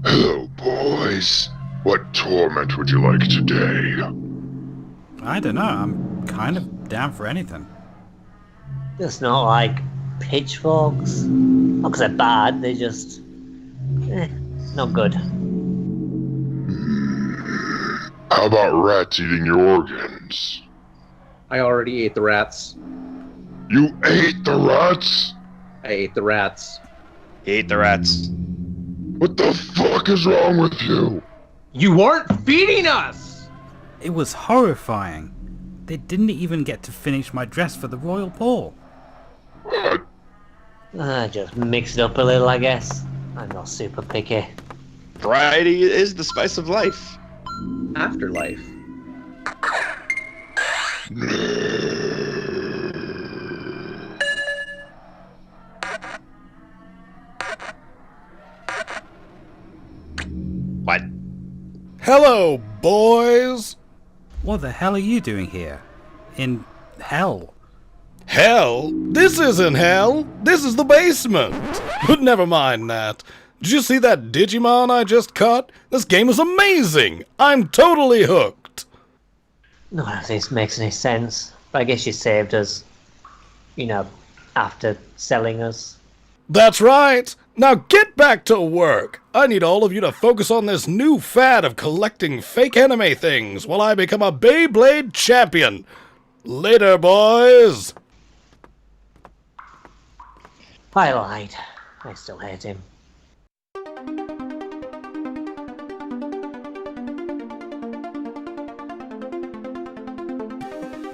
Hello, boys. What torment would you like today? I don't know. I'm kind of down for anything. Just not like pitchforks. Not because they're bad, they're just... not good. How about rats eating your organs? I already ate the rats. You ate the rats? I ate the rats. He ate the rats. What the fuck is wrong with you? You weren't feeding us! It was horrifying. They didn't even get to finish my dress for the royal ball. What? Just mix it up a little, I guess. I'm not super picky. Variety is the spice of life. Afterlife. What? Hello, boys! What the hell are you doing here? In hell? Hell? This isn't hell! This is the basement! But never mind that. Did you see that Digimon I just caught? This game is amazing! I'm totally hooked! None of this makes any sense. But I guess you saved us, after selling us. That's right! Now get back to work! I need all of you to focus on this new fad of collecting fake anime things while I become a Beyblade champion! Later, boys! I lied. I still hate him.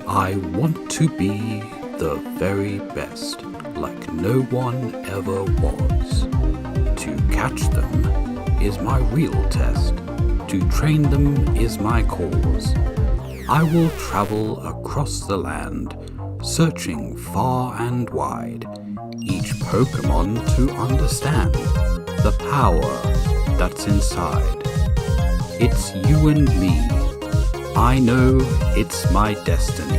I want to be the very best, like no one ever was. To catch them is my real test. To train them is my cause. I will travel across the land, searching far and wide, each Pokemon to understand the power that's inside. It's you and me. I know it's my destiny.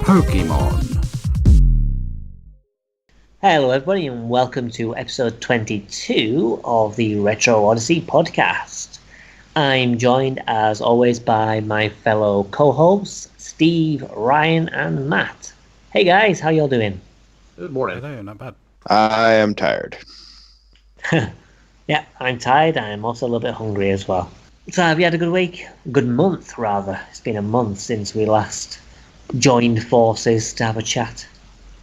Pokemon. Hello everybody and welcome to episode 22 of the Retro Odyssey podcast. I'm joined as always by my fellow co-hosts, Steve, Ryan and Matt. Hey guys, how y'all doing? Good morning. Hello, not bad. I am tired. Yeah, I'm tired. I'm also a little bit hungry as well. So have you had a good week? Good month, rather. It's been a month since we last joined forces to have a chat.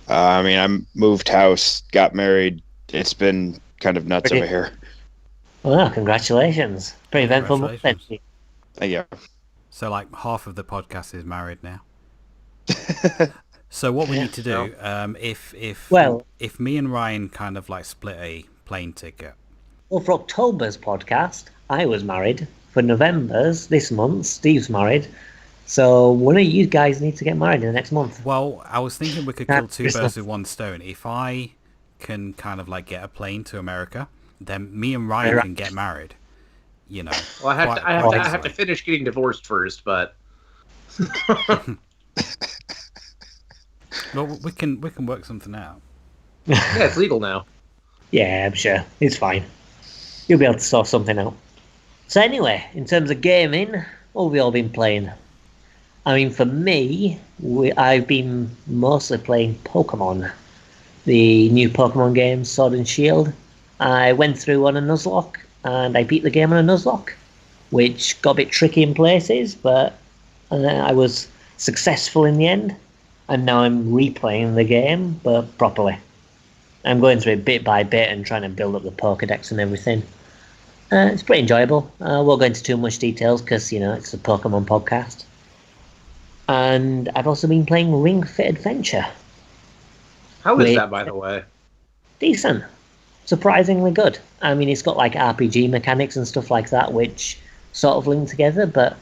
I moved house, got married. It's been kind of nuts over here. Well, congratulations. Pretty eventful month then. Thank you. So, like, half of the podcast is married now. So what we need to do, if me and Ryan kind of like split a plane ticket. Well, for October's podcast, I was married. For November's, this month, Steve's married. So one of you guys need to get married in the next month. Well, I was thinking we could kill two birds with one stone. If I can kind of like get a plane to America, then me and Ryan can get married. You know. Well, I have to finish getting divorced first, but. Well, we can work something out. Yeah, it's legal now. Yeah, I'm sure. It's fine. You'll be able to sort something out. So anyway, in terms of gaming, what have we all been playing? I mean, for me, I've been mostly playing Pokemon. The new Pokemon game, Sword and Shield. I went through on a Nuzlocke, and I beat the game on a Nuzlocke, which got a bit tricky in places, but I was successful in the end. And now I'm replaying the game, but properly. I'm going through it bit by bit and trying to build up the Pokedex and everything. It's pretty enjoyable. I won't go into too much details because, it's a Pokemon podcast. And I've also been playing Ring Fit Adventure. How is that, by the way? Decent. Surprisingly good. I mean, it's got like RPG mechanics and stuff like that, which sort of link together, but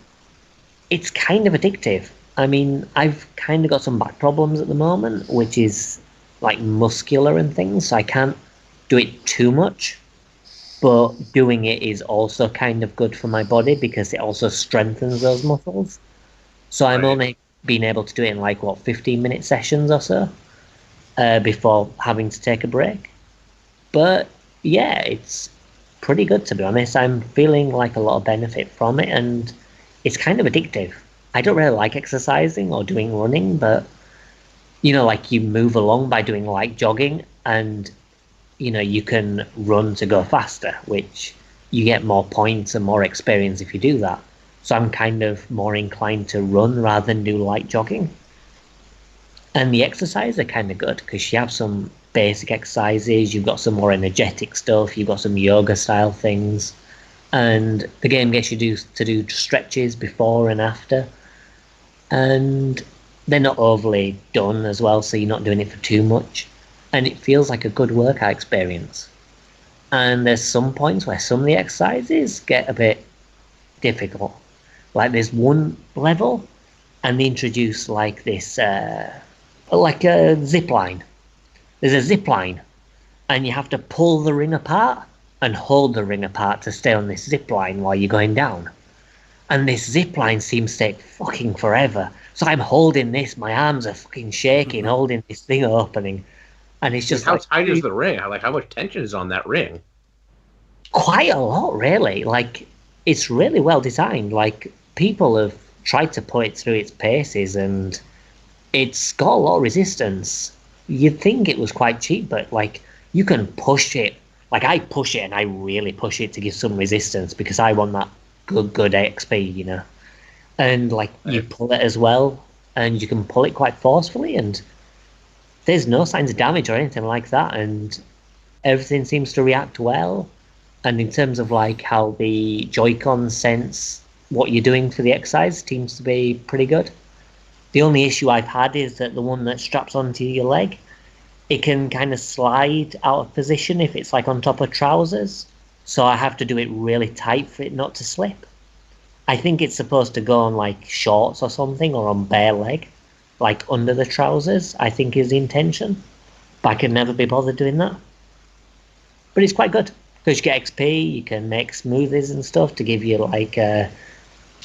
it's kind of addictive. I mean, I've kind of got some back problems at the moment, which is like muscular and things, so I can't do it too much. But doing it is also kind of good for my body because it also strengthens those muscles. So I'm only being able to do it in 15-minute sessions or so before having to take a break. But yeah, it's pretty good, to be honest. I'm feeling like a lot of benefit from it, and it's kind of addictive. I don't really like exercising or doing running, but like you move along by doing like jogging, and you can run to go faster, which you get more points and more experience if you do that. So I'm kind of more inclined to run rather than do light jogging. And the exercise are kind of good because you have some basic exercises, you've got some more energetic stuff, you've got some yoga style things, and the game gets you to do stretches before and after. And they're not overly done as well, so you're not doing it for too much. And it feels like a good workout experience. And there's some points where some of the exercises get a bit difficult. Like there's one level, and they introduce like this, like a zip line. There's a zip line, and you have to pull the ring apart and hold the ring apart to stay on this zip line while you're going down. And this zip line seems to take fucking forever. So I'm holding this, my arms are fucking shaking, holding this thing opening. And it's just how tight is the ring? Like, how much tension is on that ring? Quite a lot, really. Like, it's really well designed. Like, people have tried to put it through its paces, and it's got a lot of resistance. You'd think it was quite cheap, but, like, you can push it. Like, I push it, and I really push it to give some resistance, because I want that good XP, And, like, you pull it as well, and you can pull it quite forcefully, and there's no signs of damage or anything like that, and everything seems to react well. And in terms of like how the Joy-Con sense what you're doing for the exercise seems to be pretty good. The only issue I've had is that the one that straps onto your leg, it can kind of slide out of position if it's like on top of trousers. So I have to do it really tight for it not to slip. I think it's supposed to go on like shorts or something, or on bare leg, like under the trousers, I think is the intention. But I can never be bothered doing that. But it's quite good, because you get XP, you can make smoothies and stuff to give you like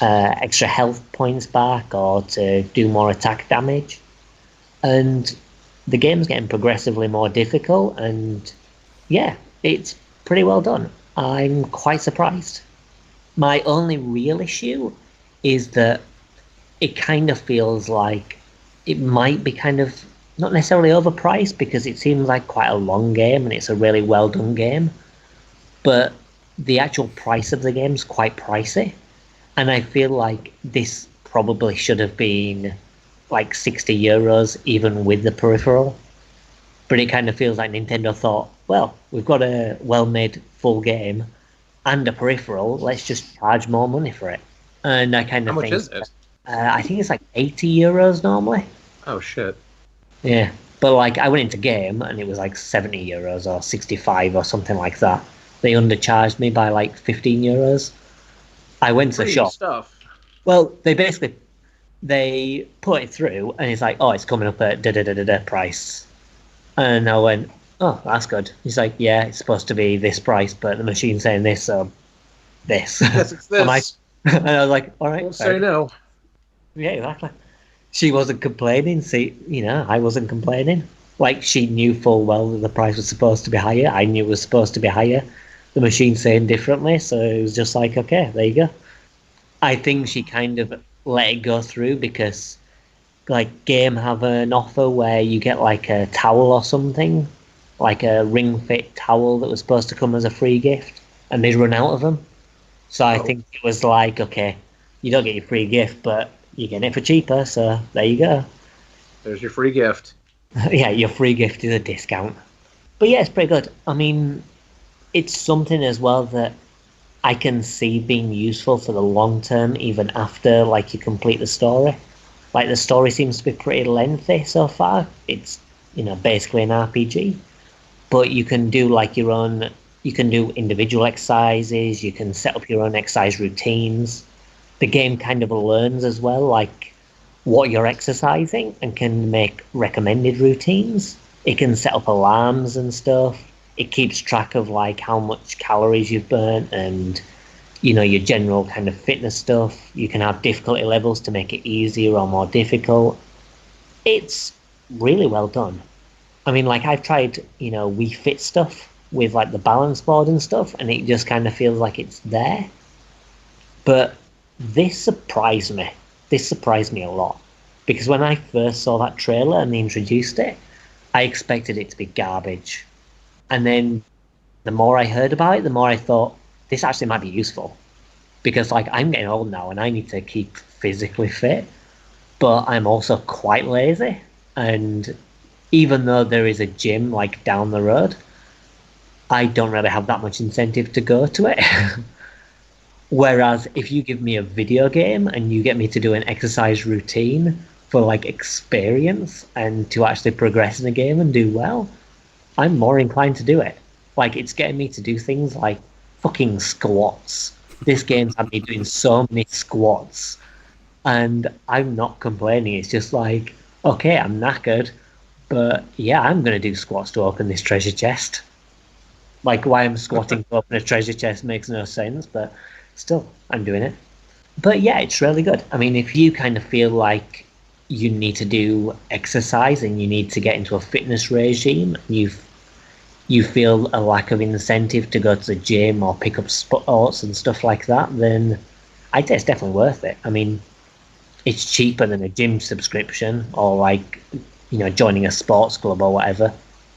extra health points back, or to do more attack damage. And the game's getting progressively more difficult, and yeah, it's pretty well done. I'm quite surprised. My only real issue is that it kind of feels like it might be kind of not necessarily overpriced, because it seems like quite a long game and it's a really well done game, but the actual price of the game is quite pricey, and I feel like this probably should have been like €60 even with the peripheral. But it kind of feels like Nintendo thought, well, we've got a well-made full game and a peripheral, let's just charge more money for it. And I kind of think... How much is it? I think it's like €80 normally. Oh, shit. Yeah, but like I went into game and it was like €70 or 65 or something like that. They undercharged me by like €15. I went to the shop. Stuff. Well, they put it through and it's like, oh, it's coming up at da price. And I went, oh, that's good. He's like, yeah, it's supposed to be this price, but the machine's saying this, so this. Yes, it's this. And I was like, all right. Don't say no. Yeah, exactly. She wasn't complaining. See, I wasn't complaining. Like, she knew full well that the price was supposed to be higher. I knew it was supposed to be higher. The machine's saying differently, so it was just like, okay, there you go. I think she kind of let it go through because, like, Game have an offer where you get, like, a towel or something, like a ring-fit towel that was supposed to come as a free gift, and they'd run out of them. So I think it was like, okay, you don't get your free gift, but you get it for cheaper, so there you go. There's your free gift. Yeah, your free gift is a discount. But yeah, it's pretty good. I mean, it's something as well that I can see being useful for the long term, even after like you complete the story. Like, the story seems to be pretty lengthy so far. It's, basically an RPG. But you can do like your own, you can do individual exercises, you can set up your own exercise routines. The game kind of learns as well, like, what you're exercising, and can make recommended routines. It can set up alarms and stuff. It keeps track of like how much calories you've burnt and, your general kind of fitness stuff. You can have difficulty levels to make it easier or more difficult. It's really well done. I mean, like, I've tried, Wii Fit stuff, with like the balance board and stuff, and it just kind of feels like it's there. But this surprised me. This surprised me a lot. Because when I first saw that trailer and they introduced it, I expected it to be garbage. And then the more I heard about it, the more I thought, this actually might be useful. Because like I'm getting old now and I need to keep physically fit, but I'm also quite lazy. And even though there is a gym like down the road, I don't really have that much incentive to go to it. Whereas if you give me a video game and you get me to do an exercise routine for like experience and to actually progress in a game and do well, I'm more inclined to do it. Like it's getting me to do things like fucking squats. This game's had me doing so many squats and I'm not complaining. It's just like, okay, I'm knackered, but yeah, I'm going to do squats to open this treasure chest. Like why I'm squatting to open a treasure chest makes no sense, but still, I'm doing it. But yeah, it's really good. I mean, if you kind of feel like you need to do exercise and you need to get into a fitness regime, and you feel a lack of incentive to go to the gym or pick up sports and stuff like that, then I'd say it's definitely worth it. I mean, it's cheaper than a gym subscription or like, you know, joining a sports club or whatever,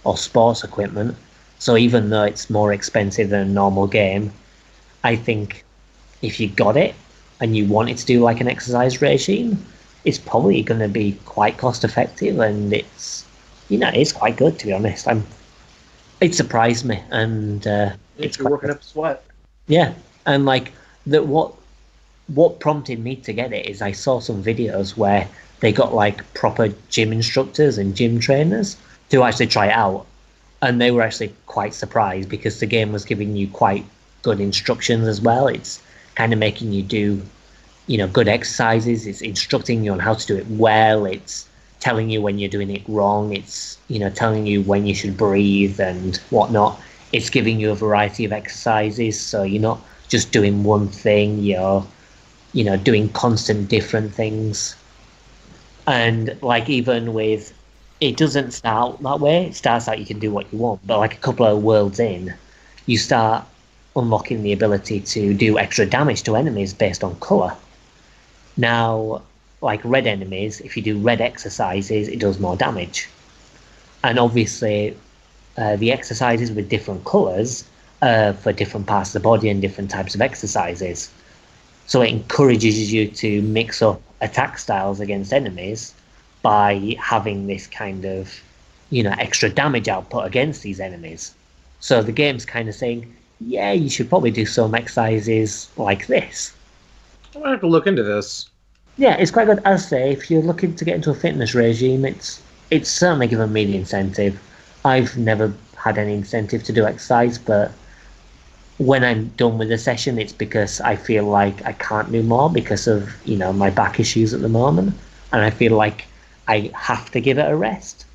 or sports equipment. So even though it's more expensive than a normal game, I think if you got it and you wanted to do like an exercise regime, it's probably going to be quite cost effective, and it's, you know, it's quite good, to be honest. It surprised me, and it's working up a sweat. Yeah, and like that. What prompted me to get it is I saw some videos where they got like proper gym instructors and gym trainers to actually try it out, and they were actually quite surprised because the game was giving you quite good instructions as well. It's kind of making you do, you know, good exercises. It's instructing you on how to do it well. It's telling you when you're doing it wrong. It's, you know, telling you when you should breathe and whatnot. It's giving you a variety of exercises, so you're not just doing one thing. You're, you know, doing constant different things. And like even with, it doesn't start out that way. It starts out you can do what you want, but like a couple of worlds in, you start unlocking the ability to do extra damage to enemies based on colour. Now, like red enemies, if you do red exercises, it does more damage. And obviously, the exercises with different colours for different parts of the body and different types of exercises. So it encourages you to mix up attack styles against enemies by having this kind of, you know, extra damage output against these enemies. So the game's kind of saying, yeah, you should probably do some exercises like this. I might have to look into this. Yeah, it's quite good. As I say, if you're looking to get into a fitness regime, it's certainly given me the incentive. I've never had any incentive to do exercise, but when I'm done with the session, it's because I feel like I can't do more because of, you know, my back issues at the moment, and I feel like I have to give it a rest.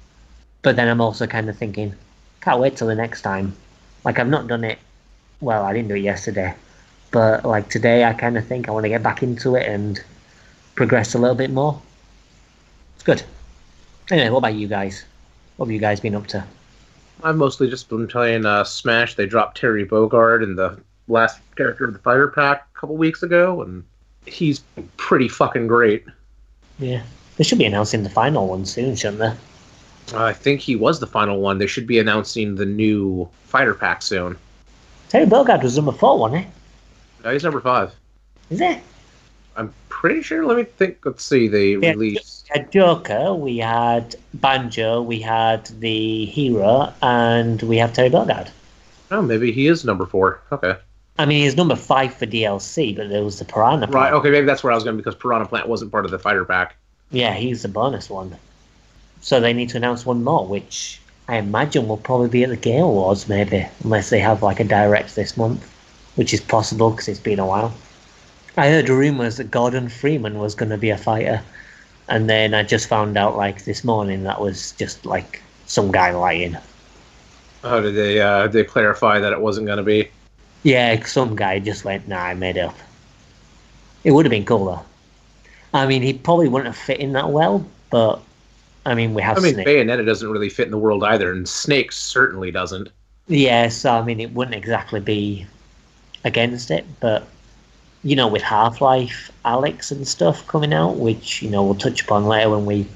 But then I'm also kind of thinking, can't wait till the next time. Like, I've not done it, well, I didn't do it yesterday, but like today I kind of think I want to get back into it and progress a little bit more. It's good. Anyway, what about you guys? What have you guys been up to? I've mostly just been playing Smash. They dropped Terry Bogard in the last character of the fighter pack a couple weeks ago, and he's pretty fucking great. Yeah. They should be announcing the final one soon, shouldn't they? I think he was the final one. They should be announcing the new fighter pack soon. Terry Bogard was number 4, wasn't he? No, he's number 5. Is it? I'm pretty sure. Let me think. Let's see. They released. We had Joker, we had Banjo, we had the Hero, and we have Terry Bogard. Oh, maybe he is number 4. Okay. I mean, he's number 5 for DLC, but there was the Piranha Plant. Right, okay, maybe that's where I was going because Piranha Plant wasn't part of the fighter pack. Yeah, he's the bonus one. So they need to announce one more, which I imagine will probably be at the Game Awards, maybe, unless they have like a direct this month, which is possible because it's been a while. I heard rumours that Gordon Freeman was going to be a fighter, and then I just found out like this morning that was just like some guy lying. Oh, did they clarify that it wasn't going to be? Yeah, some guy just went, nah, I made it up. It would have been cool though. I mean, he probably wouldn't have fit in that well, but I mean, we have Snake. Bayonetta doesn't really fit in the world either, and Snake certainly doesn't. Yeah, so I mean, it wouldn't exactly be against it, but with Half-Life Alex and stuff coming out, which we'll touch upon later when we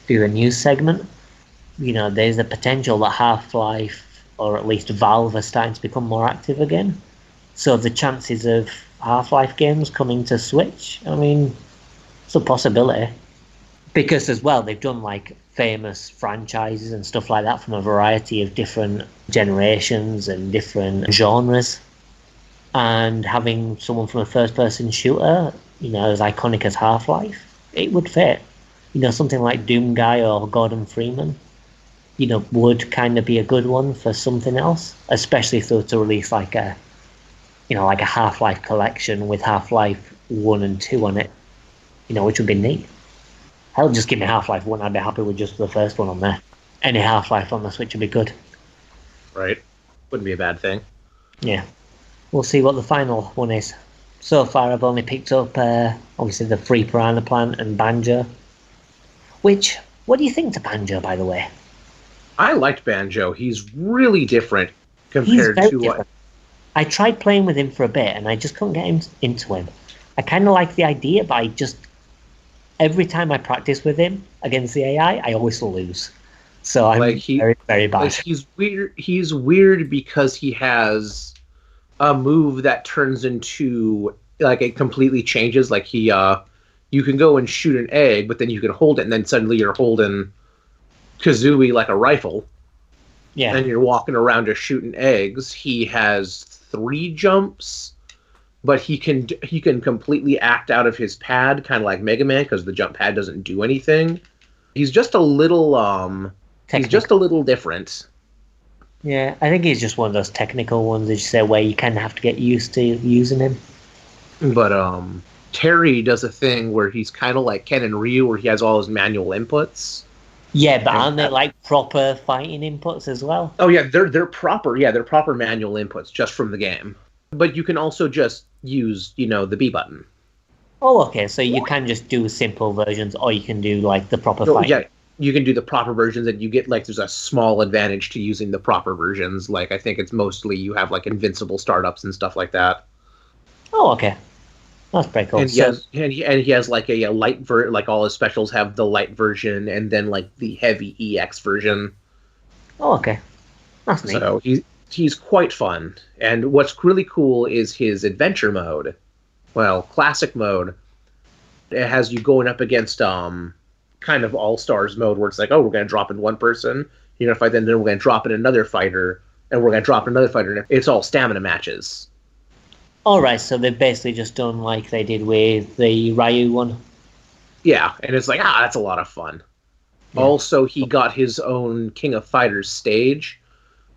do the news segment. There's the potential that Half-Life, or at least Valve, are starting to become more active again. So the chances of Half-Life games coming to Switch, I mean, it's a possibility. Because as well, they've done like famous franchises and stuff like that from a variety of different generations and different genres. And having someone from a first-person shooter, as iconic as Half-Life, it would fit. Something like Doomguy or Gordon Freeman, would kind of be a good one for something else, especially if they were to release like a Half-Life collection with Half-Life 1 and 2 on it, which would be neat. Hell, just give me Half-Life 1, I'd be happy with just the first one on there. Any Half-Life on the Switch would be good. Right. Wouldn't be a bad thing. Yeah. We'll see what the final one is. So far, I've only picked up, obviously, the Free Piranha Plant and Banjo. Which, what do you think to Banjo, by the way? I liked Banjo. He's really different compared to what... I tried playing with him for a bit, and I just couldn't get into him. I kind of like the idea, but every time I practice with him against the AI, I always lose. So I'm very, very bad. He's weird. He's weird because he has a move that turns into, like, it completely changes. Like, you can go and shoot an egg, but then you can hold it, and then suddenly you're holding Kazooie like a rifle. Yeah. And you're walking around just shooting eggs. He has 3 jumps, but he can completely act out of his pad, kind of like Mega Man, because the jump pad doesn't do anything. He's just a little different. Yeah, I think he's just one of those technical ones, as you say, where you kind of have to get used to using him. But Terry does a thing where he's kind of like Ken and Ryu, where he has all his manual inputs. Yeah, but aren't they like proper fighting inputs as well? Oh yeah, they're proper. Yeah, they're proper manual inputs just from the game. But you can also just use, the B button. Oh, okay. So you can just do simple versions, or you can do like the proper fighting. Yeah, you can do the proper versions, and you get like there's a small advantage to using the proper versions. Like I think it's mostly you have like invincible startups and stuff like that. Oh, okay. That's pretty cool. And he has like a light like all his specials have the light version and then like the heavy EX version. Oh, okay. That's neat. So he's quite fun. And what's really cool is his adventure mode. Well, classic mode. It has you going up against kind of all-stars mode where it's like, oh, we're going to drop in one person, you're going to fight them, then we're going to drop in another fighter, and we're going to drop in another fighter. And it's all stamina matches. All right, so they've basically just done like they did with the Ryu one. Yeah, and it's like, that's a lot of fun. Yeah. Also, he got his own King of Fighters stage,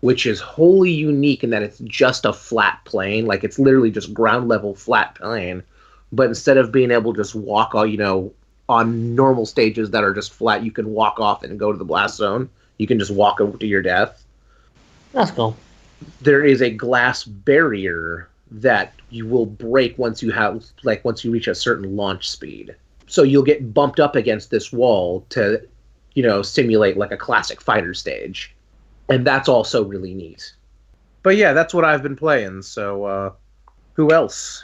which is wholly unique in that it's just a flat plane. Like, it's literally just ground-level flat plane. But instead of being able to just walk, on normal stages that are just flat, you can walk off and go to the blast zone. You can just walk over to your death. That's cool. There is a glass barrier that you will break once you reach a certain launch speed. So you'll get bumped up against this wall to, simulate like a classic fighter stage. And that's also really neat. But yeah, that's what I've been playing. So, who else?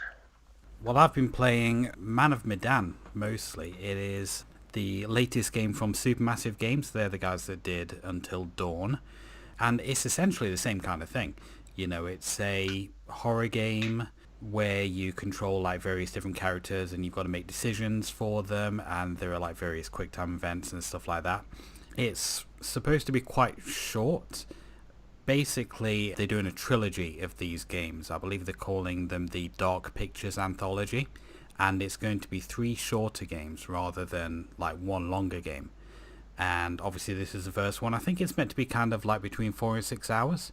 Well, I've been playing Man of Medan, mostly. It is the latest game from Supermassive Games. They're the guys that did Until Dawn. And it's essentially the same kind of thing. It's a horror game where you control like various different characters and you've got to make decisions for them, and there are like various quick time events and stuff like that. It's supposed to be quite short. Basically, they're doing a trilogy of these games. I believe they're calling them the Dark Pictures Anthology, and it's going to be 3 shorter games rather than like 1 longer game. And obviously this is the first one. I think it's meant to be kind of like between 4 and 6 hours.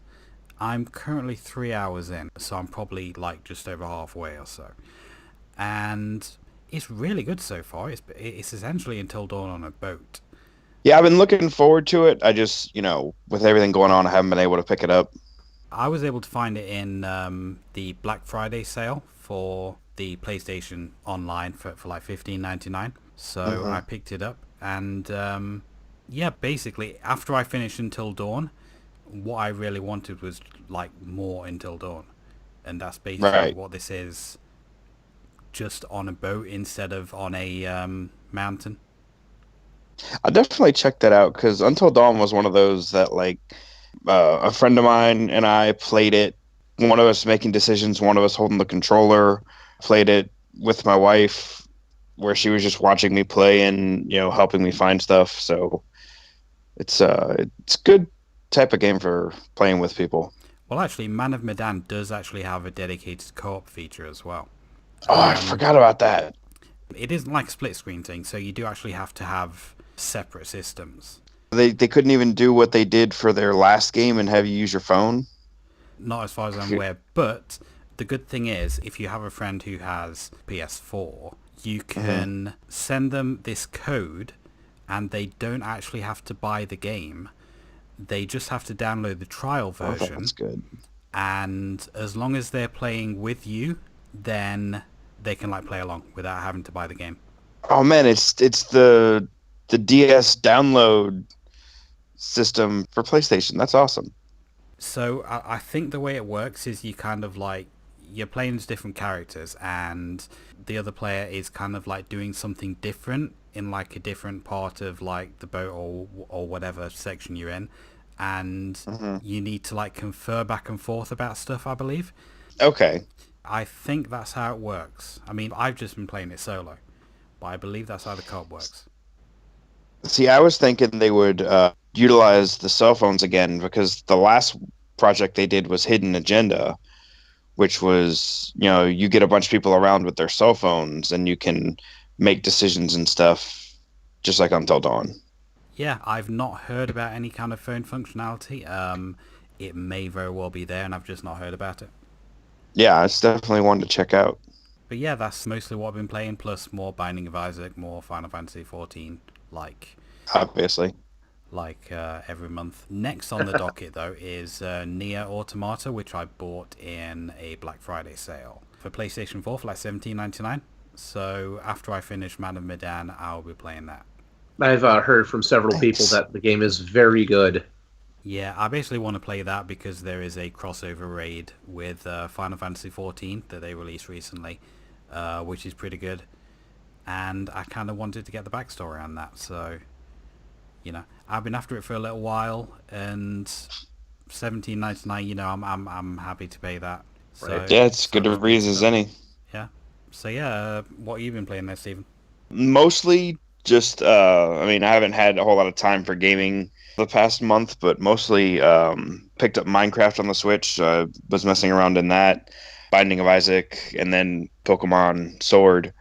I'm currently 3 hours in, so I'm probably like just over halfway or so. And it's really good so far. It's essentially Until Dawn on a boat. Yeah, I've been looking forward to it. I just, with everything going on, I haven't been able to pick it up. I was able to find it in the Black Friday sale for the PlayStation Online for like $15.99. So I picked it up. And yeah, basically, after I finished Until Dawn, what I really wanted was like more Until Dawn, and that's basically what this is, just on a boat instead of on a mountain. I'll definitely check that out, because Until Dawn was one of those that, like, a friend of mine and I played it. One of us making decisions, one of us holding the controller. Played it with my wife, where she was just watching me play and, you know, helping me find stuff. So it's a good type of game for playing with people. Well, actually, Man of Medan does actually have a dedicated co-op feature as well. Oh, I forgot about that. It isn't like a split screen thing, so you do actually have to have separate systems. They couldn't even do what they did for their last game and have you use your phone? Not as far as I'm aware, but the good thing is, if you have a friend who has PS4, you can send them this code, and they don't actually have to buy the game. They just have to download the trial version. Oh, that's good. And as long as they're playing with you, then they can like play along without having to buy the game. Oh man, it's the DS download system for PlayStation. That's awesome. So I think the way it works is you kind of like, you're playing as different characters, and the other player is kind of like doing something different in like a different part of like the boat or whatever section you're in, and you need to like confer back and forth about stuff, I believe. Okay. I think that's how it works. I mean, I've just been playing it solo, but I believe that's how the co-op works. See, I was thinking they would utilize the cell phones again, because the last project they did was Hidden Agenda, which was, you know, you get a bunch of people around with their cell phones and you can make decisions and stuff, just like Until Dawn. Yeah, I've not heard about any kind of phone functionality. It may very well be there, and I've just not heard about it. Yeah, it's definitely one to check out. But yeah, that's mostly what I've been playing, plus more Binding of Isaac, more Final Fantasy 14, obviously. Every month. Next on the docket, though, is Nier Automata, which I bought in a Black Friday sale for PlayStation 4 for like $17.99. So after I finish Man of Medan, I'll be playing that. I've heard from several people that the game is very good. Yeah, I basically want to play that because there is a crossover raid with Final Fantasy 14 that they released recently, which is pretty good. And I kind of wanted to get the backstory on that, so, you know, I've been after it for a little while, and $17.99, you know, I'm happy to pay that. So, Right. Yeah, it's good a reason as any. Yeah. So yeah, what have you been playing there, Stephen? Mostly just, I mean, I haven't had a whole lot of time for gaming the past month, but mostly picked up Minecraft on the Switch. Was messing around in that, Binding of Isaac, and then Pokemon Sword.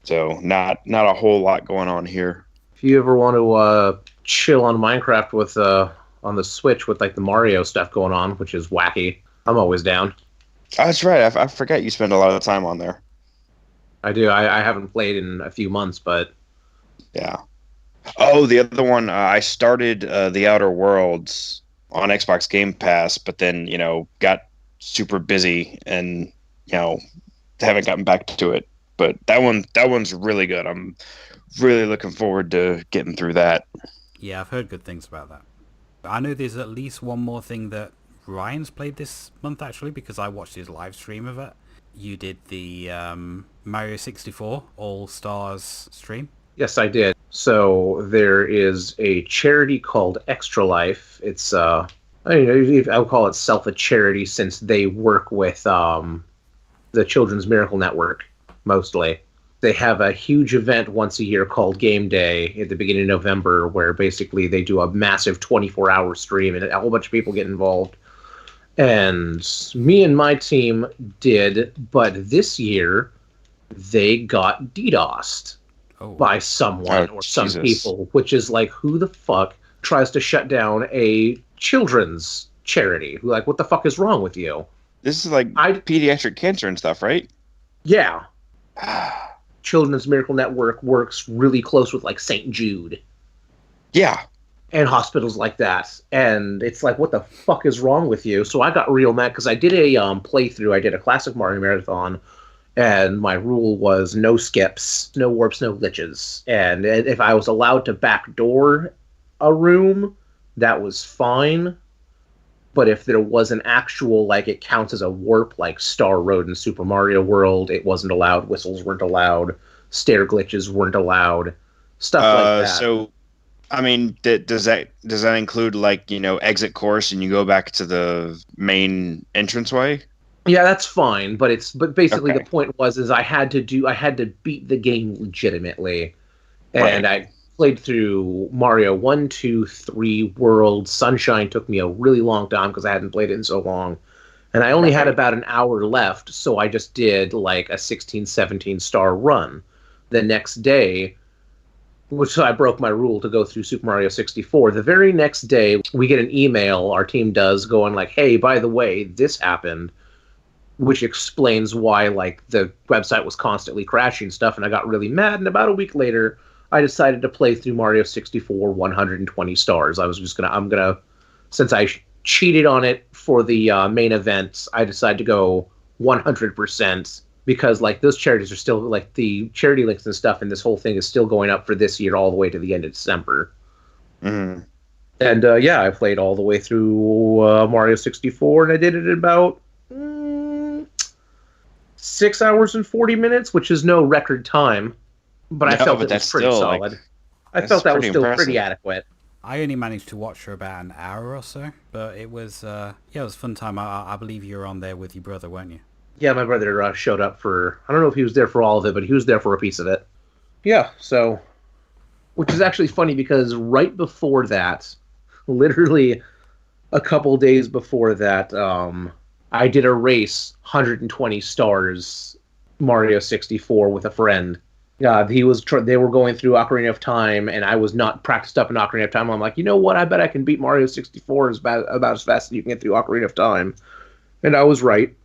So not a whole lot going on here. If you ever want to chill on Minecraft with on the Switch with like the Mario stuff going on, which is wacky, I'm always down. Oh, that's right. I forgot you spend a lot of time on there. I do. I haven't played in a few months, but yeah. Oh, the other one, I started The Outer Worlds on Xbox Game Pass, but then, you know, got super busy and, you know, haven't gotten back to it. But that one's really good. I'm really looking forward to getting through that. Yeah, I've heard good things about that. I know there's at least one more thing that Ryan's played this month, actually, because I watched his live stream of it. You did the Mario 64 All-Stars stream? Yes, I did. So there is a charity called Extra Life. It's I would call itself a charity since they work with the Children's Miracle Network mostly. They have a huge event once a year called Game Day at the beginning of November, where basically they do a massive 24-hour stream and a whole bunch of people get involved. And me and my team did, but this year they got DDoSed. By someone or some people, which is like, who the fuck tries to shut down a children's charity? Like, what the fuck is wrong with you? This is like pediatric cancer and stuff, right? Yeah. Children's Miracle Network works really close with like St. Jude. Yeah. And hospitals like that. And it's like, what the fuck is wrong with you? So I got real mad because I did a playthrough. I did a classic Mario Marathon. And my rule was no skips, no warps, no glitches. And if I was allowed to backdoor a room, that was fine. But if there was an actual, like, it counts as a warp, like Star Road in Super Mario World, it wasn't allowed. Whistles weren't allowed. Stair glitches weren't allowed. Stuff like that. So, I mean, does that include, like, exit course and you go back to the main entranceway? Yeah, that's fine, but basically Okay. the point is I had to beat the game legitimately, and Right. I played through Mario 1, 2, 3, World. Sunshine took me a really long time because I hadn't played it in so long, and I only had Right. about an hour left, so I just did like a 16, 17 star run. The next day, which I broke my rule to go through Super Mario 64. The very next day, we get an email, our team does, going like, hey, by the way, this happened, which explains why, like, the website was constantly crashing stuff, and I got really mad, and about a week later, I decided to play through Mario 64 120 stars. I was just since I cheated on it for the main event, I decided to go 100%, because, like, those charities are still, like, the charity links and stuff, and this whole thing is still going up for this year all the way to the end of December. Mm-hmm. And, yeah, I played all the way through Mario 64, and I did it in about 6 hours and 40 minutes, which is no record time, but I No, felt but it was that's pretty still, solid. like, I that's felt that was pretty still impressive. pretty adequate. I only managed to watch for about an hour or so, but it was it was a fun time. I believe you were on there with your brother, weren't you? Yeah, my brother showed up for, I don't know if he was there for all of it, but he was there for a piece of it. Yeah, so, which is actually funny because right before that, literally a couple days before that, I did a race, 120 stars, Mario 64 with a friend. They were going through Ocarina of Time, and I was not practiced up in Ocarina of Time. I'm like, you know what? I bet I can beat Mario 64 about as fast as you can get through Ocarina of Time. And I was right.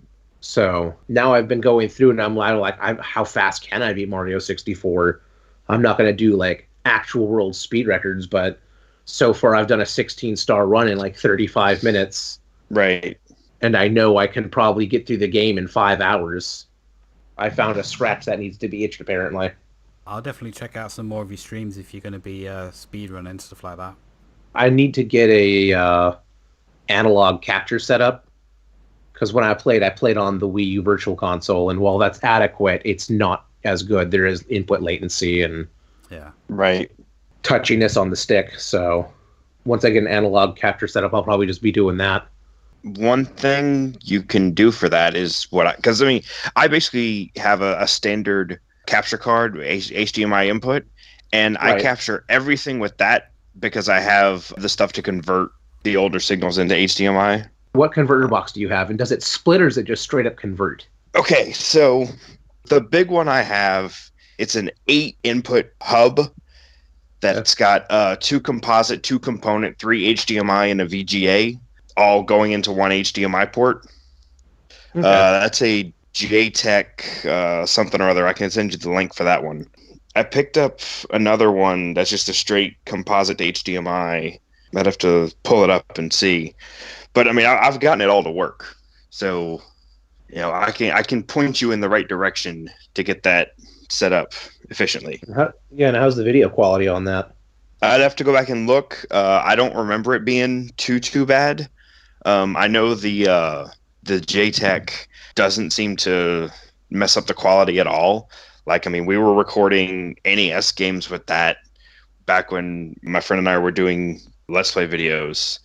So now I've been going through, and I'm like, how fast can I beat Mario 64? I'm not going to do, like, actual world speed records, but so far I've done a 16-star run in, like, 35 minutes. Right. And I know I can probably get through the game in 5 hours. I found a scratch that needs to be itched, apparently. I'll definitely check out some more of your streams if you're going to be speedrunning and stuff like that. I need to get a analog capture setup, because when I played on the Wii U Virtual Console, and while that's adequate, it's not as good. There is input latency and Right. touchiness on the stick. So once I get an analog capture setup, I'll probably just be doing that. One thing you can do for that is because I basically have a standard capture card, HDMI input, and I Right. capture everything with that because I have the stuff to convert the older signals into HDMI. What converter box do you have, and does it split or is it just straight up convert? Okay, so the big one I have, it's an 8 input hub that's got 2 composite, 2 component, 3 HDMI, and a VGA, all going into one HDMI port. Okay. That's a JTech something or other. I can send you the link for that one. I picked up another one that's just a straight composite HDMI. I'd have to pull it up and see. But I've gotten it all to work. So, I can point you in the right direction to get that set up efficiently. And how's the video quality on that? I'd have to go back and look. I don't remember it being too bad. I know the JTech doesn't seem to mess up the quality at all. Like, we were recording NES games with that back when my friend and I were doing Let's Play videos,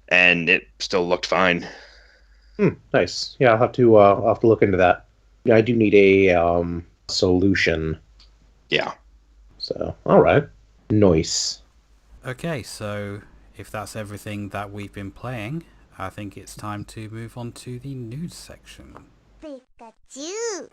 and it still looked fine. Nice. Yeah, I'll have to look into that. Yeah, I do need a solution. Yeah. So, all right. Nice. Okay, so if that's everything that we've been playing, I think it's time to move on to the news section. Pikachu!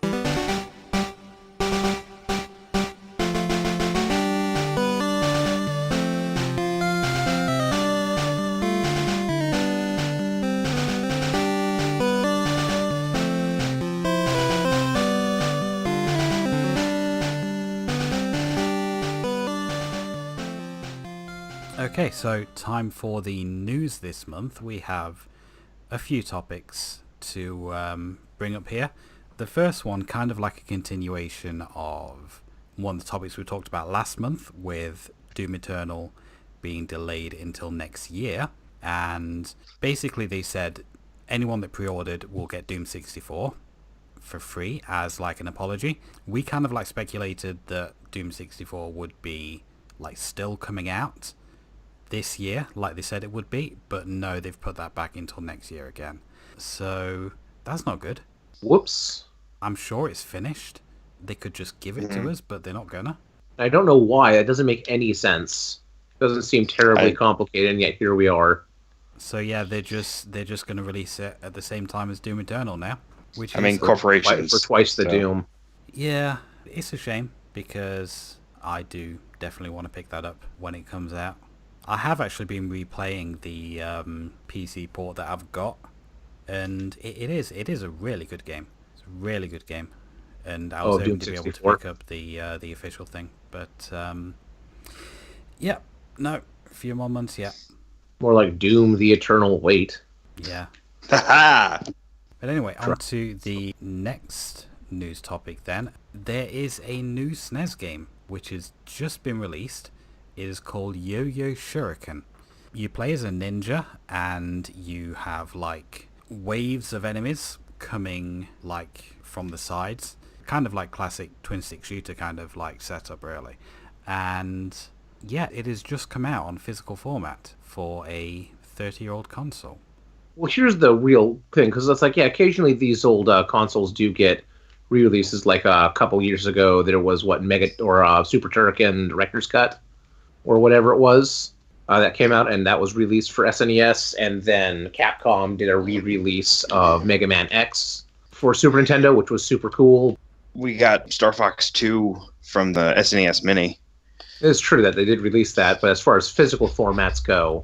Okay, so time for the news this month. We have a few topics to bring up here. The first one, kind of like a continuation of one of the topics we talked about last month, with Doom Eternal being delayed until next year. And basically they said anyone that pre-ordered will get Doom 64 for free as like an apology. We kind of like speculated that Doom 64 would be like still coming out this year like they said it would be, but no, they've put that back until next year again. So that's not good. Whoops. I'm sure it's finished. They could just give it to us, but they're not gonna. I don't know why. That doesn't make any sense. Doesn't seem terribly complicated, and yet here we are. So yeah, they're just gonna release it at the same time as Doom Eternal now. Which I mean, corporations. For twice the Doom. Yeah, it's a shame because I do definitely want to pick that up when it comes out. I have actually been replaying the PC port that I've got, and it is a really good game. It's a really good game, and I was able to be able to pick up the official thing. But yeah, no, a few more months yet. More like Doom: The Eternal Wait. Yeah. Ha But anyway, on to the next news topic then. There is a new SNES game which has just been released. It is called Yo-Yo Shuriken. You play as a ninja and you have like waves of enemies coming like from the sides. Kind of like classic twin stick shooter kind of like setup really. And yeah, it has just come out on physical format for a 30-year-old console. Well, here's the real thing, because it's like, yeah, occasionally these old consoles do get re-releases. Like a couple years ago, there was Super Turrican Director's Cut, or whatever it was, that came out, and that was released for SNES. And then Capcom did a re-release of Mega Man X for Super Nintendo, which was super cool. We got Star Fox 2 from the SNES Mini. It's true that they did release that, but as far as physical formats go,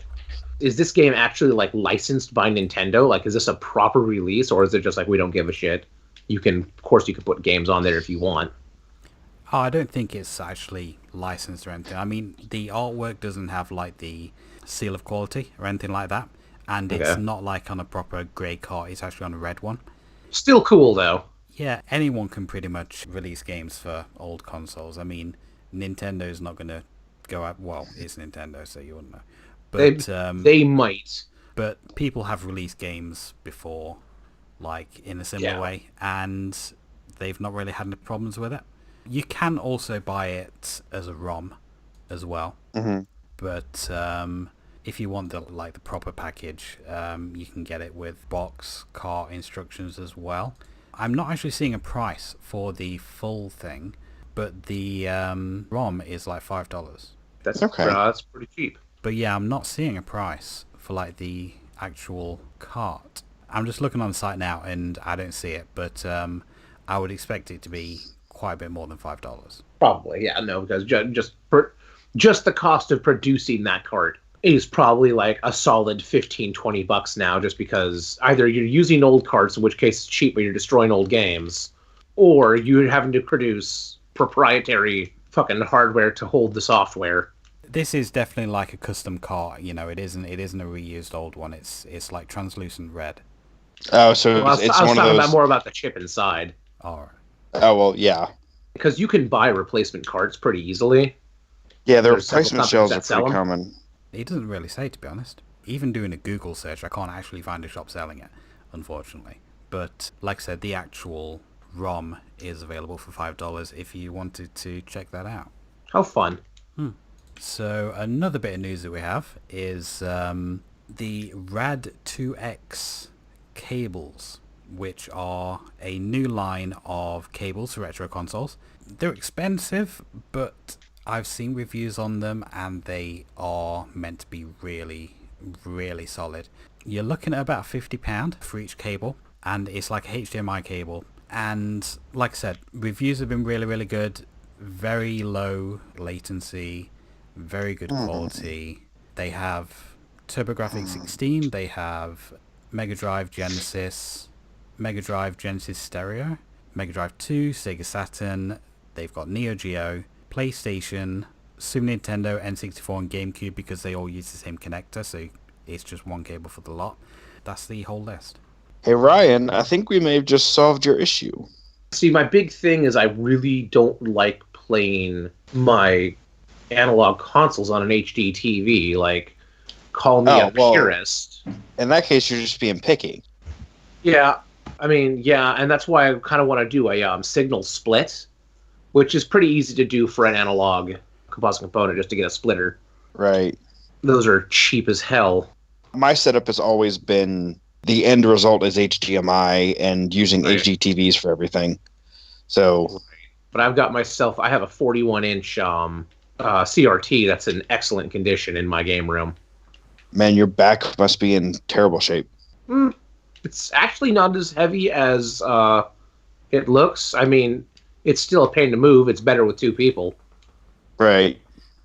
is this game actually like licensed by Nintendo? Like, is this a proper release, or is it just like we don't give a shit? You can put games on there if you want. Oh, I don't think it's actually licensed or anything. I mean, the artwork doesn't have like the seal of quality or anything like that, and it's not like on a proper grey cart. It's actually on a red one. Still cool though. Yeah, anyone can pretty much release games for old consoles. I mean, Nintendo's not going to go out. Well, it's Nintendo, so you wouldn't know. But they might. But people have released games before, like in a similar way, and they've not really had any problems with it. You can also buy it as a ROM as well. Mm-hmm. But if you want the proper package, you can get it with box, cart instructions as well. I'm not actually seeing a price for the full thing, but the ROM is like $5. That's okay. That's pretty cheap. But yeah, I'm not seeing a price for like the actual cart. I'm just looking on the site now and I don't see it, but I would expect it to be quite a bit more than $5. Probably, yeah, no, because just the cost of producing that cart is probably like a solid $15-$20 now, just because either you're using old carts, in which case it's cheap, but you're destroying old games, or you're having to produce proprietary fucking hardware to hold the software. This is definitely like a custom cart, you know. It isn't a reused old one. It's like translucent red. Oh, so well, it's one of those. About more about the chip inside. All right. Oh well, yeah. Because you can buy replacement carts pretty easily. Yeah, the replacement shells are pretty common. It doesn't really say, to be honest. Even doing a Google search, I can't actually find a shop selling it, unfortunately. But like I said, the actual ROM is available for $5 if you wanted to check that out. How fun. So another bit of news that we have is the Rad 2X cables, which are a new line of cables for retro consoles. They're expensive, but I've seen reviews on them and they are meant to be really, really solid. You're looking at about £50 for each cable, and it's like a HDMI cable. And like I said, reviews have been really, really good. Very low latency, very good quality. They have TurboGrafx 16, they have Mega Drive Genesis, Mega Drive Genesis Stereo, Mega Drive 2, Sega Saturn, they've got Neo Geo, PlayStation, Super Nintendo, N64 and GameCube, because they all use the same connector, so it's just one cable for the lot. That's the whole list. Hey Ryan, I think we may have just solved your issue. See, my big thing is I really don't like playing my analog consoles on an HD TV. Like, call me Oh, a well- purist. In that case, you're just being picky. Yeah, I mean, yeah, and that's why I kind of want to do a signal split, which is pretty easy to do for an analog composite component, just to get a splitter. Right. Those are cheap as hell. My setup has always been the end result is HDMI and using Right. HDTVs for everything. So, But I have a 41-inch CRT that's in excellent condition in my game room. man, your back must be in terrible shape. It's actually not as heavy as it looks. I mean, it's still a pain to move. It's better with two people. Right.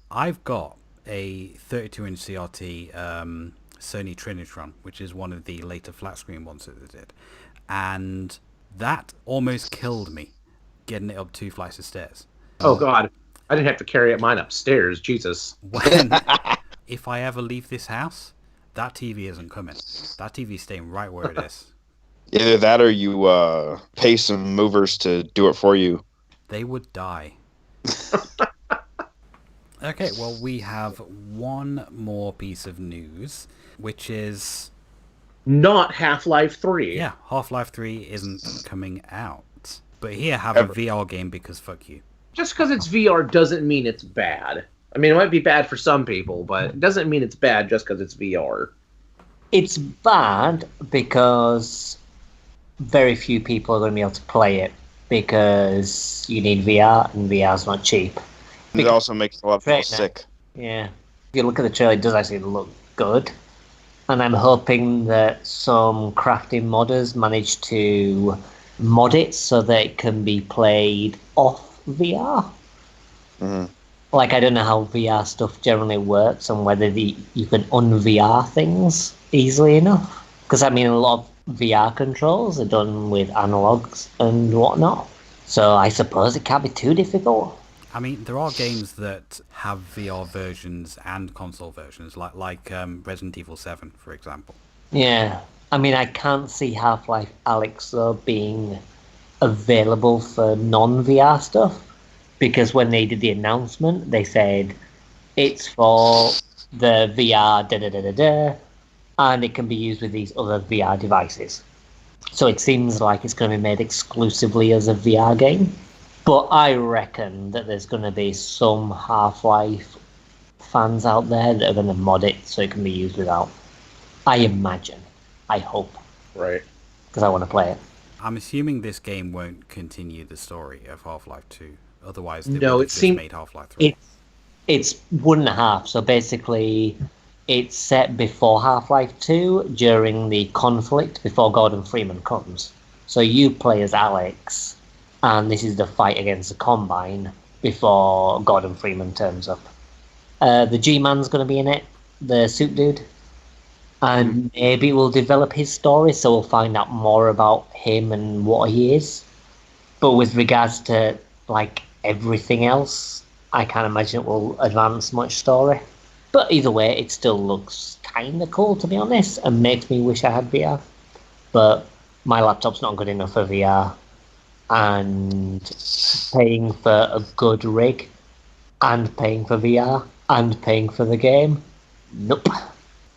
I've got a 32-inch CRT Sony Trinitron, which is one of the later flat screen ones that they did. And that almost killed me, getting it up 2 flights of stairs. Oh, God. I didn't have to carry mine upstairs. Jesus. If I ever leave this house, that TV isn't coming. That TV's staying right where it is. Either that or you pay some movers to do it for you. They would die. Okay, well, we have one more piece of news, which is... Not Half-Life 3. Yeah, Half-Life 3 isn't coming out. But here, have a VR game because fuck you. Just because it's VR doesn't mean it's bad. I mean, it might be bad for some people, but it doesn't mean it's bad just because it's VR. It's bad because very few people are going to be able to play it because you need VR and VR's not cheap. It also makes a lot of people Right now. sick. Yeah. If you look at the trailer, it does actually look good. And I'm hoping that some crafty modders manage to mod it so that it can be played off VR. Mhm. Like, I don't know how VR stuff generally works and whether you can un-VR things easily enough. Because, I mean, a lot of VR controls are done with analogs and whatnot. So I suppose it can't be too difficult. I mean, there are games that have VR versions and console versions, like Resident Evil 7, for example. Yeah. I mean, I can't see Half-Life Alyx, though, being available for non-VR stuff. Because when they did the announcement, they said it's for the VR da-da-da-da-da, and it can be used with these other VR devices. So it seems like it's going to be made exclusively as a VR game. But I reckon that there's going to be some Half-Life fans out there that are going to mod it so it can be used without. I imagine. I hope. Right. Because I want to play it. I'm assuming this game won't continue the story of Half-Life 2. Otherwise, they No, would it have just seemed- made Half-Life 3. It's 1.5, so basically it's set before Half-Life 2 during the conflict before Gordon Freeman comes. So you play as Alex, and this is the fight against the Combine before Gordon Freeman turns up. The G-Man's going to be in it, the suit dude, and maybe we'll develop his story, so we'll find out more about him and what he is. But with regards to, like, everything else, I can't imagine it will advance much story. But either way, it still looks kind of cool, to be honest, and makes me wish I had VR. But my laptop's not good enough for VR. And paying for a good rig, and paying for VR, and paying for the game, nope.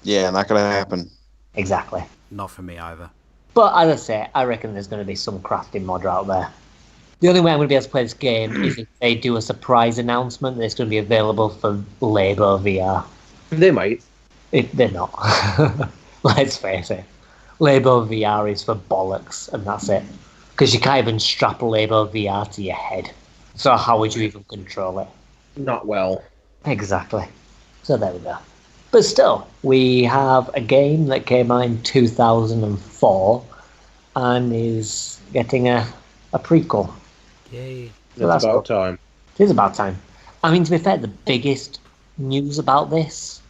Yeah, not gonna happen. Exactly. Not for me either. But as I say, I reckon there's going to be some crafty modder out there. The only way I'm going to be able to play this game is if they do a surprise announcement that it's going to be available for Labo VR. They might. They're not. Let's face it. Labo VR is for bollocks, and that's it. Because you can't even strap a Labo VR to your head. So how would you even control it? Not well. Exactly. So there we go. But still, we have a game that came out in 2004 and is getting a prequel. Yay. So that's It's about time. It is about time. I mean, to be fair, the biggest news about this,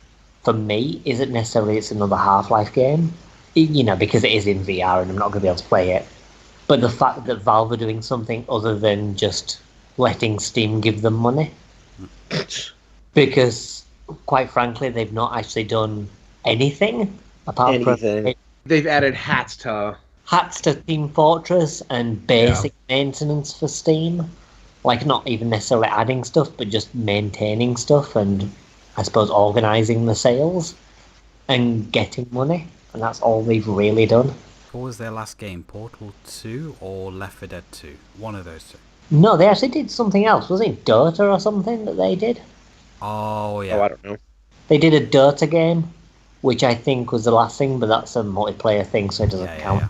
for me, isn't necessarily it's another Half-Life game, because it is in VR and I'm not going to be able to play it. But the fact that Valve are doing something other than just letting Steam give them money. Because, quite frankly, they've not actually done anything apart Anything. from They've added hats to... hats to Team Fortress and basic maintenance for Steam. Like, not even necessarily adding stuff, but just maintaining stuff and, I suppose, organising the sales. and getting money, and that's all they've really done. What was their last game? Portal 2 or Left 4 Dead 2? One of those two. No, they actually did something else. Was it Dota or something that they did? Oh, yeah. Oh, I don't know. They did a Dota game, which I think was the last thing, but that's a multiplayer thing, so it doesn't Yeah, count.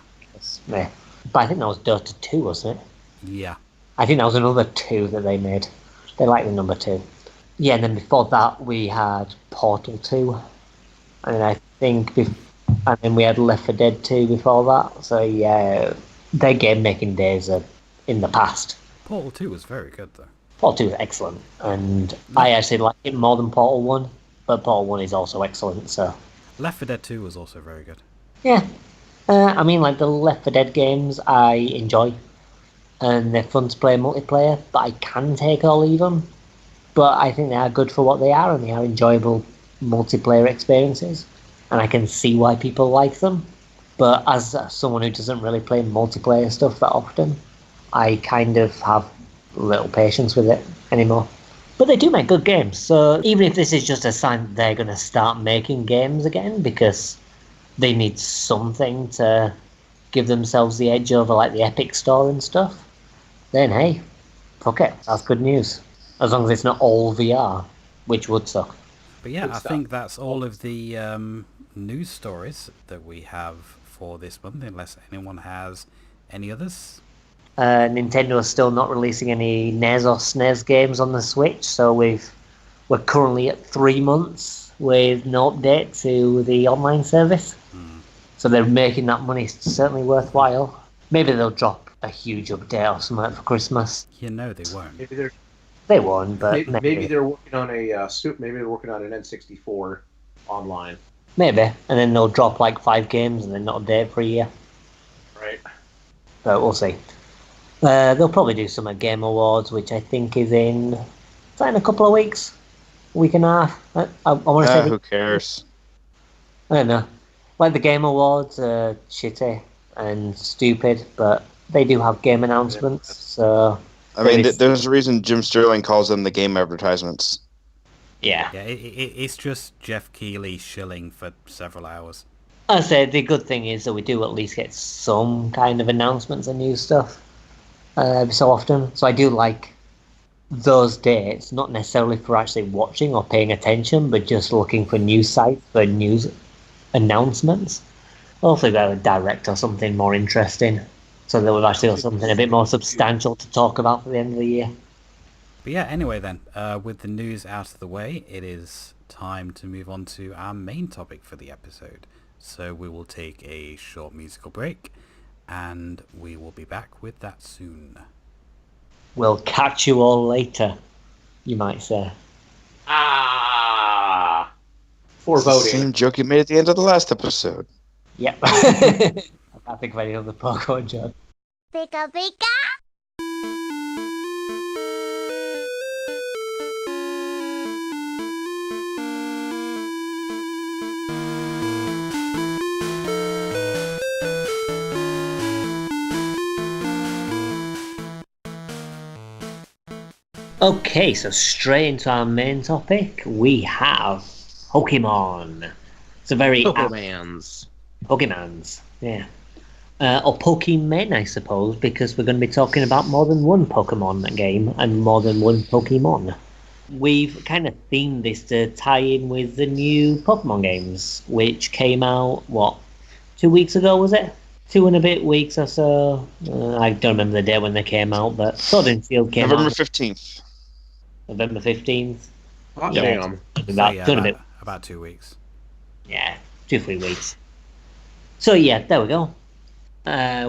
Yeah. But I think that was Dota 2, wasn't it? Yeah. I think that was another 2 that they made. They like the number 2. Yeah, and then before that we had Portal 2, and I think, and then we had Left 4 Dead 2 before that. So yeah, their game making days are in the past. Portal 2 was very good, though. Portal 2 is excellent, and I actually like it more than Portal 1, but Portal 1 is also excellent, so... Left 4 Dead 2 was also very good. Yeah. I mean, like, the Left 4 Dead games I enjoy, and they're fun to play multiplayer, but I can take or leave them. But I think they are good for what they are, and they are enjoyable multiplayer experiences, and I can see why people like them. But as someone who doesn't really play multiplayer stuff that often, I kind of have little patience with it anymore. But they do make good games, so even if this is just a sign that they're going to start making games again, because they need something to give themselves the edge over like the Epic Store and stuff, then hey, fuck it, that's good news. As long as it's not all VR, which would suck. But yeah, Good I stuff. think that's all of the news stories that we have for this month, unless anyone has any others. Nintendo is still not releasing any NES or SNES games on the Switch, so we're currently at 3 months with no update to the online service. So they're making that money certainly worthwhile. Maybe they'll drop a huge update or something for Christmas. You know they won't. Maybe they're They won't, but maybe they're working on a maybe they're working on an N64 online. Maybe. And then they'll drop like 5 games and then not update for a year. Right. But we'll see. They'll probably do some at Game Awards, which I think is in a couple of weeks, a week and a half. I want to say. Who cares? I don't know. Like the Game Awards are shitty and stupid, but they do have game announcements. So I mean, there's a reason Jim Sterling calls them the game advertisements. yeah. Yeah, it's just Jeff Keighley shilling for several hours. I say the good thing is that we do at least get some kind of announcements and new stuff so often. So I do like those dates, not necessarily for actually watching or paying attention, but just looking for news sites for news announcements. Hopefully they're a direct or something more interesting, so that we've actually got something a bit more substantial to talk about for the end of the year. But yeah, anyway then, with the news out of the way, it is time to move on to our main topic for the episode. So we will take a short musical break, and we will be back with that soon. We'll catch you all later, you might say. For It's the voting. same joke you made at the end of the last episode. Yep. I can't think of any other Pokemon joke. Pika pika. Okay, so straight into our main topic, we have Pokemon. It's a very Pokemans. Pokemans, yeah. Or Pokemon, I suppose, because we're going to be talking about more than one Pokemon game and more than one Pokemon. We've kind of themed this to tie in with the new Pokemon games, which came out, 2 weeks ago, was it? 2 and a bit weeks or so. I don't remember the day when they came out, but Sword and Shield came November out 15th. November 15th. Hot Yeah. damn. About, So, two and a bit. about 2 weeks. Yeah, 2-3 weeks. So yeah, there we go.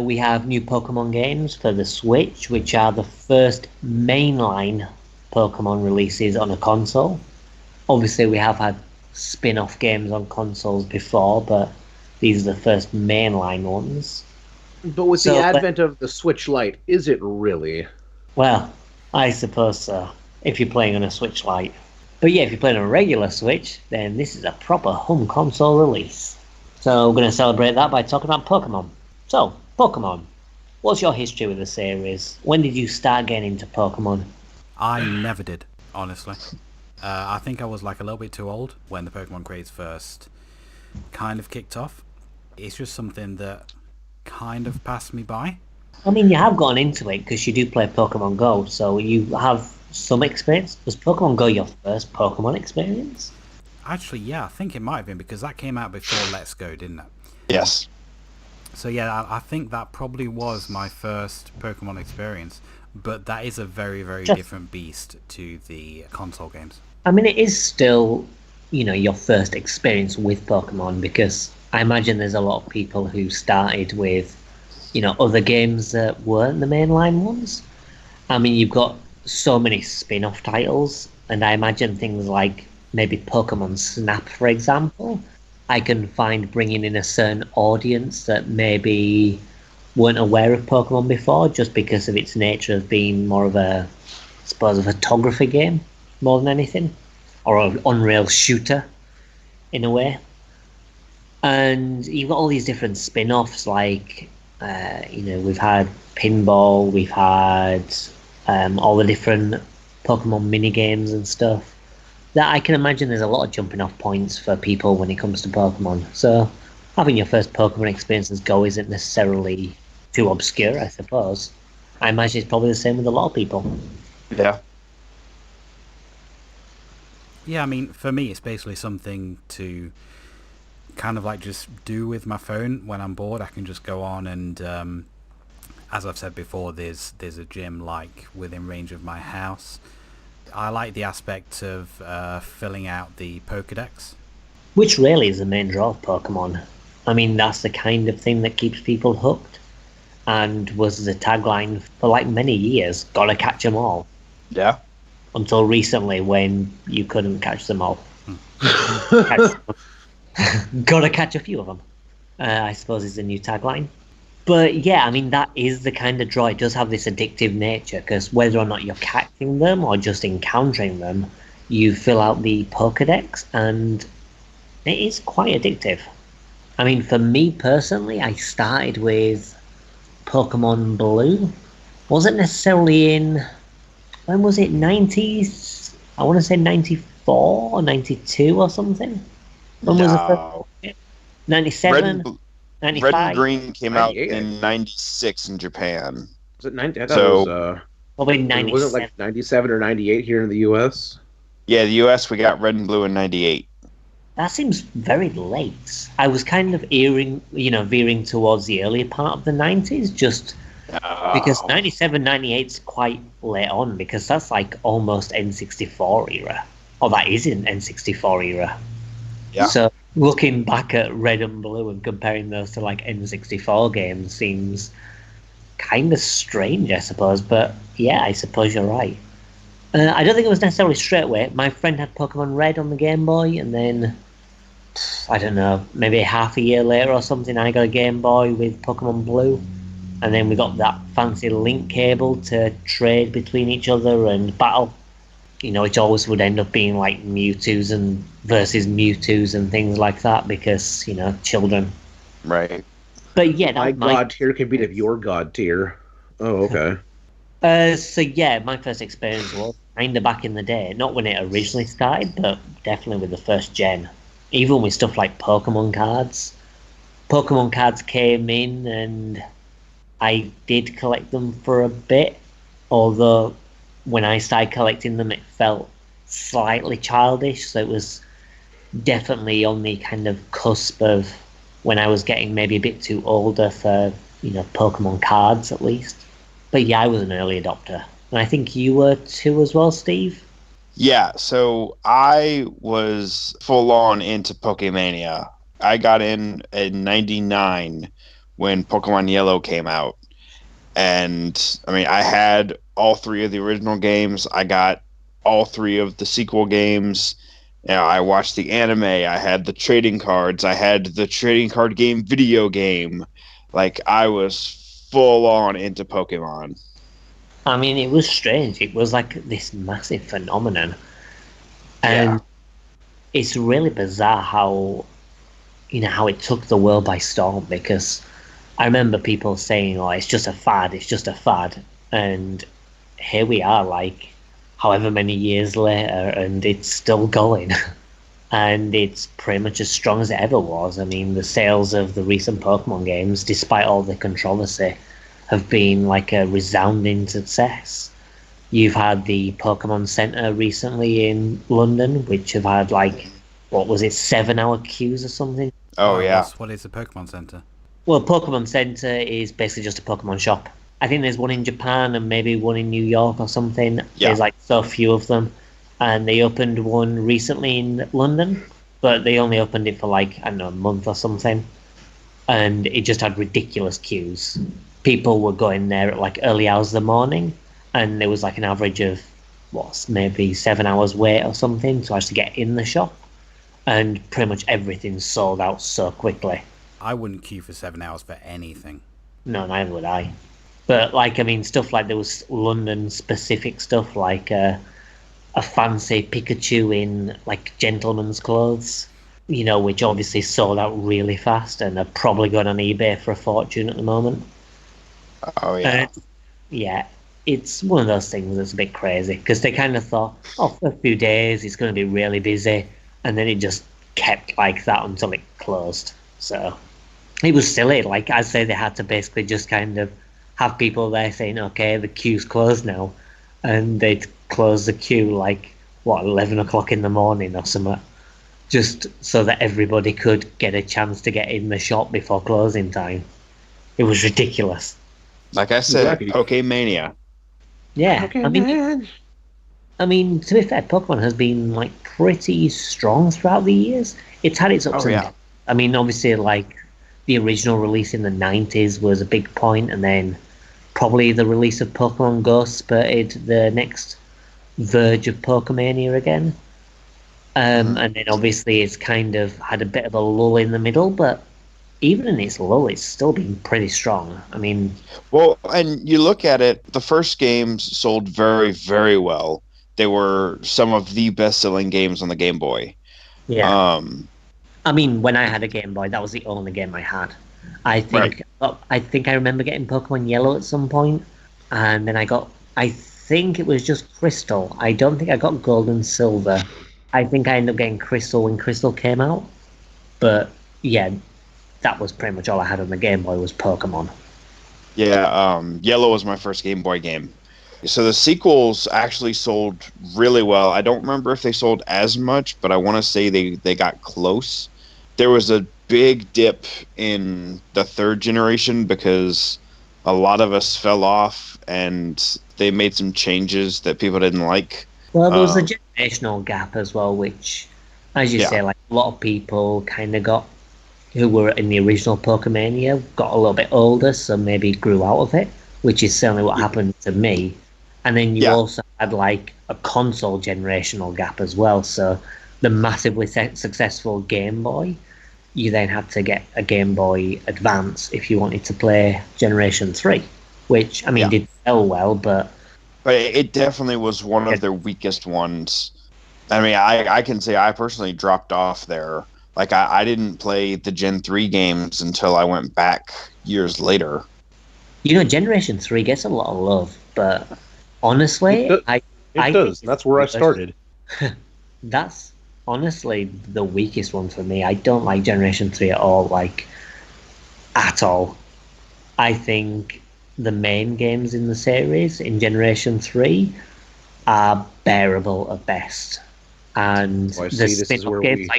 We have new Pokemon games for the Switch, which are the first mainline Pokemon releases on a console. Obviously, we have had spin-off games on consoles before, but these are the first mainline ones. But with So, the but- advent of the Switch Lite, is it really? Well, I suppose so, if you're playing on a Switch Lite. But yeah, if you're playing on a regular Switch, then this is a proper home console release. So we're going to celebrate that by talking about Pokemon. So, Pokemon. What's your history with the series? When did you start getting into Pokemon? I never did, honestly. I think I was like a little bit too old when the Pokemon craze first kind of kicked off. It's just something that kind of passed me by. I mean, you have gone into it because you do play Pokemon Go, so you have some experience. Was Pokemon Go your first Pokemon experience? Actually, yeah, I think it might have been because that came out before Let's Go, didn't it? Yes. So yeah, I think that probably was my first Pokemon experience. But that is a very, very different beast to the console games. I mean, it is still, your first experience with Pokemon, because I imagine there's a lot of people who started with, other games that weren't the mainline ones. I mean, you've got so many spin-off titles, and I imagine things like maybe Pokemon Snap, for example, I can find bringing in a certain audience that maybe weren't aware of Pokemon before, just because of its nature of being more of a, I suppose, a photography game more than anything, or an on-rail shooter in a way. And you've got all these different spin-offs, like we've had pinball, we've had all the different Pokemon mini games and stuff. That I can imagine there's a lot of jumping off points for people when it comes to Pokemon. So having your first Pokemon experience as Go isn't necessarily too obscure, I suppose. I imagine it's probably the same with a lot of people. Yeah. Yeah, I mean, for me, it's basically something to kind of like just do with my phone when I'm bored. I can just go on and, as I've said before, there's a gym like within range of my house. I like the aspect of filling out the Pokedex. Which really is the main draw of Pokemon. I mean, that's the kind of thing that keeps people hooked, and was the tagline for like many years, gotta catch them all. Yeah. Until recently when you couldn't catch them all. Gotta catch a few of them, I suppose is the new tagline. But yeah, I mean, that is the kind of draw. It does have this addictive nature, because whether or not you're catching them or just encountering them, you fill out the Pokedex, and it is quite addictive. I mean, for me personally, I started with Pokemon Blue. Wasn't necessarily in... When was it? 90s? I want to say 94 or 92 or something. When was the first? 97? 95? Red and Green came out in 96 in Japan. Was it 90? I thought it was... Probably 97. Was it like 97 or 98 here in the U.S.? Yeah, the U.S. we got Red and Blue in 98. That seems very late. I was kind of veering towards the earlier part of the 90s, just because 97, 98 is quite late on, because that's like almost N64 era. Or that is in N64 era. Yeah. So looking back at Red and Blue and comparing those to like N64 games seems kind of strange, I suppose. But yeah, I suppose you're right. I don't think it was necessarily straight away. My friend had Pokemon Red on the Game Boy, and then, I don't know, maybe half a year later or something, I got a Game Boy with Pokemon Blue. And then we got that fancy link cable to trade between each other and battle. It always would end up being like Mewtwo's and versus Mewtwo's and things like that, because, children. Right. But yeah, my god tier can beat your god tier. Oh, okay. So yeah, my first experience was kind of back in the day. Not when it originally started, but definitely with the first gen. Even with stuff like Pokemon cards. Pokemon cards came in, and I did collect them for a bit. Although when I started collecting them, it felt slightly childish. So it was definitely on the kind of cusp of when I was getting maybe a bit too older for, Pokemon cards at least. But yeah, I was an early adopter. And I think you were too as well, Steve? Yeah, so I was full on into Pokemania. I got in 99 when Pokemon Yellow came out. And, I mean, I had all three of the original games. I got all three of the sequel games. I watched the anime. I had the trading cards. I had the trading card game video game. Like, I was full on into Pokemon. I mean, it was strange. It was like this massive phenomenon. And it's really bizarre how it took the world by storm, because I remember people saying, oh, it's just a fad. And here we are, like, however many years later, and it's still going. and it's pretty much as strong as it ever was. I mean, the sales of the recent Pokemon games, despite all the controversy, have been like a resounding success. You've had the Pokemon Center recently in London, which have had like, what was it, 7-hour queues or something? Oh, yeah. What is the Pokemon Center? Well, Pokemon Center is basically just a Pokemon shop. I think there's one in Japan and maybe one in New York or something. Yeah. There's like so few of them. And they opened one recently in London, but they only opened it for like, I don't know, a month or something. And it just had ridiculous queues. People were going there at like early hours of the morning, and there was like an average of, maybe 7 hours wait or something to actually get in the shop. And pretty much everything sold out so quickly. I wouldn't queue for 7 hours for anything. No, neither would I. But like, I mean, stuff like there was London-specific stuff like a fancy Pikachu in like gentleman's clothes, which obviously sold out really fast and are probably going on eBay for a fortune at the moment. Oh, yeah. Yeah, it's one of those things that's a bit crazy because they kind of thought, for a few days it's going to be really busy, and then it just kept like that until it closed. So it was silly. Like I say, they had to basically just kind of have people there saying, okay, the queue's closed now, and they'd close the queue like 11 o'clock in the morning or something, just so that everybody could get a chance to get in the shop before closing time. It was ridiculous. Like I said, Exactly. Pokemania. Yeah, I mean, to be fair, Pokemon has been like pretty strong throughout the years. It's had its ups and downs. I mean, obviously, like the original release in the 90s was a big point, and then probably the release of Pokemon Go spurred the next verge of Pokemania again. And then obviously it's kind of had a bit of a lull in the middle, but even in its lull, it's still been pretty strong. I mean... Well, and you look at it, the first games sold very, very well. They were some of the best-selling games on the Game Boy. Yeah. I mean, when I had a Game Boy, that was the only game I had. I think I remember getting Pokemon Yellow at some point, and then I think it was just Crystal. I don't think I got Gold and Silver. I think I ended up getting Crystal when Crystal came out. But yeah, that was pretty much all I had on the Game Boy was Pokemon. Yeah, Yellow was my first Game Boy game. So the sequels actually sold really well. I don't remember if they sold as much, but I want to say they got close. There was a big dip in the third generation because a lot of us fell off and they made some changes that people didn't like. Well, there was a generational gap as well, which, as you say, like a lot of people kind of who were in the original Pokemania, got a little bit older, so maybe grew out of it, which is certainly what happened to me. And then you also had like a console generational gap as well. So the massively successful Game Boy, you then had to get a Game Boy Advance if you wanted to play Generation 3, which, I mean, did sell well, but it definitely was one of their weakest ones. I mean, I can say I personally dropped off there. Like, I didn't play the Gen 3 games until I went back years later. Generation 3 gets a lot of love, but honestly, it does. That's where I started. That's honestly the weakest one for me. I don't like Generation 3 at all, at all. I think the main games in the series in Generation 3 are bearable at best. And the spin-off games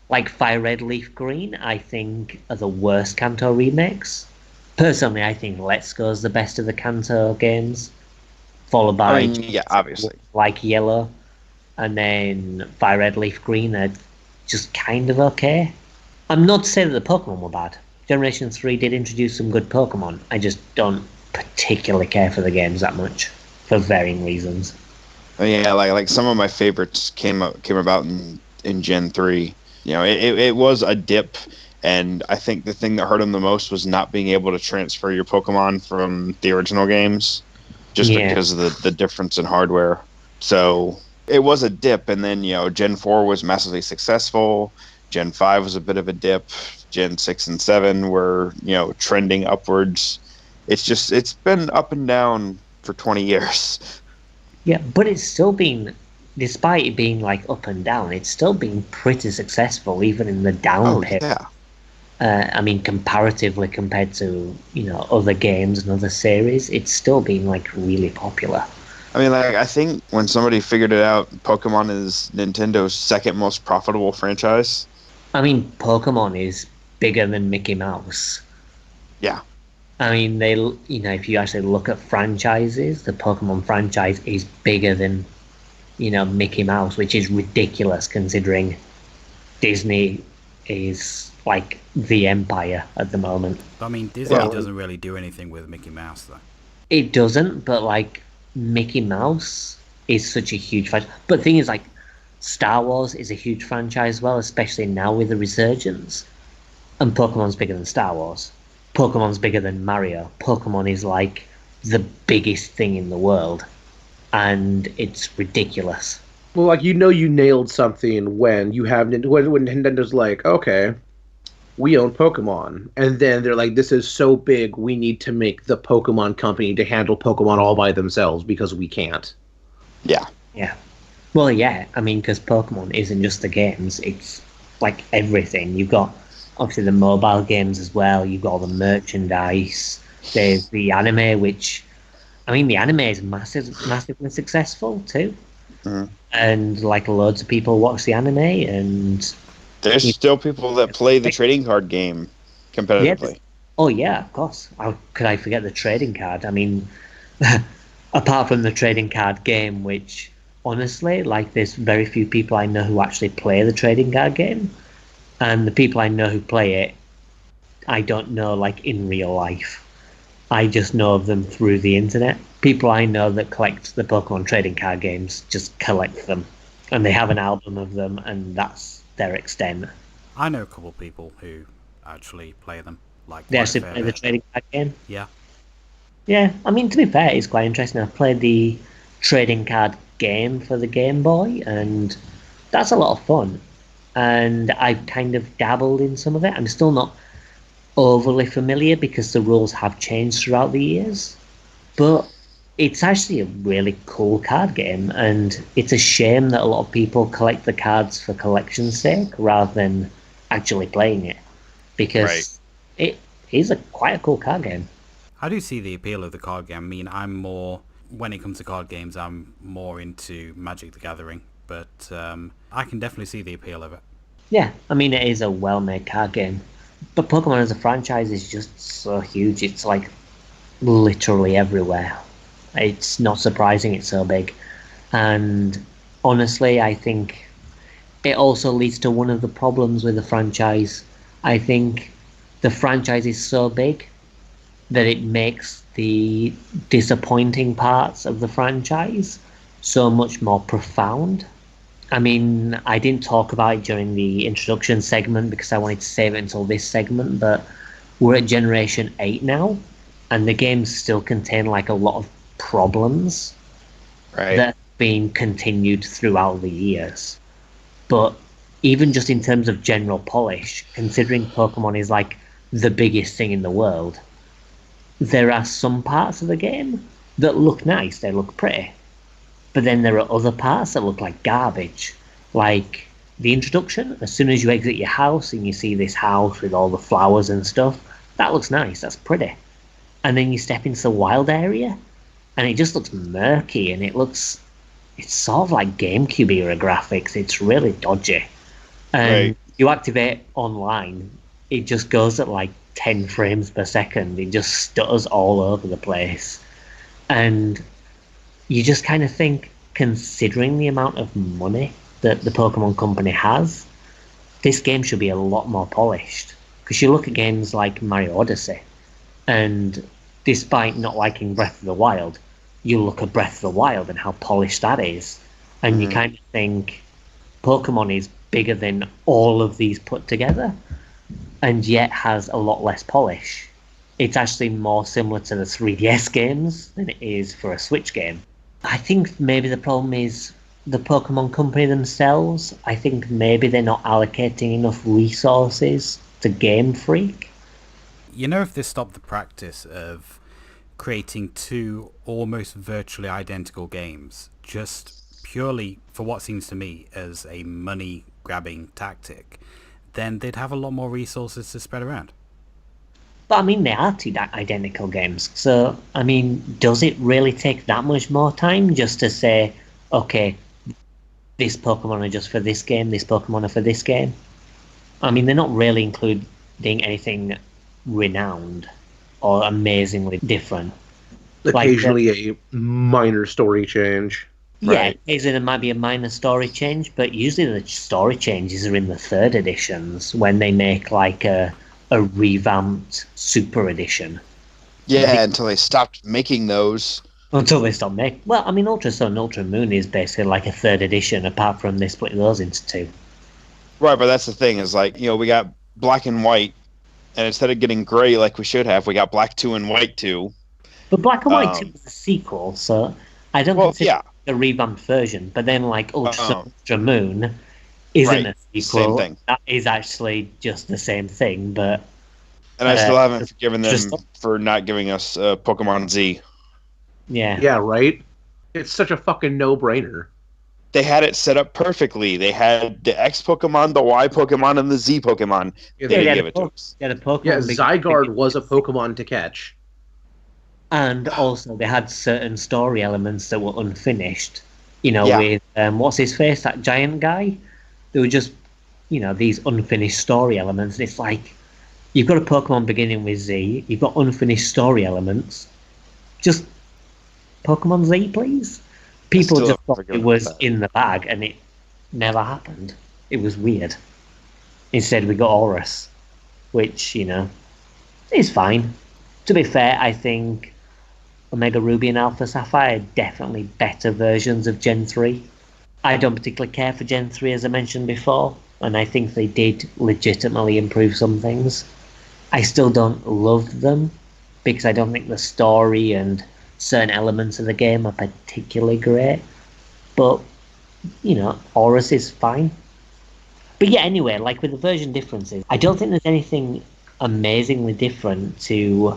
like Fire Red, Leaf Green, I think are the worst Kanto remakes. Personally, I think Let's Go is the best of the Kanto games, followed by obviously like Yellow, and then Fire Red, Leaf Green are just kind of okay. I'm not to say that the Pokemon were bad. Generation 3 did introduce some good Pokemon. I just don't particularly care for the games that much, for varying reasons. Yeah, like some of my favorites came about in Gen 3. It was a dip, and I think the thing that hurt them the most was not being able to transfer your Pokemon from the original games, just because of the difference in hardware. So it was a dip, and then Gen 4 was massively successful. Gen 5 was a bit of a dip. Gen 6 and 7 were trending upwards. It's been up and down for 20 years. Yeah, but it's still been despite it being like up and down, it's still been pretty successful, even in the down Oh period. yeah. I mean, comparatively compared to other games and other series, it's still been like really popular. I mean, like, I think when somebody figured it out, Pokemon is Nintendo's second most profitable franchise. I mean, Pokemon is bigger than Mickey Mouse. Yeah. I mean, if you actually look at franchises, the Pokemon franchise is bigger than, Mickey Mouse, which is ridiculous considering Disney is like the empire at the moment. I mean, Disney Well- doesn't really do anything with Mickey Mouse, though. It doesn't, but like Mickey Mouse is such a huge franchise. But the thing is, like, Star Wars is a huge franchise as well, especially now with the resurgence. And Pokemon's bigger than Star Wars. Pokemon's bigger than Mario. Pokemon is like the biggest thing in the world. And it's ridiculous. Well, like, you nailed something when when Nintendo's like, okay, we own Pokemon, and then they're like, this is so big, we need to make the Pokemon company to handle Pokemon all by themselves because we can't. Yeah. Yeah. Well, yeah, I mean, because Pokemon isn't just the games, it's like everything. You've got, obviously, the mobile games as well, you've got all the merchandise, there's the anime, which, I mean, the anime is massively successful, too. Mhm. And, like, loads of people watch the anime, and There's still people that play the trading card game competitively. oh yeah, of course. How could I forget the trading card? I mean, apart from the trading card game, which honestly, like, there's very few people I know who actually play the trading card game, and the people I know who play it, I don't know like in real life. I just know of them through the internet. People I know that collect the Pokemon trading card games just collect them, and they have an album of them, and that's their extent. I know a couple of people who actually play them. Like, They quite a actually fair play the bit. trading card game. Yeah. Yeah, I mean, to be fair, it's quite interesting. I've played the trading card game for the Game Boy, and that's a lot of fun. And I've kind of dabbled in some of it. I'm still not overly familiar because the rules have changed throughout the years. But it's actually a really cool card game, and it's a shame that a lot of people collect the cards for collection's sake rather than actually playing it, because it is quite a cool card game. I do see the appeal of the card game. I mean, when it comes to card games, I'm more into Magic the Gathering, but I can definitely see the appeal of it. Yeah, I mean, it is a well-made card game. But Pokemon as a franchise is just so huge. It's like literally everywhere. It's not surprising it's so big. And honestly, I think it also leads to one of the problems with the franchise. I think the franchise is so big that it makes the disappointing parts of the franchise so much more profound. I mean, I didn't talk about it during the introduction segment because I wanted to save it until this segment, but we're at Generation 8 now, and the games still contain like a lot of problems Right. that have been continued throughout the years. But even just in terms of general polish, considering Pokemon is like the biggest thing in the world, there are some parts of the game that look nice, they look pretty. But then there are other parts that look like garbage. Like the introduction, as soon as you exit your house and you see this house with all the flowers and stuff, that looks nice, that's pretty. And then you step into the wild area, and it just looks murky, and it's sort of like GameCube era graphics. It's really dodgy. And Right. you activate online, it just goes at like 10 frames per second. It just stutters all over the place. And you just kind of think, considering the amount of money that the Pokemon Company has, this game should be a lot more polished. Because you look at games like Mario Odyssey, and despite not liking Breath of the Wild, you look at Breath of the Wild and how polished that is, and you kind of think Pokemon is bigger than all of these put together, and yet has a lot less polish. It's actually more similar to the 3DS games than it is for a Switch game. I think maybe the problem is the Pokemon Company themselves. I think maybe they're not allocating enough resources to Game Freak. You know, if they stopped the practice of creating two almost virtually identical games, just purely for what seems to me as a money grabbing tactic, then they'd have a lot more resources to spread around. But I mean, they are two identical games. So, I mean, does it really take that much more time just to say, okay, this Pokemon are just for this game, this Pokemon are for this game? I mean, they're not really including anything renowned or amazingly different. Occasionally a minor story change. Yeah, Right. occasionally there might be a minor story change, but usually the story changes are in the third editions when they make like a revamped super edition. Yeah, until they stopped making those. Until they stop making. Well, I mean, Ultra Sun and Ultra Moon is basically like a third edition, apart from they split those into two. Right, but that's the thing is like, we got black and white, and instead of getting gray like we should have, we got black 2 and white 2. But Black and White 2 was a sequel, so I don't consider it a revamped version. But then, like Ultra Sun, Ultra Moon isn't a sequel. Same thing. That is actually just the same thing, but. And I still haven't forgiven them just- for not giving us Pokemon Z. Yeah. Yeah, right? It's such a fucking no-brainer. They had it set up perfectly. They had the X Pokemon, the Y Pokemon, and the Z Pokemon. Yeah, They Yeah, didn't give it to us. Yeah, the Pokemon. Yeah, Zygarde was a Pokemon to catch. And also, they had certain story elements that were unfinished. Yeah. With what's his face, that giant guy. They were just, these unfinished story elements. And it's like, you've got a Pokemon beginning with Z. You've got unfinished story elements. Just Pokemon Z, please. People still just haven't thought forgiven it was that. in the bag, and it never happened. It was weird. Instead, we got Aurus, which is fine. To be fair, I think Omega Ruby and Alpha Sapphire are definitely better versions of Gen 3. I don't particularly care for Gen 3, as I mentioned before, and I think they did legitimately improve some things. I still don't love them, because I don't think the story and certain elements of the game are particularly great. But, Aurus is fine. But yeah, anyway, like with the version differences, I don't think there's anything amazingly different to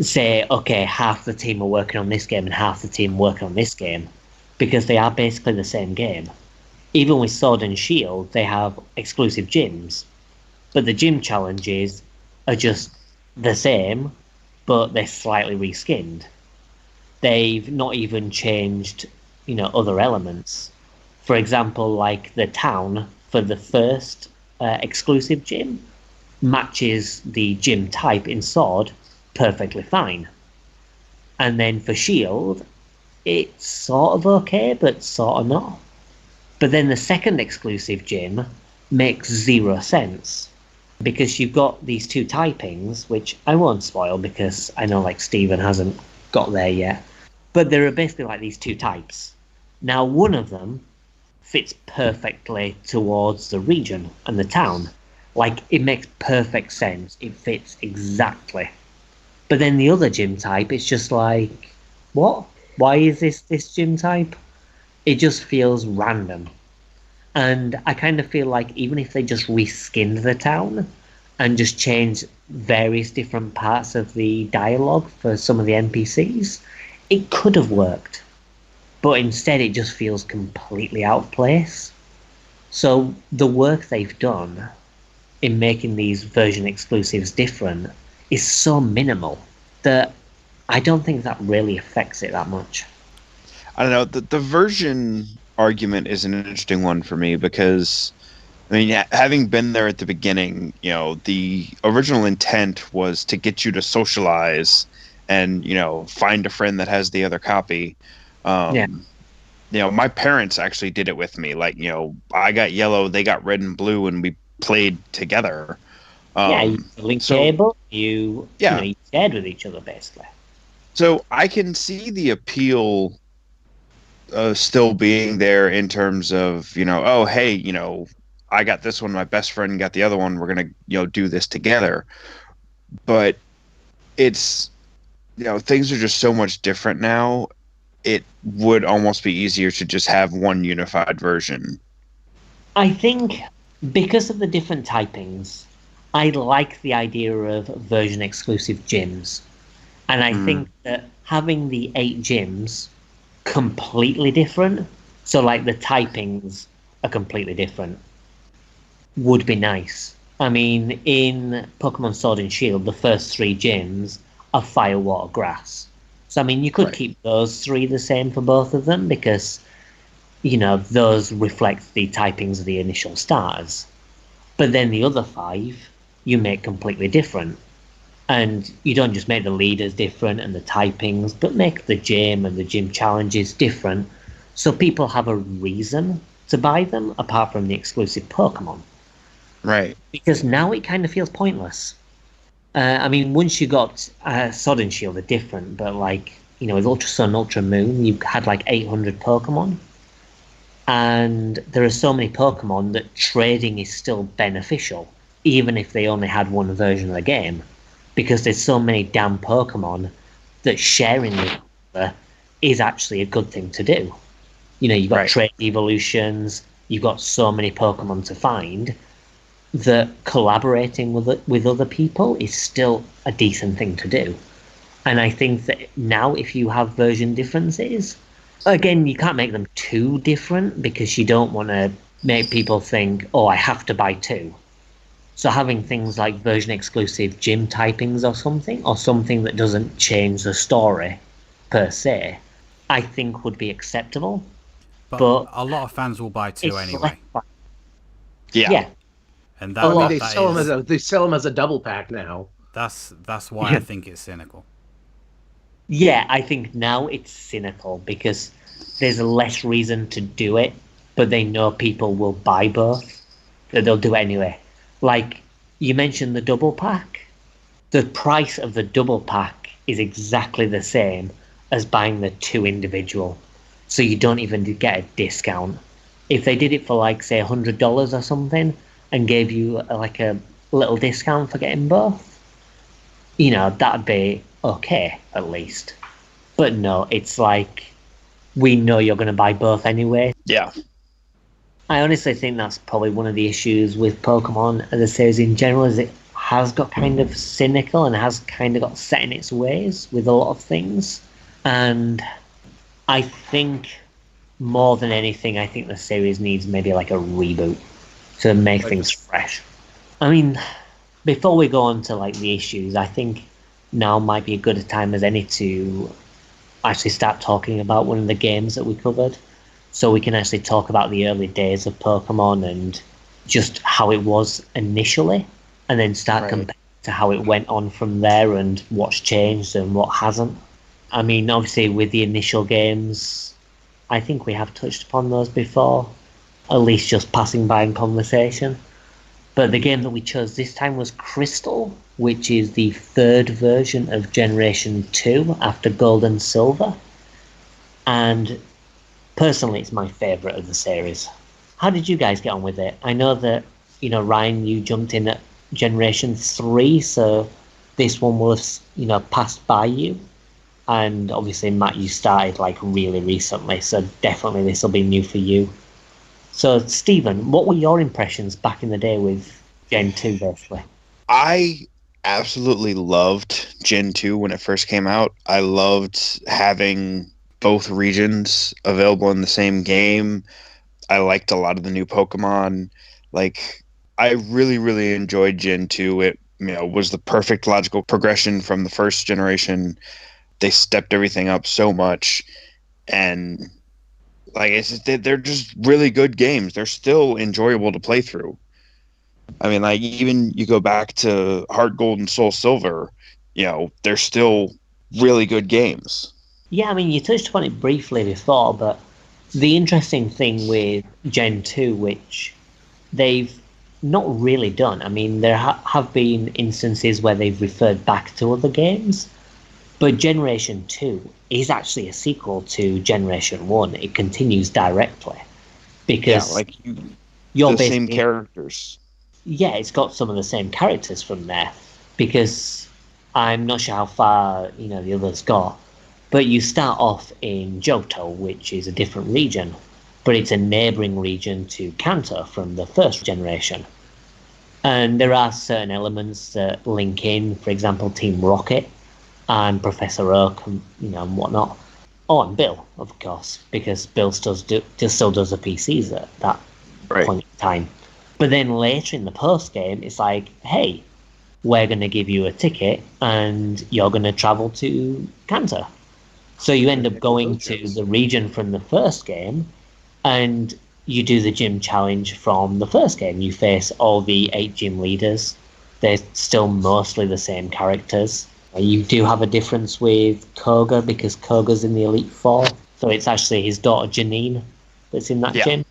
say, okay, half the team are working on this game and half the team working on this game, because they are basically the same game. Even with Sword and Shield, they have exclusive gyms, but the gym challenges are just the same, but they're slightly reskinned. They've not even changed, other elements. For example, like the town for the first exclusive gym matches the gym type in Sword perfectly fine. And then for Shield, it's sort of okay, but sort of not. But then the second exclusive gym makes zero sense, because you've got these two typings, which I won't spoil because I know like Steven hasn't got there yet. But there are basically like these two types. Now one of them fits perfectly towards the region and the town. Like, it makes perfect sense. It fits exactly. But then the other gym type, it's just like, what? Why is this gym type? It just feels random. And I kind of feel like even if they just reskinned the town and just changed various different parts of the dialogue for some of the NPCs, it could have worked. But instead it just feels completely out of place. So the work they've done in making these version exclusives different is so minimal that I don't think that really affects it that much. I don't know. The version argument is an interesting one for me because, I mean, having been there at the beginning, the original intent was to get you to socialize and, find a friend that has the other copy. My parents actually did it with me. Like, I got yellow, they got red and blue, and we played together. You link table, you shared with each other, basically. So I can see the appeal still being there in terms of, oh, hey, I got this one, my best friend got the other one, we're going to, do this together. But it's, things are just so much different now. It would almost be easier to just have one unified version. I think because of the different typings, I like the idea of version exclusive gyms. And I think that having the 8 gyms completely different So, like, the typings are completely different. Would be nice. I mean, in Pokemon Sword and Shield, the first 3 gyms are fire, water, grass. So, I mean, you could keep those 3 the same for both of them because, those reflect the typings of the initial starters. But then the other 5, you make completely different. And you don't just make the leaders different and the typings, but make the gym and the gym challenges different so people have a reason to buy them apart from the exclusive Pokemon. Right. Because now it kind of feels pointless. I mean, once you got Sword and Shield are different, but with Ultra Sun, Ultra Moon, you had 800 Pokemon. And there are so many Pokemon that trading is still beneficial, even if they only had one version of the game. Because there's so many damn Pokemon that sharing with other is actually a good thing to do. You've got trade evolutions, you've got so many Pokemon to find, that collaborating with other people is still a decent thing to do. And I think that now if you have version differences, again, you can't make them too different because you don't want to make people think, oh, I have to buy 2. So having things like version exclusive gym typings or something that doesn't change the story per se, I think would be acceptable. But a lot of fans will buy 2 anyway. Yeah. And they sell them as a double pack now. That's why I think it's cynical. Yeah, I think now it's cynical because there's less reason to do it, but they know people will buy both, that they'll do it anyway. Like, you mentioned the double pack. The price of the double pack is exactly the same as buying the 2 individual. So you don't even get a discount. If they did it for, say, $100 or something, and gave you, a little discount for getting both, that'd be okay, at least. But no, it's we know you're going to buy both anyway. Yeah. I honestly think that's probably one of the issues with Pokemon as a series in general, is it has got kind of cynical and has kind of got set in its ways with a lot of things. And I think, more than anything, I think the series needs maybe a reboot to make things fresh. I mean, before we go on to the issues, I think now might be a good a time as any to actually start talking about one of the games that we covered. So we can actually talk about the early days of Pokemon and just how it was initially, and then start comparing to how it went on from there and what's changed and what hasn't. I mean, obviously with the initial games, I think we have touched upon those before, at least just passing by in conversation. But the game that we chose this time was Crystal, which is the 3rd version of Generation 2 after Gold and Silver. And personally, it's my favourite of the series. How did you guys get on with it? I know that, Ryan, you jumped in at Generation 3, so this one will have, passed by you. And obviously, Matt, you started really recently, so definitely this will be new for you. So, Stephen, what were your impressions back in the day with Gen 2, basically? I absolutely loved Gen 2 when it first came out. I loved having both regions available in the same game. I liked a lot of the new Pokemon. I really, really enjoyed Gen 2. It was the perfect logical progression from the first generation. They stepped everything up so much, and they're just really good games. They're still enjoyable to play through. I mean, even you go back to Heart Gold and Soul Silver, they're still really good games. Yeah, I mean, you touched upon it briefly before, but the interesting thing with Gen 2, which they've not really done, I mean, there have been instances where they've referred back to other games, but Generation 2 is actually a sequel to Generation 1. It continues directly. Because you're the same characters. Yeah, it's got some of the same characters from there. Because I'm not sure how far, the others got. But you start off in Johto, which is a different region. But it's a neighbouring region to Kanto from the first generation. And there are certain elements that link in, for example, Team Rocket and Professor Oak and whatnot. Oh, and Bill, of course, because Bill still does the PCs at that point in time. But then later in the post game, it's like, hey, we're going to give you a ticket and you're going to travel to Cantor. So you end up going to the region from the first game and you do the gym challenge from the first game. You face all the 8 gym leaders. They're still mostly the same characters. You do have a difference with Koga because Koga's in the Elite Four. So it's actually his daughter Janine that's in that gym.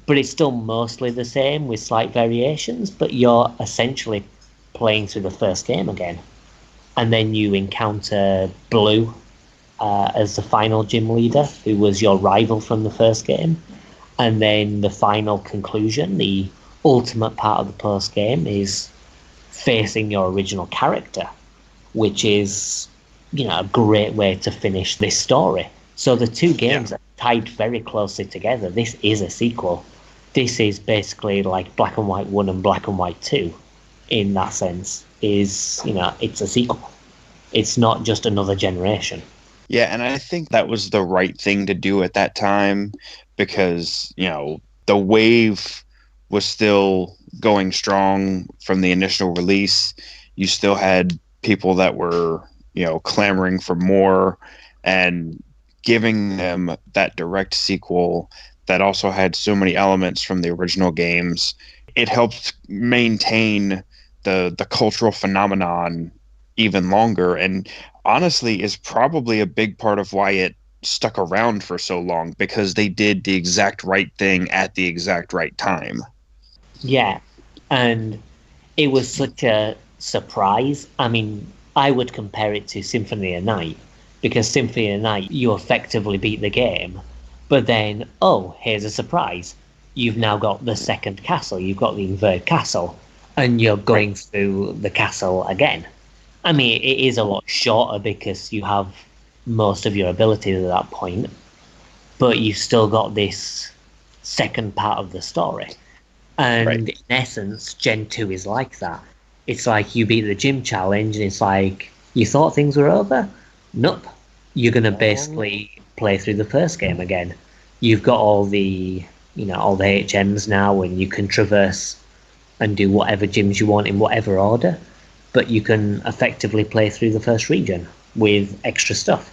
But it's still mostly the same with slight variations, but you're essentially playing through the first game again. And then you encounter Blue as the final gym leader, who was your rival from the first game. And then the final conclusion, the ultimate part of the post game, is facing your original character, which is, a great way to finish this story. So the two games are tied very closely together. This is a sequel. This is basically like Black and White 1 and Black and White 2 in that sense. It's a sequel. It's not just another generation. Yeah, and I think that was the right thing to do at that time because, the wave was still going strong from the initial release. You still had people that were, clamoring for more, and giving them that direct sequel that also had so many elements from the original games. It helped maintain the cultural phenomenon even longer, and honestly is probably a big part of why it stuck around for so long, because they did the exact right thing at the exact right time. Yeah, and it was such a surprise. I mean, I would compare it to Symphony of Night, because Symphony of Night, you effectively beat the game, but then, here's a surprise. You've now got the second castle, you've got the inverted castle, and you're going through the castle again. I mean, it is a lot shorter because you have most of your abilities at that point, but you've still got this second part of the story. And in essence, Gen 2 is like that. It's like you beat the gym challenge and it's like, you thought things were over? Nope. You're going to basically play through the first game again. You've got all the HMs now, and you can traverse and do whatever gyms you want in whatever order, but you can effectively play through the first region with extra stuff.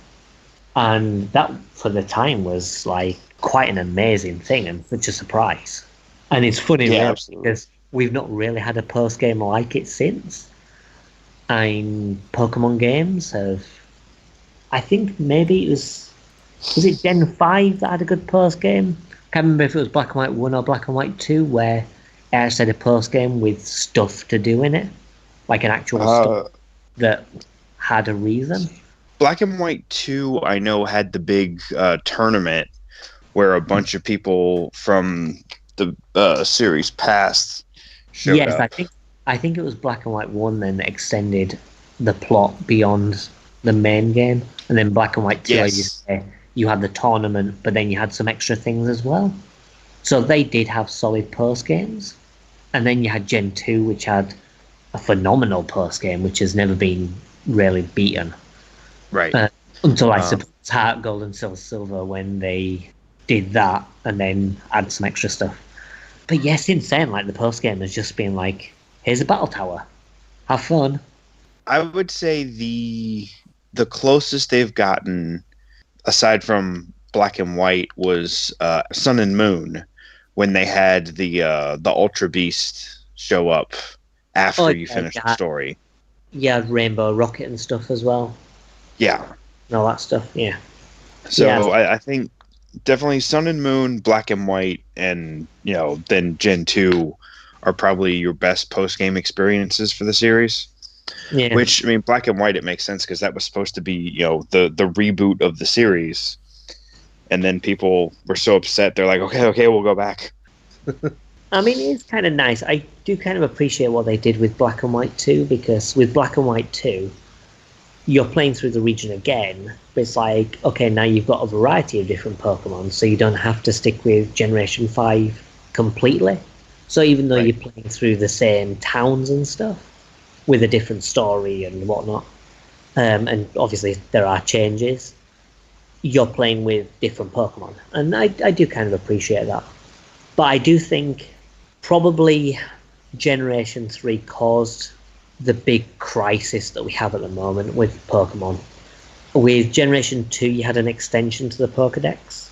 And that, for the time, was like quite an amazing thing and such a surprise. And it's funny, because we've not really had a post game like it since. And Pokemon games have, I think maybe it was it Gen 5 that had a good post game? I can't remember if it was Black and White 1 or Black and White 2, where it actually had a post game with stuff to do in it, like an actual stuff that had a reason. Black and White 2, I know, had the big tournament where a bunch of people from the series past showed up. I think it was Black and White 1 then that extended the plot beyond the main game, and then Black and White 2, as you say, you had the tournament, but then you had some extra things as well. So they did have solid post games, and then you had Gen 2, which had a phenomenal post game, which has never been really beaten. Right. Until I suppose Heart Gold and Silver, when they did that and then add some extra stuff. But yeah, since then, like, the post game has just been like, here's a battle tower, have fun. I would say the closest they've gotten, aside from Black and White, was Sun and Moon, when they had the Ultra Beast show up after you finish the story. Yeah, Rainbow Rocket and stuff as well. Yeah. And all that stuff, yeah. So yeah. I think definitely Sun and Moon, Black and White, and then Gen 2 are probably your best post-game experiences for the series. Yeah. Which, I mean, Black and White, it makes sense because that was supposed to be, the reboot of the series. And then people were so upset, they're like, okay, we'll go back. I mean, it's kind of nice. I do kind of appreciate what they did with Black and White 2, because with Black and White 2, you're playing through the region again, but it's like, okay, now you've got a variety of different Pokemon, so you don't have to stick with Generation 5 completely. So even though you're playing through the same towns and stuff, with a different story and whatnot, and obviously there are changes, you're playing with different Pokemon. And I do kind of appreciate that. But I do think probably Generation 3 caused the big crisis that we have at the moment with Pokemon. With Generation 2, you had an extension to the Pokedex,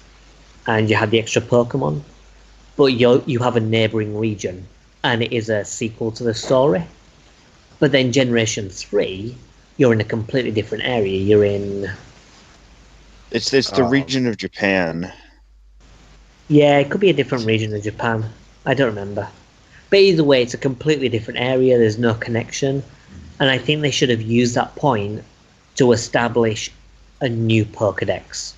and you had the extra Pokemon, but you have a neighbouring region, and it is a sequel to the story. But then Generation 3, you're in a completely different area. You're in... It's the region of Japan. Yeah, it could be a different region of Japan. I don't remember. But either way, it's a completely different area. There's no connection. And I think they should have used that point to establish a new Pokedex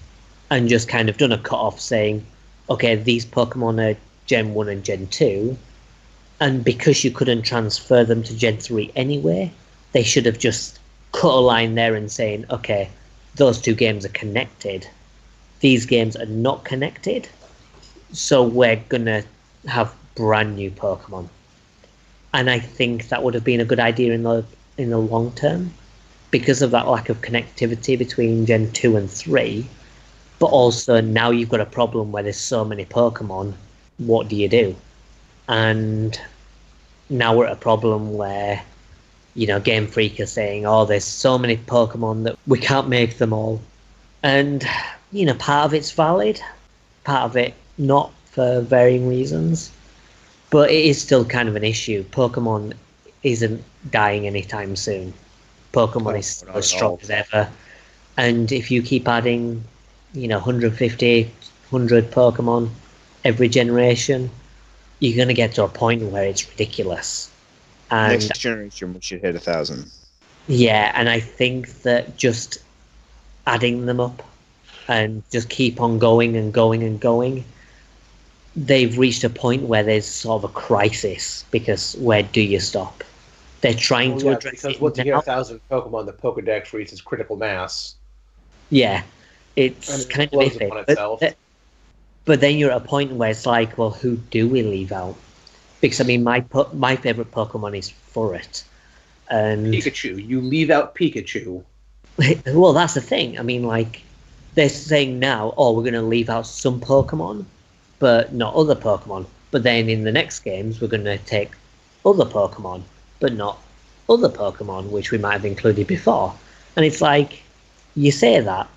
and just kind of done a cut-off saying, okay, these Pokemon are Gen 1 and Gen 2, and because you couldn't transfer them to Gen 3 anyway, they should have just cut a line there and saying, okay, those two games are connected. These games are not connected, so we're going to have brand new Pokemon. And I think that would have been a good idea in the long term, because of that lack of connectivity between Gen 2 and 3. But also now you've got a problem where there's so many Pokemon. What do you do? And now we're at a problem where, you know, Game Freak are saying, oh, there's so many Pokemon that we can't make them all. And, you know, part of it's valid, part of it not, for varying reasons. But it is still kind of an issue. Pokemon isn't dying anytime soon. Pokemon is still as strong as ever. And if you keep adding, you know, 150, 100 Pokemon every generation, you're going to get to a point where it's ridiculous. And next generation we should hit 1,000. yeah, and I think that just adding them up and just keep on going and going and going, they've reached a point where there's sort of a crisis, because where do you stop? They're trying to address because it once you now. get 1,000 Pokemon, the Pokedex reaches critical mass. Yeah, it's And it kind of blows iffy. upon itself. But then you're at a point where it's like, well, who do we leave out? Because, I mean, my favourite Pokemon is Furret. And Pikachu. You leave out Pikachu. well, that's the thing. I mean, like, they're saying now, oh, we're going to leave out some Pokemon, but not other Pokemon. But then in the next games, we're going to take other Pokemon, but not other Pokemon, which we might have included before. And it's like, you say that,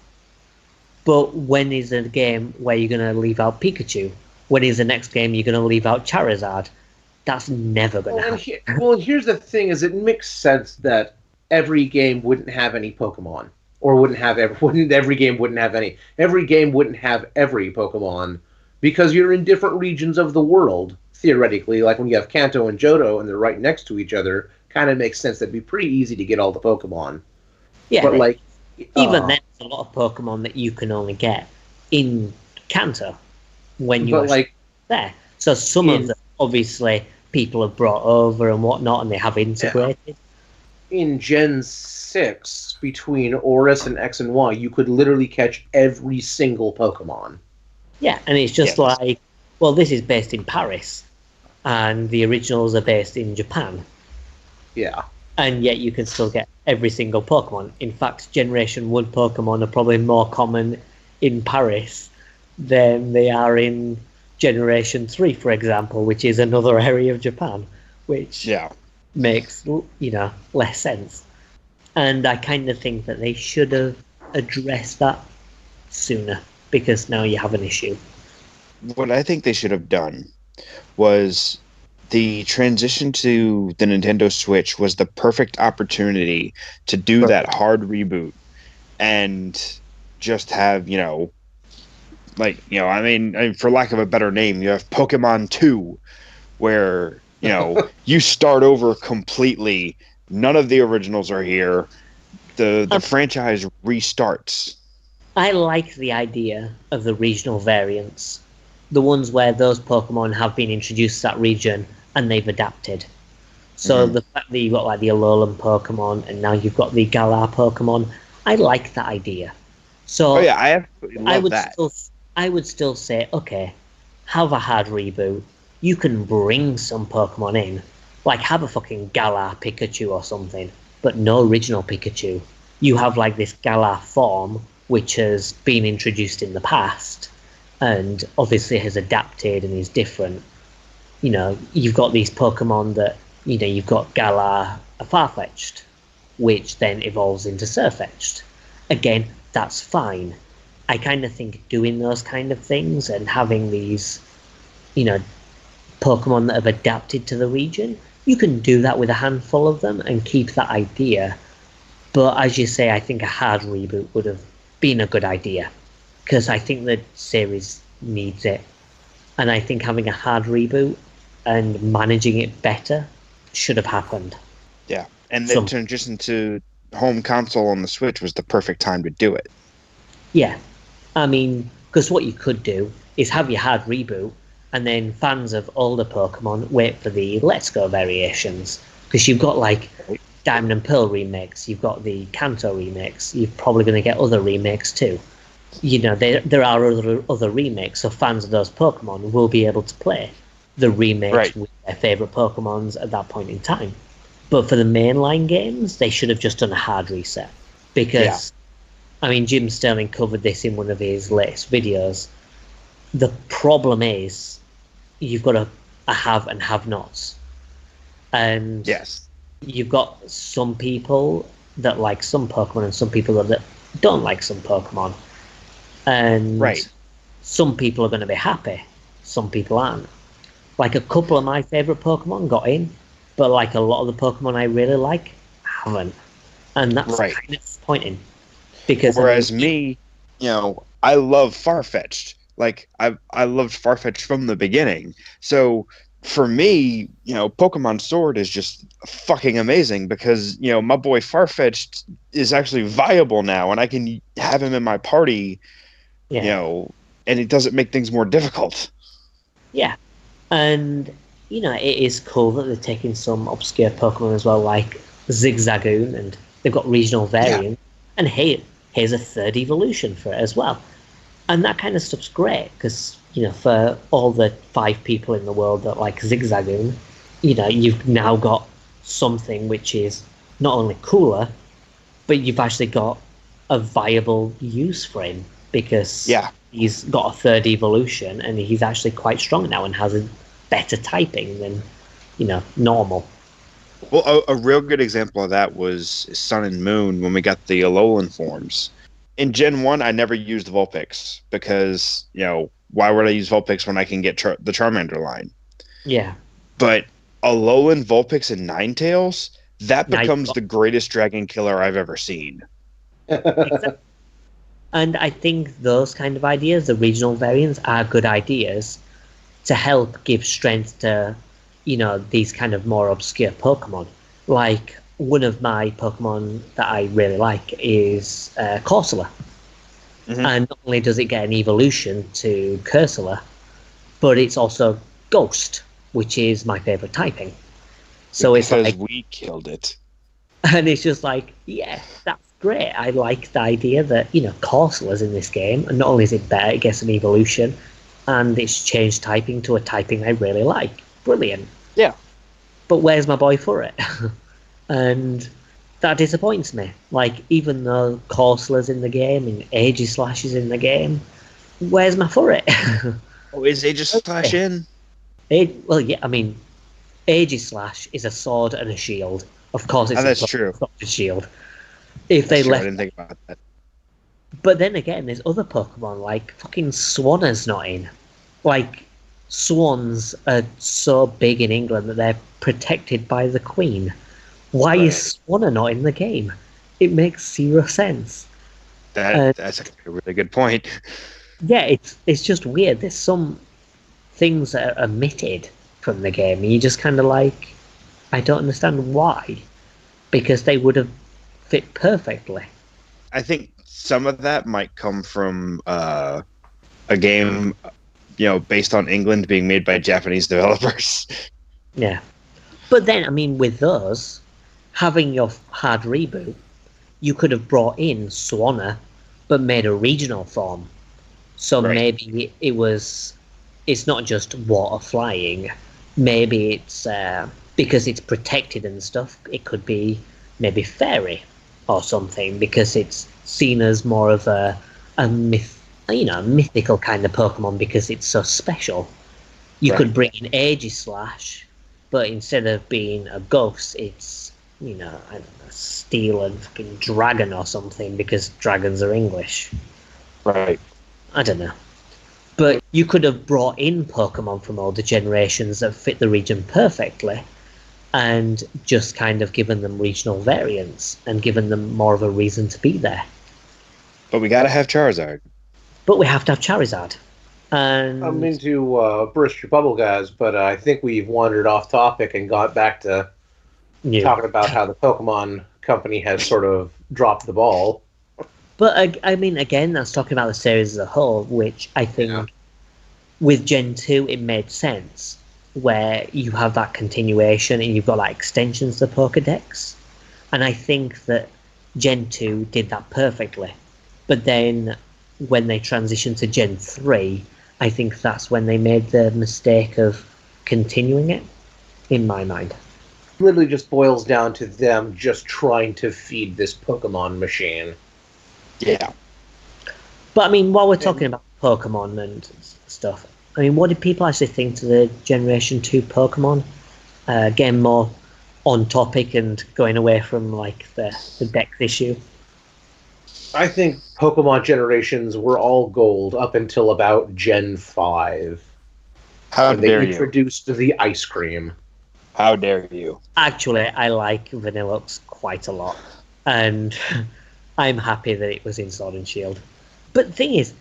but when is a game where you're going to leave out Pikachu? When is the next game you're going to leave out Charizard? That's never going to happen. Well, here's the thing: is it makes sense that every game wouldn't have any Pokemon, or every game wouldn't have any. Every game wouldn't have every Pokemon, because you're in different regions of the world. Theoretically, like when you have Kanto and Johto and they're right next to each other, kind of makes sense. That'd be pretty easy to get all the Pokemon. Yeah, but like even then, there's a lot of Pokemon that you can only get in Kanto when you're there. So some of them, obviously, people have brought over and whatnot, and they have integrated. Yeah. In Gen 6, between Oris and X and Y, you could literally catch every single Pokemon. Yeah, and it's just like, well, this is based in Paris, and the originals are based in Japan. Yeah. And yet you can still get every single Pokemon. In fact, Generation 1 Pokemon are probably more common in Paris than they are in Generation 3, for example, which is another area of Japan, which makes, you know, less sense. And I kind of think that they should have addressed that sooner, because now you have an issue. What I think they should have done was the transition to the Nintendo Switch was the perfect opportunity to do that hard reboot and just have, you know, like, you know, I mean, for lack of a better name, you have Pokemon 2, where, you know, you start over completely. None of the originals are here. The franchise restarts. I like the idea of the regional variants, the ones where those Pokemon have been introduced to that region and they've adapted. So the fact that you've got like the Alolan Pokemon and now you've got the Galar Pokemon, I like that idea. So I would still say, okay, have a hard reboot. You can bring some Pokemon in, like have a fucking Galar Pikachu or something, but no original Pikachu. You have like this Galar form which has been introduced in the past and obviously has adapted and is different. You know, you've got these Pokemon that, you know, you've got Galar, a Farfetch'd, which then evolves into Sirfetch'd. Again, that's fine. I kind of think doing those kind of things and having these, you know, Pokemon that have adapted to the region, you can do that with a handful of them and keep that idea. But as you say, I think a hard reboot would have been a good idea, because I think the series needs it. And I think having a hard reboot and managing it better should have happened. Yeah, and then transition to home console on the Switch was the perfect time to do it. Yeah, I mean, because what you could do is have your hard reboot, and then fans of older Pokemon wait for the Let's Go variations, because you've got like Diamond and Pearl remakes, you've got the Kanto remakes, you're probably going to get other remakes too. You know, there are other remakes, so fans of those Pokemon will be able to play the remakes with their favourite Pokemons at that point in time. But for the mainline games, they should have just done a hard reset. Because, I mean, Jim Sterling covered this in one of his latest videos. The problem is, you've got a have and have-nots. And you've got some people that like some Pokemon and some people that don't like some Pokemon. And some people are going to be happy, some people aren't. Like, a couple of my favourite Pokemon got in, but like a lot of the Pokemon I really like haven't. And that's kind of disappointing. Because whereas me, you know, I love Farfetch'd. Like, I loved Farfetch'd from the beginning. So for me, you know, Pokemon Sword is just fucking amazing because, you know, my boy Farfetch'd is actually viable now, and I can have him in my party, you know, and it doesn't make things more difficult. Yeah. And, you know, it is cool that they're taking some obscure Pokemon as well, like Zigzagoon, and they've got regional variants. And hey, here's a third evolution for it as well. And that kind of stuff's great, because, you know, for all the 5 people in the world that like Zigzagoon, you know, you've now got something which is not only cooler, but you've actually got a viable use for him, because he's got a third evolution and he's actually quite strong now and has a better typing than, you know, normal. Well, a real good example of that was Sun and Moon when we got the Alolan forms. In Gen 1, I never used Vulpix because, you know, why would I use Vulpix when I can get the Charmander line? Yeah. But Alolan, Vulpix, and Ninetales, that becomes the greatest dragon killer I've ever seen. Exactly. And I think those kind of ideas, the regional variants, are good ideas to help give strength to, you know, these kind of more obscure Pokemon. Like, one of my Pokemon that I really like is Corsola. Mm-hmm. And not only does it get an evolution to Cursula, but it's also Ghost, which is my favourite typing. So because it's like, we killed it. And it's just like, yeah, that's great. I like the idea that, you know, Corsola's in this game, and not only is it better, it gets an evolution, and it's changed typing to a typing I really like. Brilliant. Yeah. But where's my boy for it? And that disappoints me. Like, even though Corsola's in the game and Aegislash is in the game, where's my for it? Oh, is Aegislash in? Well, yeah, I mean, Aegislash is a sword and a shield. Of course, it's that's true. A shield. If they left, I didn't think about that. But then again, there's other Pokemon, like fucking Swanna's not in. Like, swans are so big in England that they're protected by the Queen. Why is Swanna not in the game? It makes zero sense. That's a really good point. Yeah, it's just weird. There's some things that are omitted from the game, and you just kind of like, I don't understand why, because they would have fit perfectly. I think some of that might come from a game, you know, based on England being made by Japanese developers. Yeah. But then, I mean, with those, having your hard reboot, you could have brought in Swanna, but made a regional form. So maybe it's not just water flying. Maybe it's, because it's protected and stuff, it could be maybe fairy or something, because it's seen as more of a mythical kind of Pokemon because it's so special. You could bring in Aegislash, but instead of being a ghost, it's, I don't know, Steel and fucking Dragon or something because dragons are English. Right. I don't know. But you could have brought in Pokemon from older generations that fit the region perfectly and just kind of given them regional variants and given them more of a reason to be there. But we gotta have Charizard. But we have to have Charizard. And I'm into burst your bubble, guys, but I think we've wandered off topic and got back to talking about how the Pokemon company has sort of dropped the ball. But, I mean, again, that's talking about the series as a whole, which I think with Gen 2 it made sense, where you have that continuation and you've got like extensions to Pokedex. And I think that Gen 2 did that perfectly. But then when they transitioned to Gen 3, I think that's when they made the mistake of continuing it, in my mind. It literally just boils down to them just trying to feed this Pokemon machine. Yeah. But I mean, while we're talking about Pokemon and stuff, I mean, what did people actually think to the Generation 2 Pokemon? Getting more on topic and going away from like the Dex issue. I think Pokemon generations were all gold up until about Gen 5. How when dare they you? introduced the ice cream. How dare you? Actually, I like Vanilluxe quite a lot. And I'm happy that it was in Sword and Shield. But the thing is,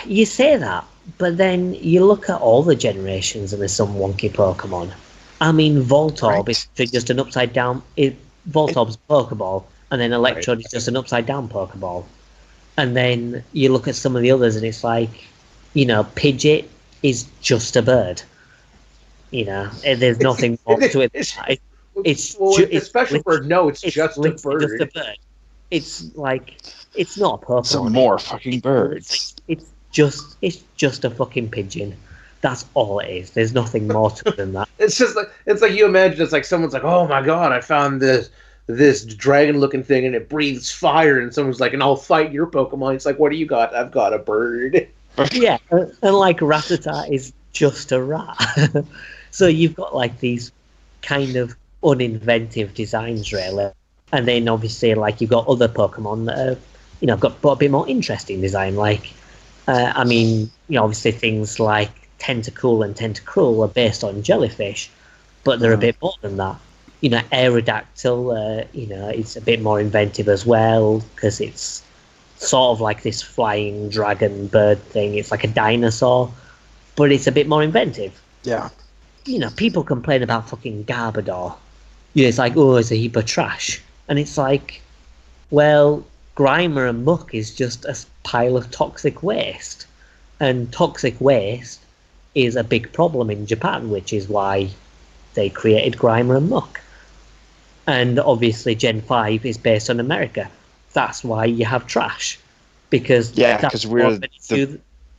you say that, but then you look at all the generations and there's some wonky Pokemon. I mean, Voltorb is just an upside down... Voltorb's a Pokeball, and then Electrode is just an upside down Pokeball. And then you look at some of the others and it's like, Pidgeot is just a bird. There's nothing more to it. It's a special bird. No, it's just a bird. It's like, it's not a Pokemon. Some more fucking birds. It's just a fucking pigeon. That's all it is. There's nothing more to it than that. It's like you imagine. It's like someone's like, "Oh my god, I found this dragon-looking thing and it breathes fire," and someone's like, "And I'll fight your Pokemon." It's like, "What do you got?" "I've got a bird." Yeah, and like Rattata is just a rat. So you've got like these kind of uninventive designs, really. And then obviously, like, you've got other Pokemon that are, got a bit more interesting design. Like, obviously things like Tentacool and Tentacruel are based on jellyfish, but they're a bit more than that. Aerodactyl, it's a bit more inventive as well because it's sort of like this flying dragon bird thing. It's like a dinosaur, but it's a bit more inventive. Yeah. People complain about fucking Garbodor. It's like, oh, it's a heap of trash. And it's like, well, Grimer and Muck is just a pile of toxic waste. And toxic waste is a big problem in Japan, which is why they created Grimer and Muck. And obviously Gen 5 is based on America. That's why you have trash. Because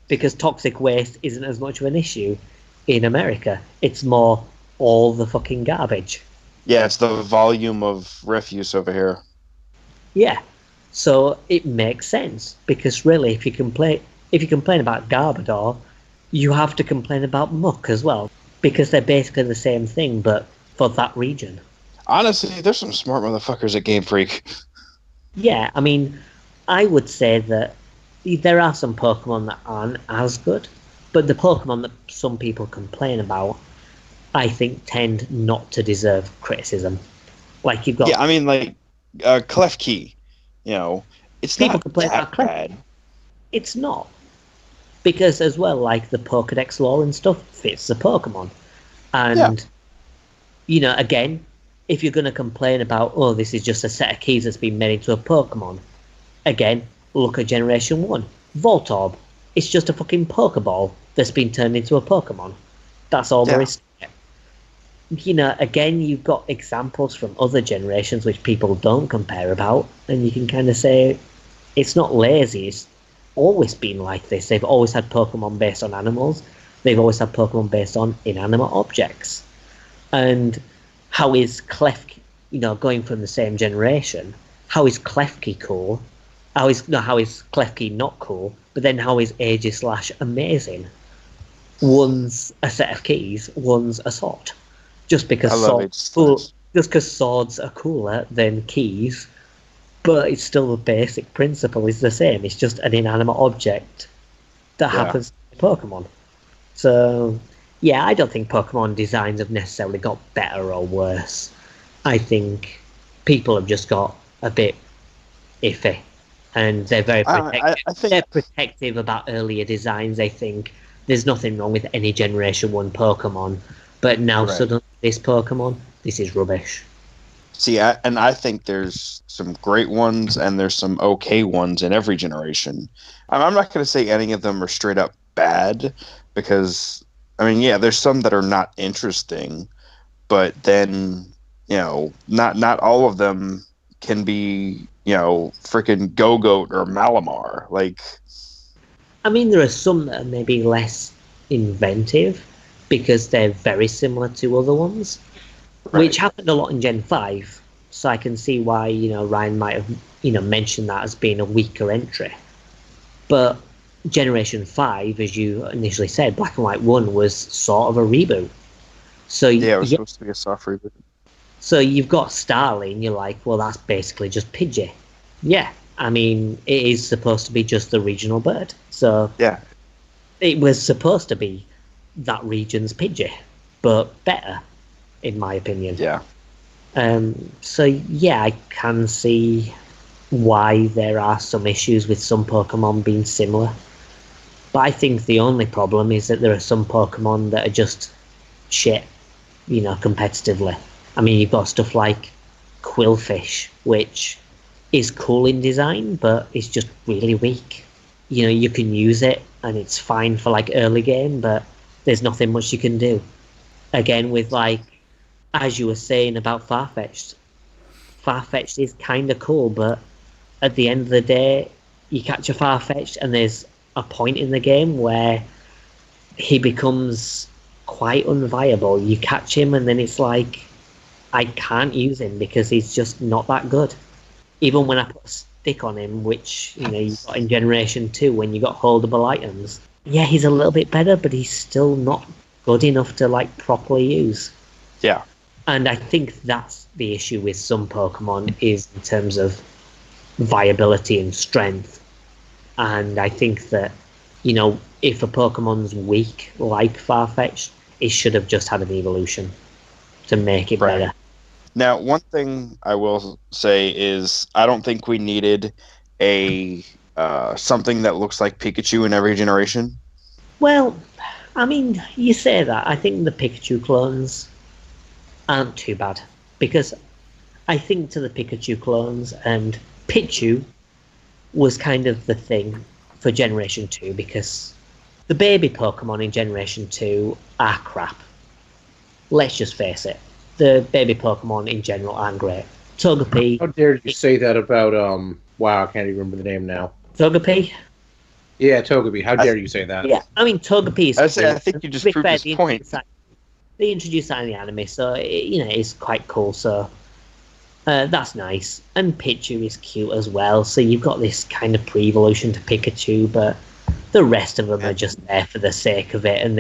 because toxic waste isn't as much of an issue in America. It's more all the fucking garbage. Yeah, it's the volume of refuse over here. Yeah, so it makes sense because really, if you complain about Garbodor, you have to complain about Muck as well because they're basically the same thing, but for that region. Honestly, there's some smart motherfuckers at Game Freak. Yeah, I mean, I would say that there are some Pokemon that aren't as good, but the Pokemon that some people complain about, I think, tend not to deserve criticism. Like you've got... Yeah, I mean, like, Klefki, it's people not complain that about bad. It's not. Because as well, like, the Pokedex lore and stuff fits the Pokemon. And, again, if you're going to complain about, oh, this is just a set of keys that's been made into a Pokemon, again, look at Generation 1. Voltorb. It's just a fucking Pokeball that's been turned into a Pokemon. That's all there is to it. Again, you've got examples from other generations which people don't compare about, and you can kind of say it's not lazy. It's always been like this. They've always had Pokemon based on animals. They've always had Pokemon based on inanimate objects. And how is Klefki, going from the same generation, how is Klefki cool how is Klefki not cool, but then how is Aegis/amazing? One's a set of keys, one's a sword. Just because I love swords are cooler than keys, but it's still the basic principle is the same. It's just an inanimate object that happens to Pokemon. So, yeah, I don't think Pokemon designs have necessarily got better or worse. I think people have just got a bit iffy, and they're very protective. They're protective about earlier designs. They think there's nothing wrong with any Generation 1 Pokemon, but now suddenly this Pokemon, this is rubbish. See, I think there's some great ones and there's some okay ones in every generation. I'm not going to say any of them are straight up bad, because, I mean, yeah, there's some that are not interesting, but then, you know, not all of them can be, you know, freaking Go-Goat or Malamar. Like, I mean, there are some that are maybe less inventive because they're very similar to other ones, which happened a lot in Gen 5. So I can see why, you know, Ryan might have, you know, mentioned that as being a weaker entry. But Generation 5, as you initially said, Black and White 1 was sort of a reboot. So yeah, it was supposed to be a soft reboot. So you've got Starly, and you're like, well, that's basically just Pidgey. Yeah, I mean, it is supposed to be just the regional bird. So yeah, it was supposed to be that region's Pidgey, but better, in my opinion. Yeah. So yeah, I can see why there are some issues with some Pokemon being similar. But I think the only problem is that there are some Pokemon that are just shit, you know, competitively. I mean, you've got stuff like Quillfish, which is cool in design, but it's just really weak. You know, you can use it, and it's fine for, like, early game, but there's nothing much you can do. Again, with, like, as you were saying about Farfetch'd. Farfetch'd is kind of cool, but at the end of the day, you catch a Farfetch'd, and there's a point in the game where he becomes quite unviable. You catch him, and then it's like, I can't use him because he's just not that good. Even when I put a stick on him, which, you know, you got in Generation 2 when you got holdable items, yeah, he's a little bit better, but he's still not good enough to, like, properly use. Yeah. And I think that's the issue with some Pokemon, is in terms of viability and strength. And I think that, you know, if a Pokemon's weak, like Farfetch'd, it should have just had an evolution to make it better. Now, one thing I will say is I don't think we needed a something that looks like Pikachu in every generation. Well, I mean, you say that. I think the Pikachu clones aren't too bad, because I think to the Pikachu clones, and Pichu was kind of the thing for Generation 2, because the baby Pokemon in Generation 2 are crap. Let's just face it. The baby Pokemon in general aren't great. Togepi. How dare you say that about, wow, I can't even remember the name now. Togepi? Yeah, Togepi. How dare you say that? Yeah, I mean, Togepi is cool. I think you just proved his point. They introduced that in the anime, so, you know, it's quite cool, so that's nice. And Pichu is cute as well, so you've got this kind of pre-evolution to Pikachu, but the rest of them are just there for the sake of it, and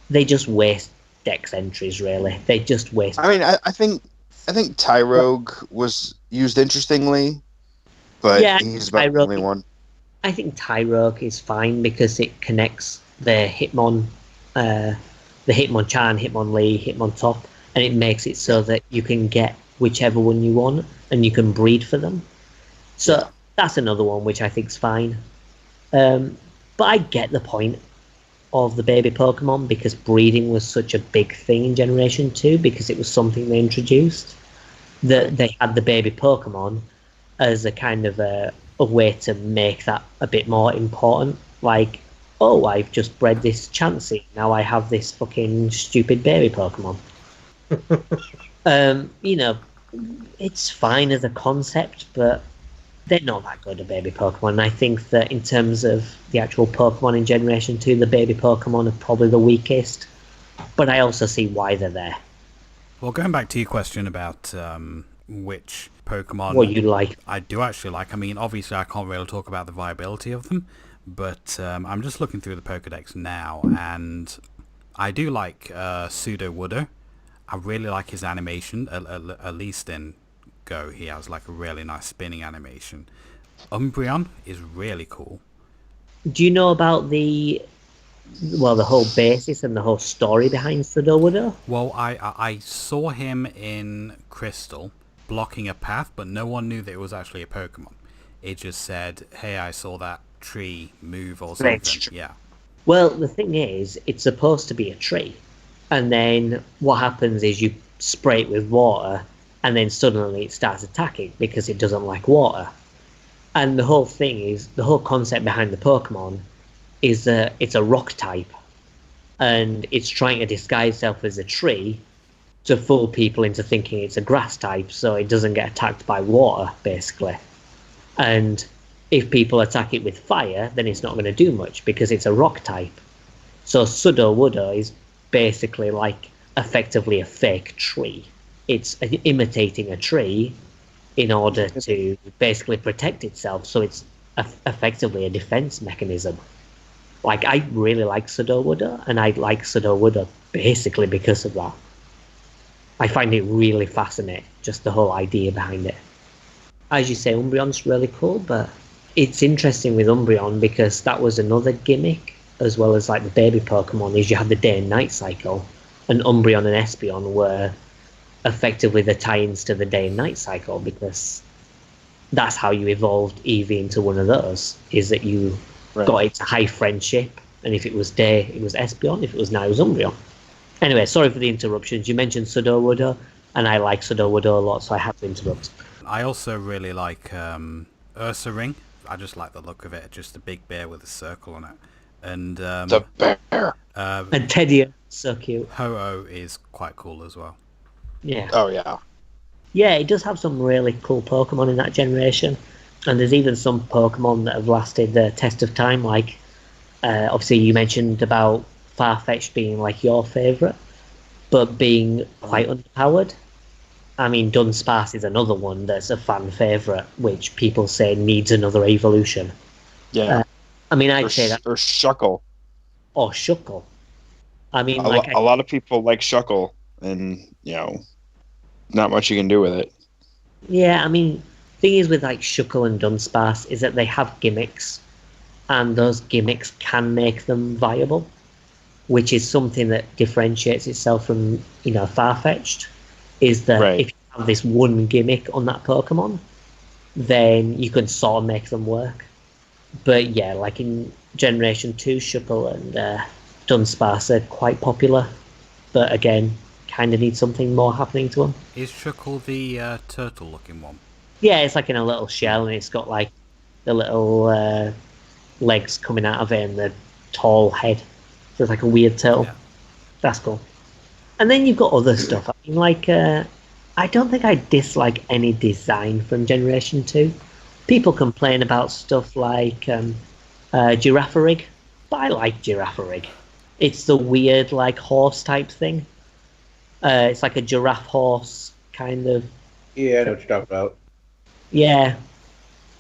they just waste Dex entries, really. They just waste. I mean, I think Tyrogue was used interestingly, but yeah, he's about the only one. I think Tyrogue is fine because it connects the Hitmonchan, Hitmonlee, Hitmontop, and it makes it so that you can get whichever one you want and you can breed for them. So that's another one which I think is fine. But I get the point of the baby Pokemon, because breeding was such a big thing in Generation 2, because it was something they introduced, that they had the baby Pokemon as a kind of a way to make that a bit more important. Like, oh, I've just bred this Chansey, now I have this fucking stupid baby Pokemon. You know, it's fine as a concept, but they're not that good at baby Pokemon. And I think that in terms of the actual Pokemon in Generation 2, the baby Pokemon are probably the weakest. But I also see why they're there. Well, going back to your question about which Pokemon What you like? I do actually like. I mean, obviously I can't really talk about the viability of them, but I'm just looking through the Pokedex now, and I do like Sudowoodo. I really like his animation, at least in Go. He has like a really nice spinning animation. Umbreon is really cool. Do you know about the whole basis and the whole story behind Sudowoodo? Well, I saw him in Crystal blocking a path, but no one knew that it was actually a Pokemon. It just said, hey, I saw that tree move or something. Right. Yeah. Well, the thing is, it's supposed to be a tree. And then what happens is you spray it with water, and then suddenly it starts attacking because it doesn't like water. And the whole thing is, the whole concept behind the Pokemon is that it's a rock type. And it's trying to disguise itself as a tree to fool people into thinking it's a grass type, so it doesn't get attacked by water, basically. And if people attack it with fire, then it's not going to do much because it's a rock type. So Sudowoodo is basically like effectively a fake tree. It's imitating a tree in order to basically protect itself. So it's effectively a defense mechanism. Like, I really like Sudowoodo, and I like Sudowoodo basically because of that. I find it really fascinating, just the whole idea behind it. As you say, Umbreon's really cool, but it's interesting with Umbreon because that was another gimmick, as well as like the baby Pokemon, is you have the day and night cycle, and Umbreon and Espeon were effectively the tie-ins to the day and night cycle, because that's how you evolved Eevee into one of those, is that you got it to high friendship, and if it was day, it was Espeon, if it was night, it was Umbreon. Anyway, sorry for the interruptions. You mentioned Sudowoodo, and I like Sudowoodo a lot, so I had to interrupt. I also really like Ursaring. I just like the look of it, just a big bear with a circle on it. And The bear. And Teddy, so cute. Ho-Oh is quite cool as well. Yeah. Oh, yeah. Yeah, it does have some really cool Pokemon in that generation. And there's even some Pokemon that have lasted the test of time, like, obviously you mentioned about Farfetch'd being like your favourite, but being quite underpowered. I mean, Dunsparce is another one that's a fan favourite, which people say needs another evolution. Yeah. I mean, I'd say that. Or Shuckle. Or Shuckle. I mean, A lot of people like Shuckle, and, not much you can do with it. Yeah, I mean, thing is with like Shuckle and Dunsparce is that they have gimmicks, and those gimmicks can make them viable, which is something that differentiates itself from, Farfetch'd, is that if you have this one gimmick on that Pokemon, then you can sort of make them work. But yeah, like in Generation 2, Shuckle and Dunsparce are quite popular, but again, kind of need something more happening to them. Is Shuckle the turtle-looking one? Yeah, it's like in a little shell, and it's got like the little legs coming out of it and the tall head. So it's like a weird turtle. Yeah. That's cool. And then you've got other stuff. I mean, like, I don't think I dislike any design from Generation 2. People complain about stuff like Girafarig, but I like Girafarig. It's the weird, like, horse type thing. It's like a giraffe horse, kind of. Yeah, I know what you're talking about. Yeah.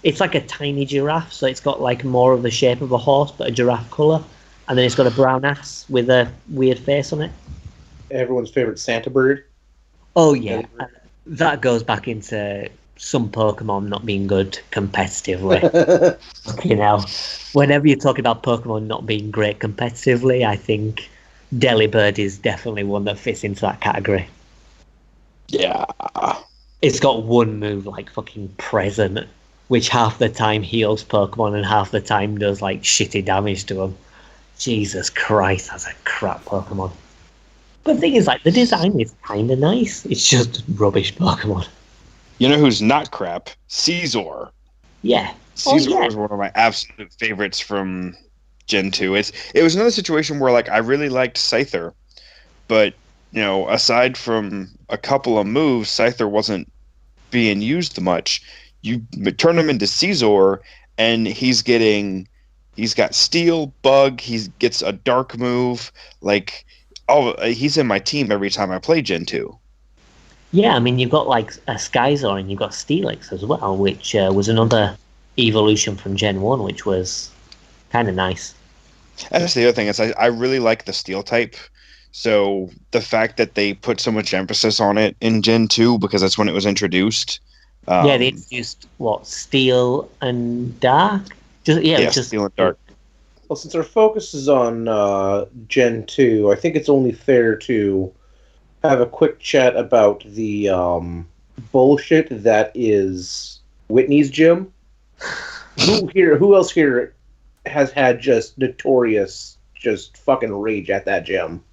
It's like a tiny giraffe, so it's got, like, more of the shape of a horse, but a giraffe colour. And then it's got a brown ass with a weird face on it. Everyone's favorite Santa bird. Oh, yeah. That goes back into some Pokemon not being good competitively. Whenever you're talking about Pokemon not being great competitively, I think Delibird is definitely one that fits into that category. Yeah. It's got one move like fucking Present, which half the time heals Pokemon and half the time does like shitty damage to them. Jesus Christ, that's a crap Pokemon. But the thing is, like, the design is kind of nice. It's just rubbish Pokemon. You know who's not crap? Caesar. Yeah. Caesar was one of my absolute favorites from Gen 2. It was another situation where, like, I really liked Scyther, but, aside from a couple of moves, Scyther wasn't being used much. You turn him into Caesar, and he's got Steel, Bug, he gets a Dark move, like... Oh, he's in my team every time I play Gen 2. Yeah, I mean, you've got like a Skyzor and you've got Steelix as well, which was another evolution from Gen 1, which was kind of nice. That's the other thing is I really like the steel type. So the fact that they put so much emphasis on it in Gen 2 because that's when it was introduced. Yeah, they introduced what, Steel and Dark? Just yeah, it Yeah, was just Steel and Dark. Well, since our focus is on Gen 2, I think it's only fair to have a quick chat about the bullshit that is Whitney's gym. Who else here has had just notorious, just fucking rage at that gym?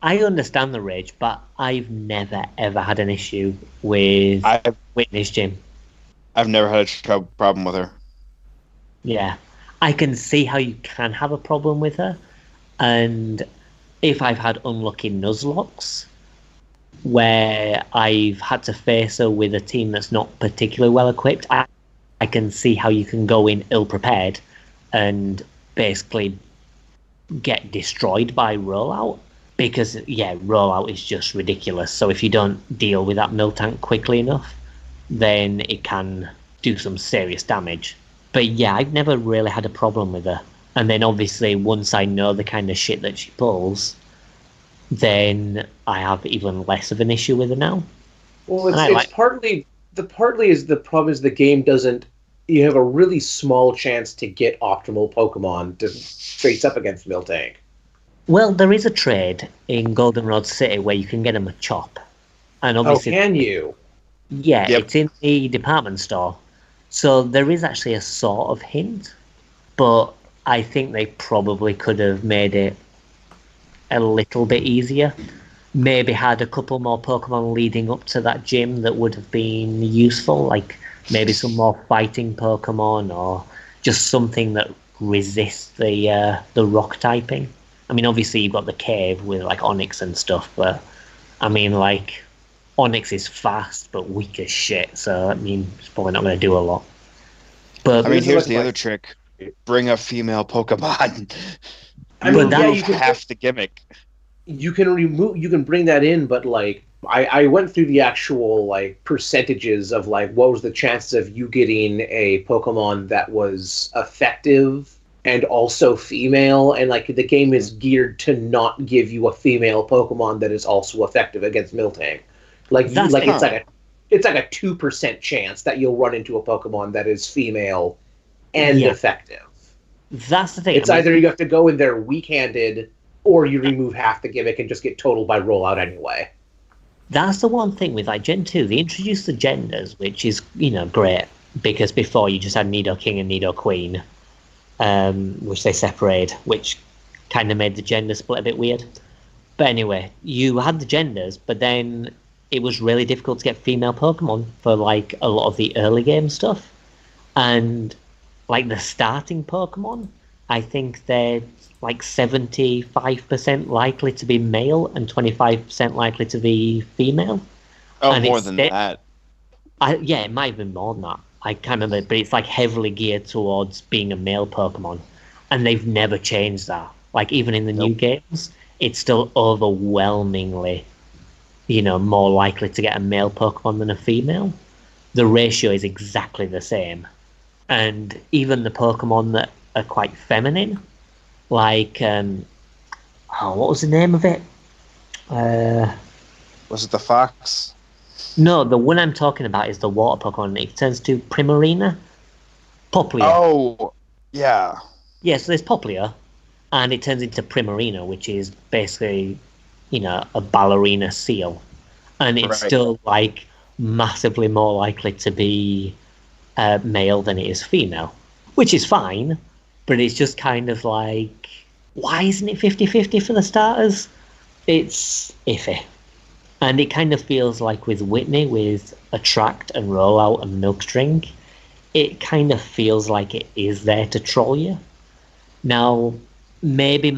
I understand the rage, but I've never ever had an issue with Whitney's gym. I've never had a problem with her. Yeah, I can see how you can have a problem with her, and if I've had unlucky Nuzlocks where I've had to face her with a team that's not particularly well equipped, I can see how you can go in ill prepared and basically get destroyed by rollout. Because, yeah, rollout is just ridiculous. So if you don't deal with that mill tank quickly enough, then it can do some serious damage. But yeah, I've never really had a problem with her. And then obviously, once I know the kind of shit that she pulls, then I have even less of an issue with her now. Well, it's partly the problem is the game doesn't. You have a really small chance to get optimal Pokemon to face up against Miltank. Well, there is a trade in Goldenrod City where you can get them a chop. And obviously, can you? Yeah, Yep. It's in the department store. So there is actually a sort of hint, but I think they probably could have made it a little bit easier. Maybe had a couple more Pokemon leading up to that gym that would have been useful, like maybe some more fighting Pokemon or just something that resists the rock typing. I mean, obviously you've got the cave with like Onyx and stuff, but I mean, like Onyx is fast but weak as shit, so I mean, it's probably not going to do a lot. But I mean, here's the other trick: bring a female Pokemon. I mean, But yeah, that- you can half the gimmick. you can bring that in, but like I went through the actual like percentages of like what was the chances of you getting a Pokemon that was effective and also female, and like the game is geared to not give you a female Pokemon that is also effective against Miltank. Like it's like a 2% chance that you'll run into a Pokemon that is female and Yeah. effective. that's the thing. It's I mean, either you have to go in there weak-handed, or you remove half the gimmick and just get totaled by rollout anyway. that's the one thing with like Gen 2. They introduced the genders, which is, great, because before you just had Nido King and Nido Queen, which they separate, which kind of made the gender split a bit weird. But anyway, you had the genders, but then it was really difficult to get female Pokemon for like a lot of the early game stuff. And like the starting Pokemon, I think they're like 75% likely to be male and 25% likely to be female. Oh, And more it's than sta- that. Yeah, it might have been more than that. I can't remember, but it's like heavily geared towards being a male Pokemon. And they've never changed that. Like even in the new games, it's still overwhelmingly, more likely to get a male Pokemon than a female. The ratio is exactly the same. And even the Pokemon that are quite feminine, like, what was the name of it? Was it the fox? No, the one I'm talking about is the water Pokemon. It turns to Primarina. Popplio. Oh, yeah. Yeah, so there's Popplio, and it turns into Primarina, which is basically, a ballerina seal. And it's Right. still, like, massively more likely to be male than it is female, which is fine, but it's just kind of like, why isn't it 50-50 for the starters? It's iffy. And it kind of feels like with Whitney, with Attract and Rollout and Milkstring, it kind of feels like it is there to troll you. Now, maybe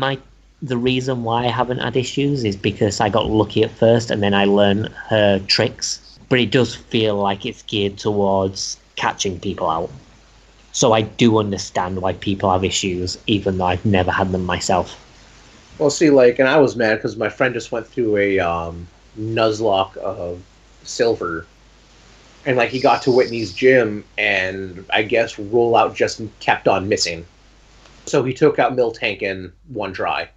the reason why I haven't had issues is because I got lucky at first and then I learned her tricks. But it does feel like it's geared towards catching people out. So I do understand why people have issues, even though I've never had them myself. Well, see, like, and I was mad because my friend just went through a Nuzlocke of Silver. And, like, he got to Whitney's gym, and I guess rollout just kept on missing. So he took out Miltank in one try.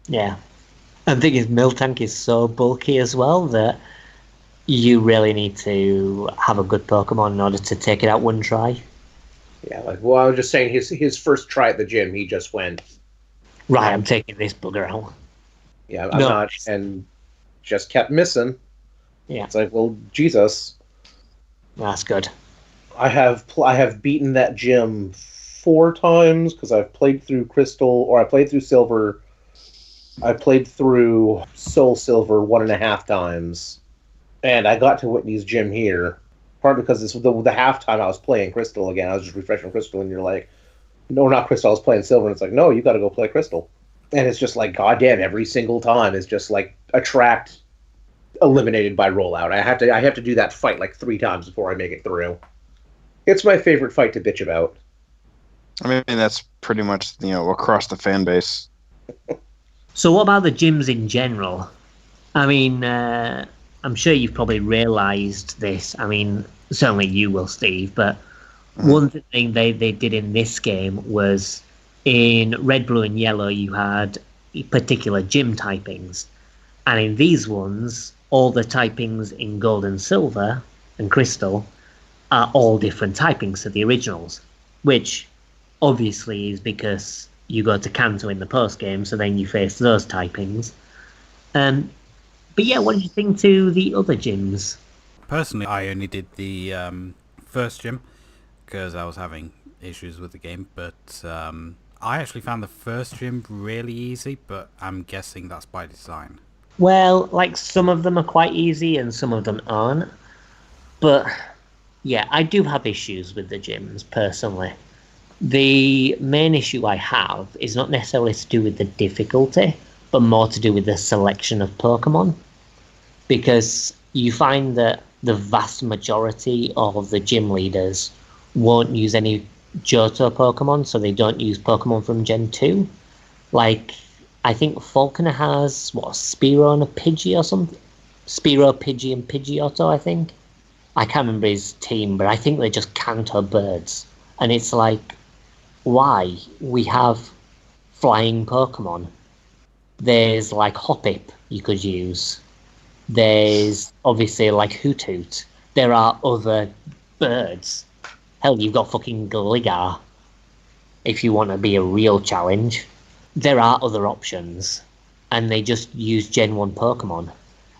Yeah. And the thing is, Miltank is so bulky as well that you really need to have a good Pokemon in order to take it out one try. Yeah, like, well, I was just saying his first try at the gym, he just went, right, I'm taking this booger out. Yeah, I'm not, and just kept missing. Yeah. It's like, well, Jesus. That's good. I have beaten that gym 4 times, because I've played through Crystal, or I played through Silver. I played through Soul Silver 1.5 times. And I got to Whitney's gym here. Partly because this the half time I was playing Crystal again. I was just refreshing Crystal, and you're like, no, not Crystal, I was playing Silver. And it's like, no, you got to go play Crystal. And it's just like, goddamn, every single time is just like attract eliminated by rollout. I have to do that fight like 3 times before I make it through. It's my favorite fight to bitch about. I mean, that's pretty much, across the fan base. So what about the gyms in general? I mean, I'm sure you've probably realised this. I mean, certainly you will, Steve, but one thing they did in this game was in Red, Blue and Yellow you had particular gym typings. And in these ones, all the typings in Gold and Silver and Crystal are all different typings to the originals, which obviously is because you go to Kanto in the post-game, so then you face those typings. But yeah, what did you think to the other gyms? Personally, I only did the first gym because I was having issues with the game, but I actually found the first gym really easy, but I'm guessing that's by design. Well, like, some of them are quite easy and some of them aren't. But yeah, I do have issues with the gyms, personally. The main issue I have is not necessarily to do with the difficulty, but more to do with the selection of Pokemon. Because you find that the vast majority of the gym leaders won't use any Johto Pokemon, so they don't use Pokemon from Gen 2. Like, I think Falconer has, Spearow and a Pidgey or something? Spearow, Pidgey and Pidgeotto, I think. I can't remember his team, but I think they're just Kanto birds. And it's like, why? We have flying Pokemon. There's like Hoppip you could use. There's obviously like Hoothoot. There are other birds. Hell, you've got fucking Gligar. If you want to be a real challenge. There are other options. And they just use Gen 1 Pokemon.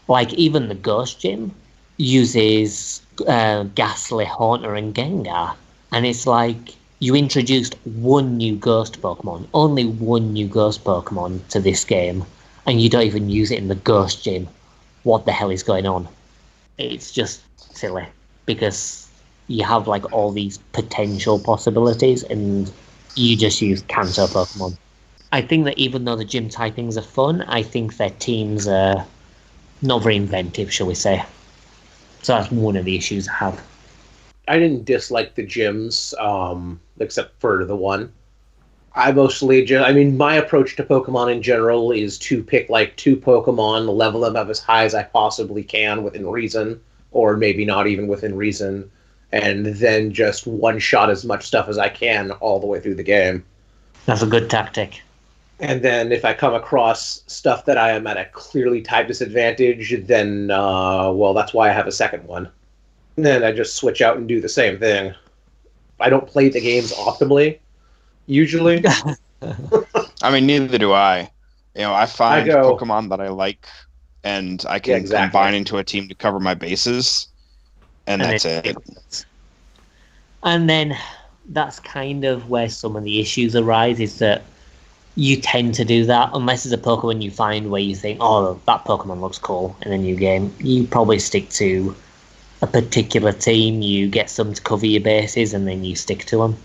Like even the Ghost Gym uses Ghastly, Haunter and Gengar. And it's like, you introduced one new Ghost Pokemon. Only one new Ghost Pokemon to this game. And you don't even use it in the Ghost Gym. What the hell is going on? It's just silly. Because you have like all these potential possibilities and you just use Kanto Pokemon. I think that even though the gym typings are fun, I think their teams are not very inventive, shall we say. So that's one of the issues I have. I didn't dislike the gyms, except for the one. I mostly my approach to Pokemon in general is to pick like 2 Pokemon, level them up as high as I possibly can within reason, or maybe not even within reason, and then just one-shot as much stuff as I can all the way through the game. That's a good tactic. And then if I come across stuff that I am at a clearly type disadvantage, then, that's why I have a second one. And then I just switch out and do the same thing. I don't play the games optimally, usually. I mean, neither do I. I find Pokemon that I like, and I can combine into a team to cover my bases, and that's it. And then that's kind of where some of the issues arise, is that you tend to do that, unless it's a Pokemon you find where you think, oh, that Pokemon looks cool in a new game. You probably stick to a particular team, you get some to cover your bases, and then you stick to them.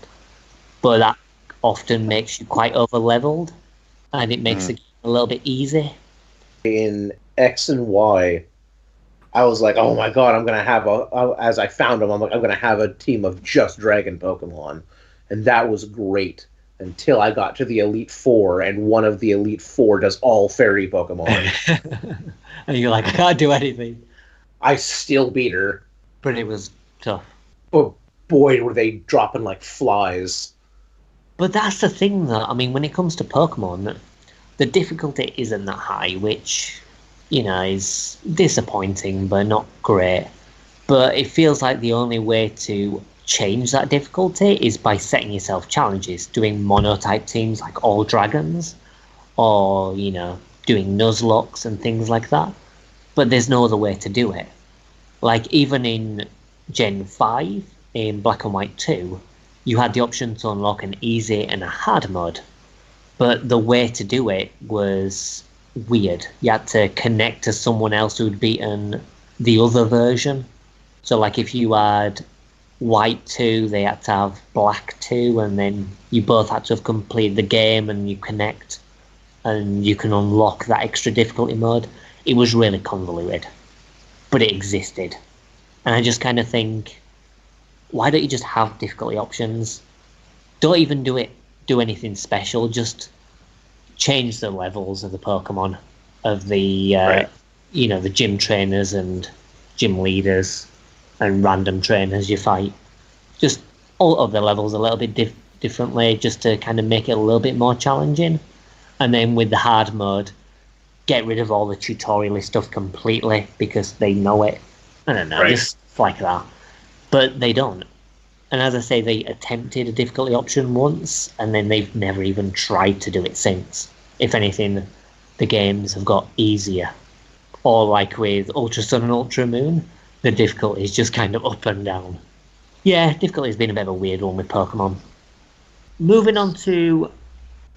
But that often makes you quite over-leveled, and it makes it a little bit easy. In X and Y, I was like, oh my god, I'm going to have as I found them, I'm going to have a team of just Dragon Pokemon. And that was great. Until I got to the Elite Four, and one of the Elite Four does all Fairy Pokemon. And you're like, I can't do anything. I still beat her. But it was tough. Oh boy, were they dropping like flies. But that's the thing, though. I mean, when it comes to Pokemon, the difficulty isn't that high, which, is disappointing, but not great. But it feels like the only way to change that difficulty is by setting yourself challenges, doing mono-type teams like all dragons, or, doing Nuzlocks and things like that. But there's no other way to do it. Like, even in Gen 5, in Black and White 2, you had the option to unlock an easy and a hard mode. But the way to do it was weird. You had to connect to someone else who'd beaten the other version. So, like, if you had White 2, they had to have Black 2, and then you both had to have completed the game, and you connect, and you can unlock that extra difficulty mode. It was really convoluted, but it existed. And I just kind of think, why don't you just have difficulty options? Don't even do anything special, just change the levels of the Pokemon, of the, the gym trainers and gym leaders and random trainers you fight. Just alter the levels a little bit differently, just to kind of make it a little bit more challenging. And then with the hard mode, get rid of all the tutorial stuff completely, because they know it. I don't know, just like that. But they don't. And as I say, they attempted a difficulty option once, and then they've never even tried to do it since. If anything, the games have got easier. Or like with Ultra Sun and Ultra Moon, the difficulty is just kind of up and down. Yeah, difficulty has been a bit of a weird one with Pokemon. Moving on to,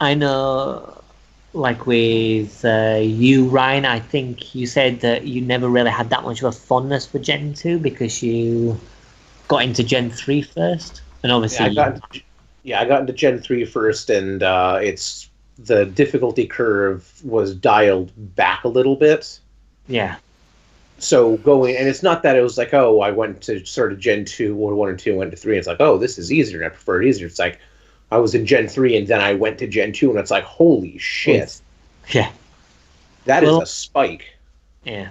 I know, like with you, Ryan, I think you said that you never really had that much of a fondness for Gen 2 because you got into Gen 3 first. And obviously... I got into Gen 3 first, and it's the difficulty curve was dialed back a little bit. Yeah. So and it's not that it was like, oh, I went to sort of Gen 2, or 1 and 2, went to 3, and it's like, oh, this is easier, and I prefer it easier. It's like, I was in Gen 3, and then I went to Gen 2, and it's like, holy shit. Yeah. That is a spike. Yeah.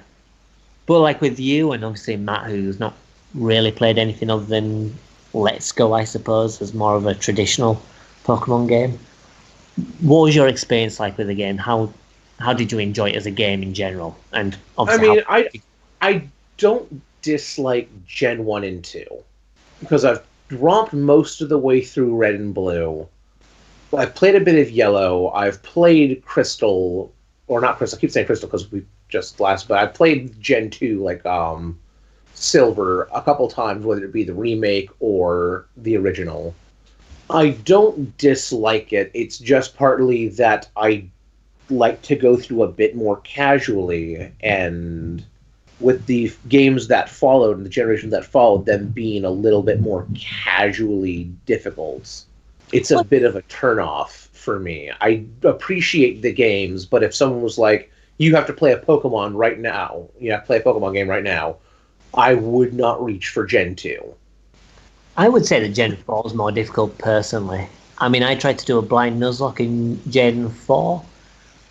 But like with you, and obviously Matt, who's not really played anything other than Let's Go, I suppose, as more of a traditional Pokemon game. What was your experience like with the game? How did you enjoy it as a game in general? And obviously, I don't dislike Gen 1 and 2, because I've romped most of the way through Red and Blue. I've played a bit of Yellow. I've played Crystal, or not Crystal. I keep saying Crystal because we just last, but I've played Gen 2, like Silver, a couple times, whether it be the remake or the original. I don't dislike it. It's just partly that I like to go through a bit more casually, and with the games that followed and the generations that followed, them being a little bit more casually difficult, it's a bit of a turnoff for me. I appreciate the games, but if someone was like, you have to play a Pokemon right now, you have to play a Pokemon game right now, I would not reach for Gen 2. I would say that Gen 4 is more difficult personally. I mean, I tried to do a blind Nuzlocke in Gen 4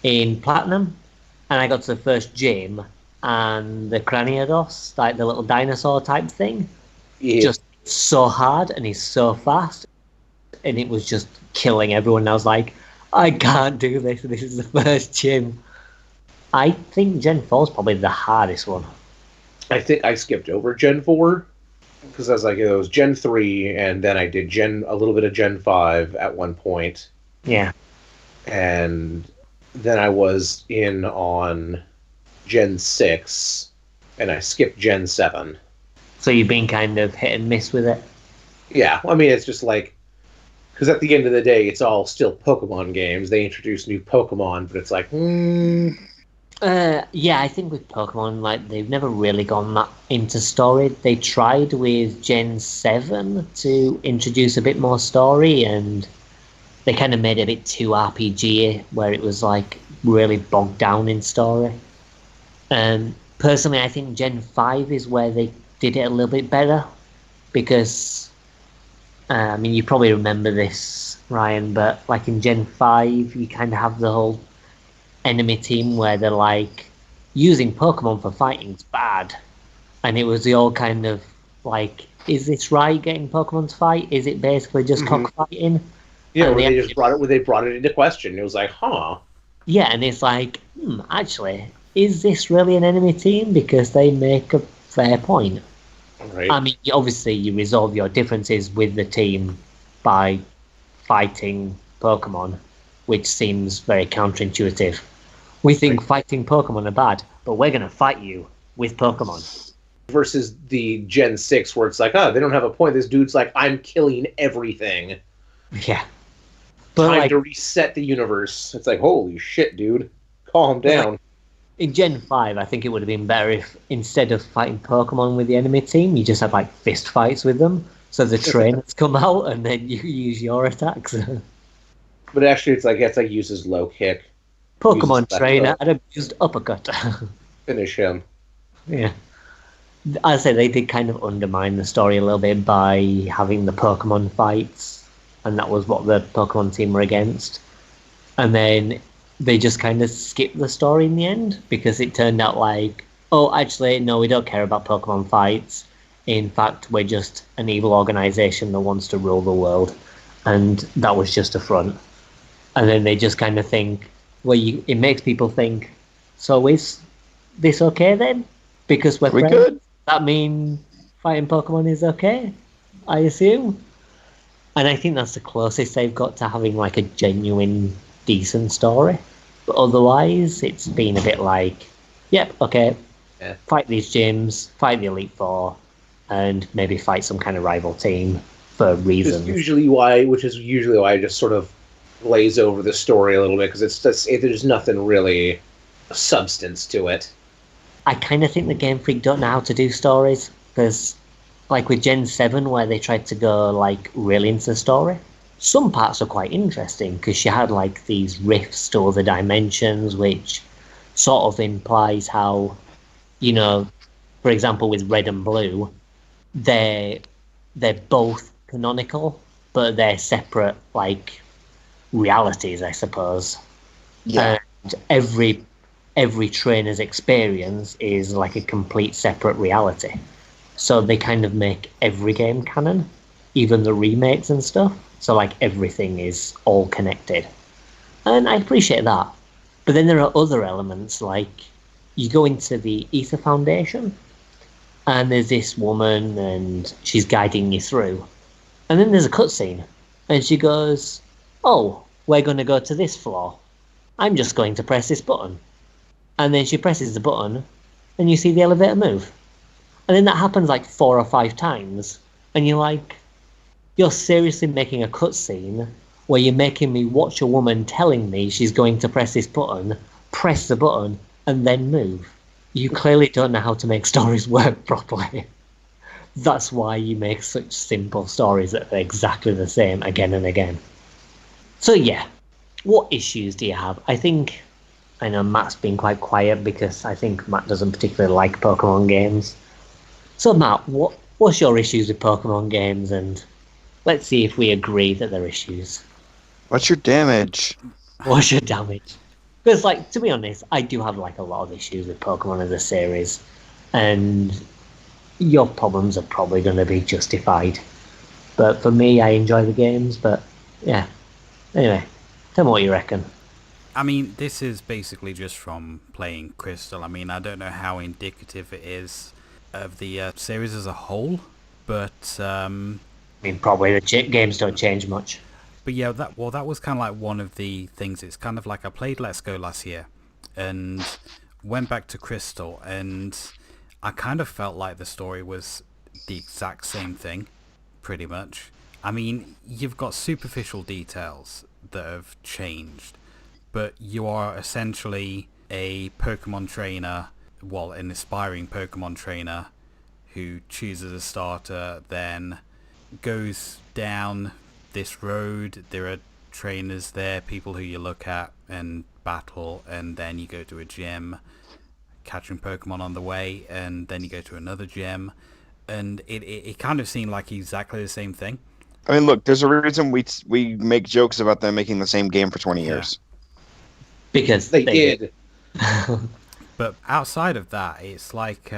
in Platinum, and I got to the first gym, and the Craniados, like the little dinosaur type thing, just so hard, and he's so fast, and it was just killing everyone. And I was like, I can't do this. This is the first gym. I think Gen 4 is probably the hardest one. I think I skipped over Gen 4, because I was like, it was Gen 3, and then I did a little bit of Gen 5 at one point. Yeah. And then I was in on Gen 6, and I skipped Gen 7. So you've been kind of hit and miss with it? Yeah, I mean, it's just like, because at the end of the day, it's all still Pokemon games. They introduce new Pokemon, but it's like, yeah, I think with Pokemon, like, they've never really gone that into story. They tried with Gen 7 to introduce a bit more story, and they kind of made it a bit too RPG, where it was, like, really bogged down in story. Personally, I think Gen 5 is where they did it a little bit better, because, I mean, you probably remember this, Ryan, but, like, in Gen 5, you kind of have the whole enemy team where they're like, using Pokemon for fighting's bad, and it was the all kind of like, is this right? Getting Pokemon to fight? Is it basically just cockfighting? Yeah, And where they they just brought it into question. It was like, huh. Yeah, and it's like, actually, is this really an enemy team? Because they make a fair point. Right. I mean, obviously, you resolve your differences with the team by fighting Pokemon, which seems very counterintuitive. We think fighting Pokemon are bad, but we're going to fight you with Pokemon. Versus the Gen 6, where it's like, oh, they don't have a point. This dude's like, I'm killing everything. Yeah. But Time like, to reset the universe. It's like, holy shit, dude. Calm down. in Gen 5, I think it would have been better if instead of fighting Pokemon with the enemy team, you just had like fist fights with them. So the trainers come out and then you use your attacks. But actually, it's like uses low kick. Pokemon Uses trainer and abused uppercut. Finish him. Yeah. I say they did kind of undermine the story a little bit by having the Pokemon fights, and that was what the Pokemon team were against. And then they just kind of skipped the story in the end because it turned out like, oh, actually, no, we don't care about Pokemon fights. In fact, we're just an evil organization that wants to rule the world. And that was just a front. And then they just kind of think, well, it makes people think, so is this okay then? Because we're friends? Good? That mean fighting Pokemon is okay, I assume? And I think that's the closest they've got to having like a genuine, decent story. But otherwise, it's been a bit like, yep, okay, fight these gyms, fight the Elite Four, and maybe fight some kind of rival team for reasons. Which is usually why I just sort of glaze over the story a little bit, because there's nothing really substance to it. I kind of think the Game Freak don't know how to do stories, because like with Gen 7 where they tried to go like really into the story, some parts are quite interesting because she had like these rifts to other dimensions, which sort of implies how, for example with Red and Blue, they're both canonical, but they're separate like realities, I suppose. Yeah. And every trainer's experience is like a complete separate reality. So they kind of make every game canon, even the remakes and stuff. So like everything is all connected. And I appreciate that. But then there are other elements, like you go into the Ether Foundation and there's this woman and she's guiding you through. And then there's a cutscene and she goes, oh, we're going to go to this floor. I'm just going to press this button. And then she presses the button and you see the elevator move. And then that happens like 4 or 5 times. And you're like, you're seriously making a cutscene where you're making me watch a woman telling me she's going to press this button, press the button, and then move. You clearly don't know how to make stories work properly. That's why you make such simple stories that are exactly the same again and again. So yeah, what issues do you have? I know Matt's been quite quiet because I think Matt doesn't particularly like Pokemon games. So Matt, what's your issues with Pokemon games, and let's see if we agree that they're issues. What's your damage? What's your damage? Because, like, to be honest, I do have like a lot of issues with Pokemon as a series, and your problems are probably going to be justified. But for me, I enjoy the games. But yeah, anyway, tell me what you reckon. I mean, this is basically just from playing Crystal. I mean, I don't know how indicative it is of the series as a whole, but I mean, probably the games don't change much. But yeah, that was kind of like one of the things. It's kind of like I played Let's Go last year and went back to Crystal, and I kind of felt like the story was the exact same thing, pretty much. I mean, you've got superficial details that have changed, but you are essentially a Pokemon trainer, well, an aspiring Pokemon trainer who chooses a starter, then goes down this road. There are trainers there, people who you look at and battle, and then you go to a gym, catching Pokemon on the way, and then you go to another gym, and it kind of seemed like exactly the same thing. I mean, look, there's a reason we make jokes about them making the same game for 20 years. Because they did. But outside of that, it's like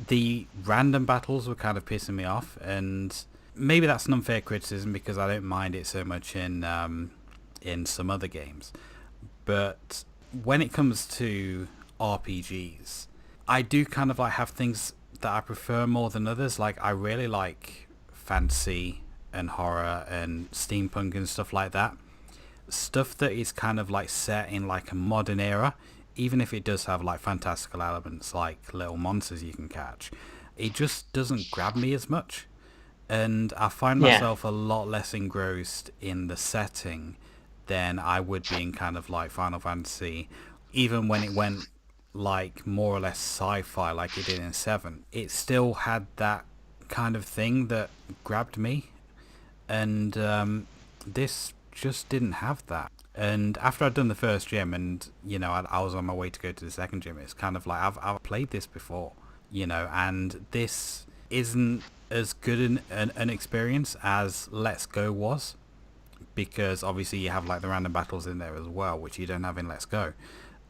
the random battles were kind of pissing me off, and maybe that's an unfair criticism because I don't mind it so much in some other games. But when it comes to RPGs, I do kind of like have things that I prefer more than others. Like I really like fantasy and horror and steampunk and stuff like that. Stuff that is kind of like set in like a modern era, even if it does have like fantastical elements like little monsters you can catch, it just doesn't grab me as much. And I find myself a lot less engrossed in the setting than I would be in kind of like Final Fantasy. Even when it went like more or less sci-fi like it did in 7, it still had that kind of thing that grabbed me. And this just didn't have that. And after I'd done the first gym and, you know, I was on my way to go to the second gym, it's kind of like I've played this before, you know, and this isn't as good an experience as Let's Go was, because obviously you have like the random battles in there as well, which you don't have in Let's Go.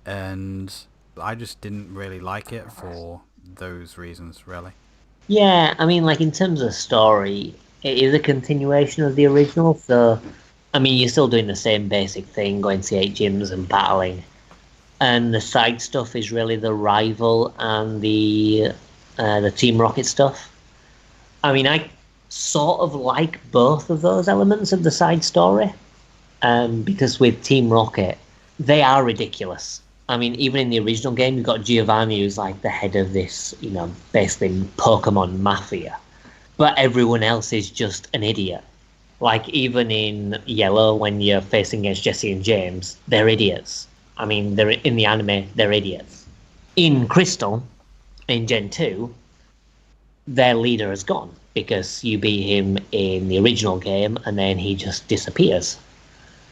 And I just didn't really like it for those reasons, really. Yeah, I mean, like, in terms of story, it is a continuation of the original, so, I mean, you're still doing the same basic thing, going to 8 gyms and battling. And the side stuff is really the rival and the Team Rocket stuff. I mean, I sort of like both of those elements of the side story, because with Team Rocket, they are ridiculous. I mean, even in the original game, you've got Giovanni, who's like the head of this, you know, basically Pokemon mafia. But everyone else is just an idiot. Like, even in Yellow, when you're facing against Jesse and James, they're idiots. I mean, they're in the anime, they're idiots. In Crystal, in Gen 2, their leader has gone, because you beat him in the original game, and then he just disappears.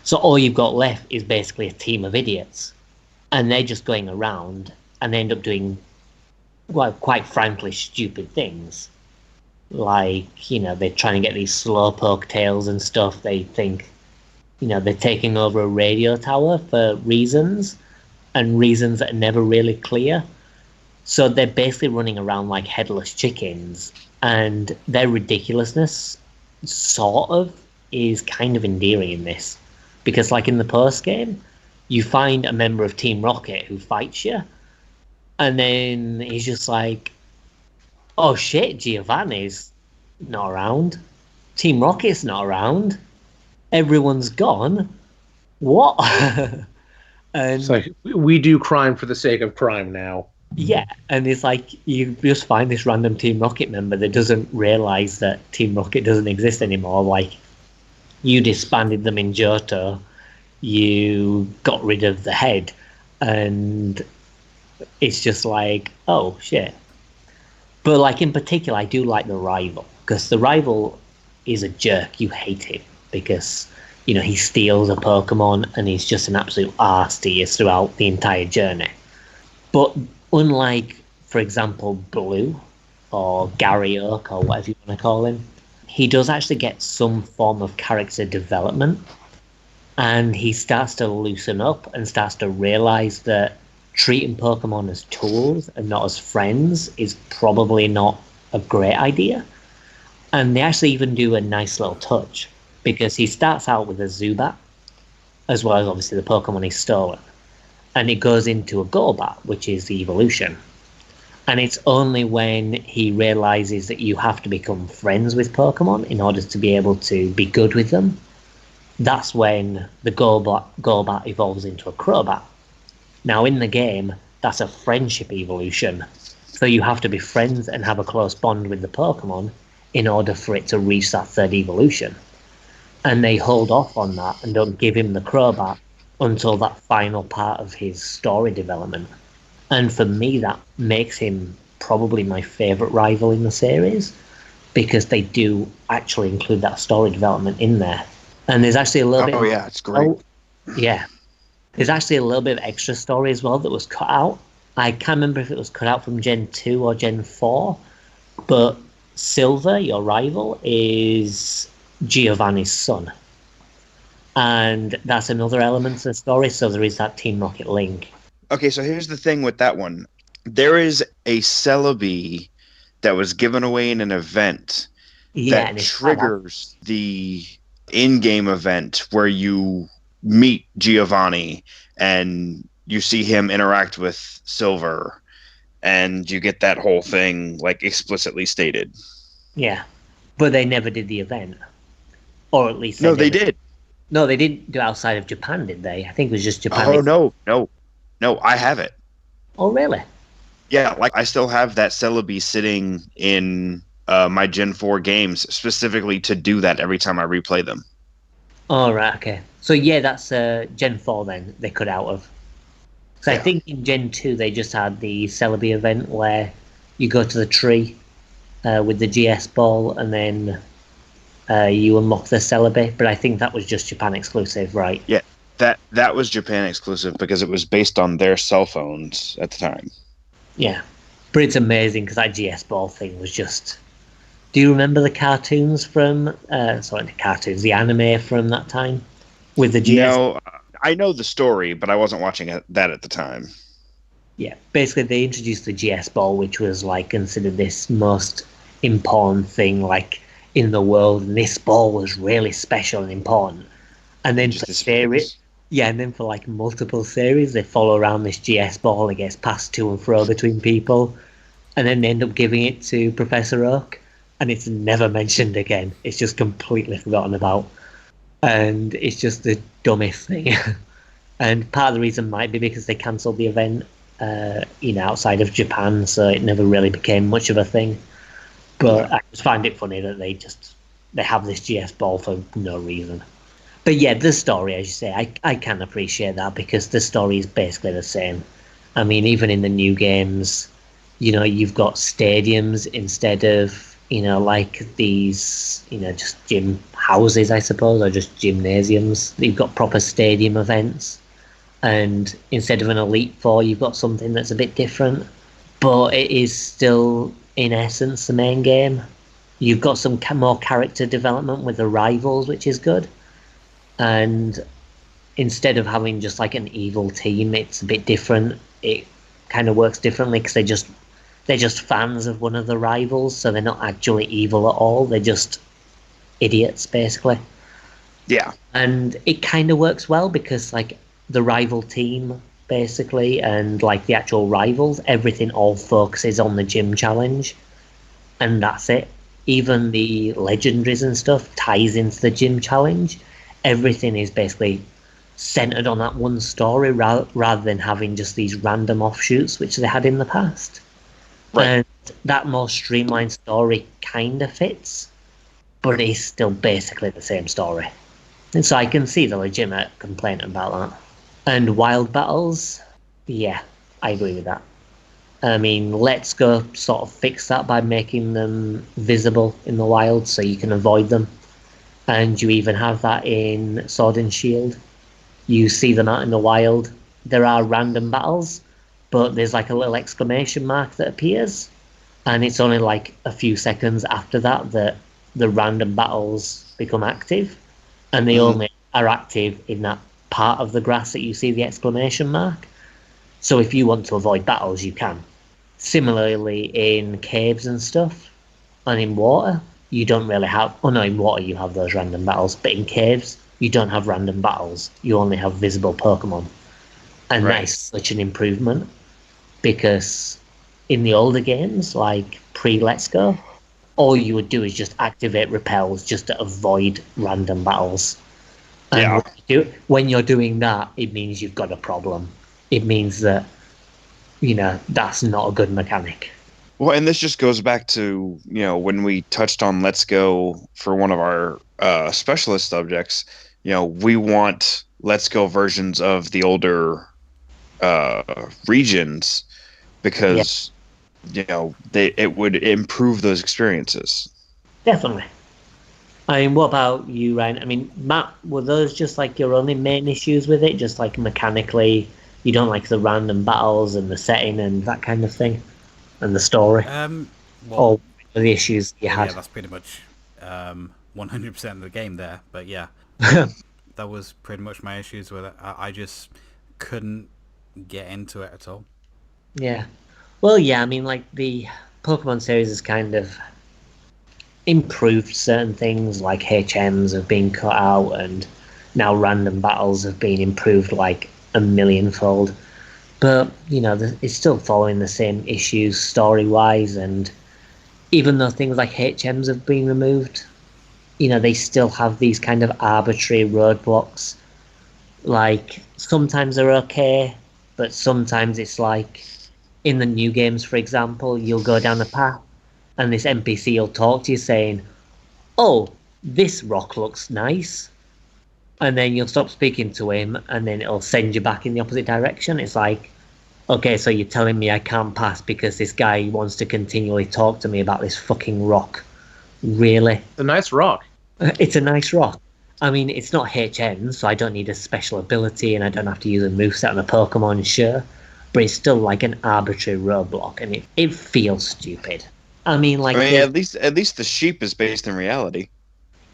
So all you've got left is basically a team of idiots. And they're just going around and they end up doing, well, quite frankly, stupid things. Like, you know, they're trying to get these slowpoke tails and stuff. They think, you know, they're taking over a radio tower for reasons, and reasons that are never really clear. So they're basically running around like headless chickens, and their ridiculousness sort of is kind of endearing in this. Because like in the post game, you find a member of Team Rocket who fights you, and then he's just like, oh shit, Giovanni's not around. Team Rocket's not around. Everyone's gone. What? And it's like, we do crime for the sake of crime now. Yeah, and it's like you just find this random Team Rocket member that doesn't realise that Team Rocket doesn't exist anymore. Like, you disbanded them in Johto, you got rid of the head, and it's just like, oh shit. But like in particular, I do like the rival, because the rival is a jerk. You hate him because, you know, he steals a Pokemon and he's just an absolute arse to you throughout the entire journey. But unlike, for example, Blue or Gary Oak or whatever you want to call him, he does actually get some form of character development. And he starts to loosen up and starts to realise that treating Pokemon as tools and not as friends is probably not a great idea. And they actually even do a nice little touch, because he starts out with a Zubat, as well as obviously the Pokemon he's stolen. And it goes into a Golbat, which is the evolution. And it's only when he realises that you have to become friends with Pokemon in order to be able to be good with them, that's when the Golbat evolves into a Crobat. Now, in the game, that's a friendship evolution. So you have to be friends and have a close bond with the Pokemon in order for it to reach that third evolution. And they hold off on that and don't give him the Crobat until that final part of his story development. And for me, that makes him probably my favourite rival in the series, because they do actually include that story development in there. And there's actually a little bit... Oh, yeah, it's great. Yeah. There's actually a little bit of extra story as well that was cut out. I can't remember if it was cut out from Gen 2 or Gen 4, but Silver, your rival, is Giovanni's son. And that's another element of the story, so there is that Team Rocket link. Okay, so here's the thing with that one. There is a Celebi that was given away in an event Yeah, that and it's triggers the in-game event where you meet Giovanni and you see him interact with Silver, and you get that whole thing like explicitly stated. Yeah, but they never did the event, or at least No, they never- did. No, they didn't do outside of Japan, did they? I think it was just Japan. Oh no, I have it. Oh, really? Yeah, like I still have that Celebi sitting in my Gen 4 games specifically to do that every time I replay them. Oh, right, okay. So yeah, that's Gen 4 then they cut out of. So I Yeah. think in Gen 2 they just had the Celebi event where you go to the tree with the GS ball and then you unlock the Celebi, but I think that was just Japan exclusive, right? Yeah, that was Japan exclusive because it was based on their cell phones at the time. Yeah. But it's amazing because that GS ball thing was just... Do you remember the cartoons from... the anime from that time? With the GS... No, I know the story, but I wasn't watching that at the time. Yeah, basically they introduced the GS ball, which was like considered this most important thing like in the world, and this ball was really special and important. And then Just for disappears. and then for like multiple series, they follow around this GS ball and it gets passed to and fro between people, and then they end up giving it to Professor Oak, and it's never mentioned again. It's just completely forgotten about, and it's just the dumbest thing. And part of the reason might be because they cancelled the event, outside of Japan, so it never really became much of a thing. But I just find it funny that they have this GS ball for no reason. But yeah, the story, as you say, I can appreciate that because the story is basically the same. I mean, even in the new games, you've got stadiums instead of, like these, just gym houses, I suppose, or just gymnasiums. You've got proper stadium events. And instead of an Elite Four, you've got something that's a bit different. But it is still, in essence, the main game. You've got some more character development with the rivals, which is good. And instead of having just like an evil team, it's a bit different. It kind of works differently because they're just fans of one of the rivals, so they're not actually evil at all. They're just idiots, basically. Yeah. And it kind of works well because like the rival team, basically, and like the actual rivals, everything all focuses on the gym challenge, and that's it. Even the legendaries and stuff ties into the gym challenge. Everything is basically centered on that one story rather than having just these random offshoots which they had in the past. Right. And that more streamlined story kind of fits, but it's still basically the same story. And so I can see the legitimate complaint about that. And wild battles, yeah, I agree with that. I mean, Let's Go sort of fix that by making them visible in the wild so you can avoid them. And you even have that in Sword and Shield. You see them out in the wild. There are random battles, but there's like a little exclamation mark that appears. And it's only like a few seconds after that that the random battles become active. And they only are active in that part of the grass that you see the exclamation mark. So if you want to avoid battles, you can. Similarly, in caves and stuff, and in water, you don't really have... Oh no, in water you have those random battles, but in caves, you don't have random battles. You only have visible Pokemon. And Right. that is such an improvement, because in the older games, like pre-Let's Go, all you would do is just activate repels just to avoid random battles. And Yeah. when you're doing that, it means you've got a problem. It means that, that's not a good mechanic. Well, and this just goes back to, when we touched on Let's Go for one of our specialist subjects, we want Let's Go versions of the older regions because, it would improve those experiences. Definitely. I mean, what about you, Ryan? I mean, Matt, were those just like your only main issues with it? Just like mechanically, you don't like the random battles and the setting and that kind of thing? And the story? Well, Or the issues you had? yeah, that's pretty much 100% of the game there. But yeah, that was pretty much my issues with it. I just couldn't get into it at all. Yeah. Well, yeah, I mean, like, the Pokemon series has kind of improved certain things, like HMs have been cut out, and now random battles have been improved like a millionfold. But, you know, it's still following the same issues story-wise, and even though things like HMs have been removed, you know, they still have these kind of arbitrary roadblocks. Like, sometimes they're okay, but sometimes it's like, in the new games, for example, you'll go down a path, and this NPC will talk to you saying, oh, this rock looks nice. And then you'll stop speaking to him, and then it'll send you back in the opposite direction. It's like, okay, so you're telling me I can't pass because this guy wants to continually talk to me about this fucking rock. Really? It's a nice rock. It's a nice rock. I mean, it's not HN, so I don't need a special ability, and I don't have to use a moveset on a Pokemon, sure. But it's still like an arbitrary roadblock, and it feels stupid. I mean, at least the sheep is based in reality.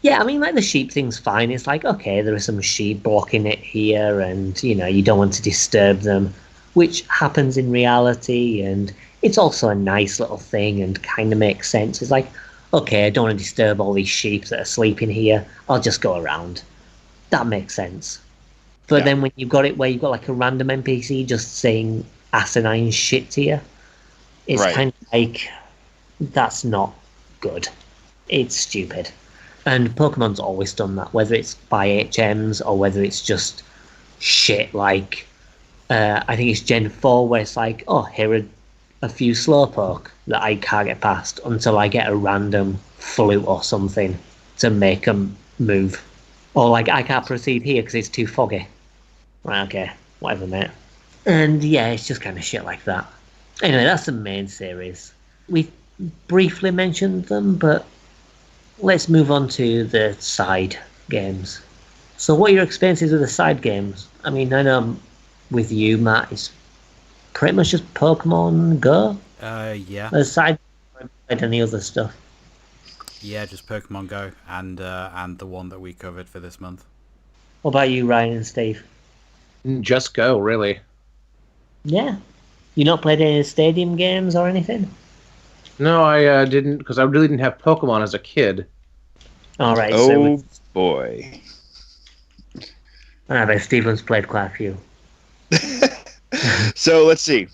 Yeah, I mean, like, the sheep thing's fine. It's like, okay, there are some sheep blocking it here, and, you know, you don't want to disturb them, which happens in reality, and it's also a nice little thing and kind of makes sense. It's like, okay, I don't want to disturb all these sheep that are sleeping here. I'll just go around. That makes sense. But then when you've got it where you've got, like, a random NPC just saying asinine shit to you, it's kind of like, that's not good. It's stupid. And Pokemon's always done that, whether it's by HMs or whether it's just shit like, I think it's Gen 4 where it's like, oh, here are a few Slowpoke that I can't get past until I get a random flute or something to make them move. Or like, I can't proceed here because it's too foggy. Right, okay, whatever, mate. And yeah, it's just kind of shit like that. Anyway, that's the main series. We briefly mentioned them, but let's move on to the side games. So what are your experiences with the side games? I mean, I know with you, Matt, it's pretty much just Pokemon Go? Yeah. Aside from any other stuff? Yeah, just Pokemon Go and the one that we covered for this month. What about you, Ryan and Steve? Just Go, really. Yeah. You not played any stadium games or anything? No, I didn't, because I really didn't have Pokemon as a kid. All right. Oh, boy. I bet Steven's played quite a few. So let's see.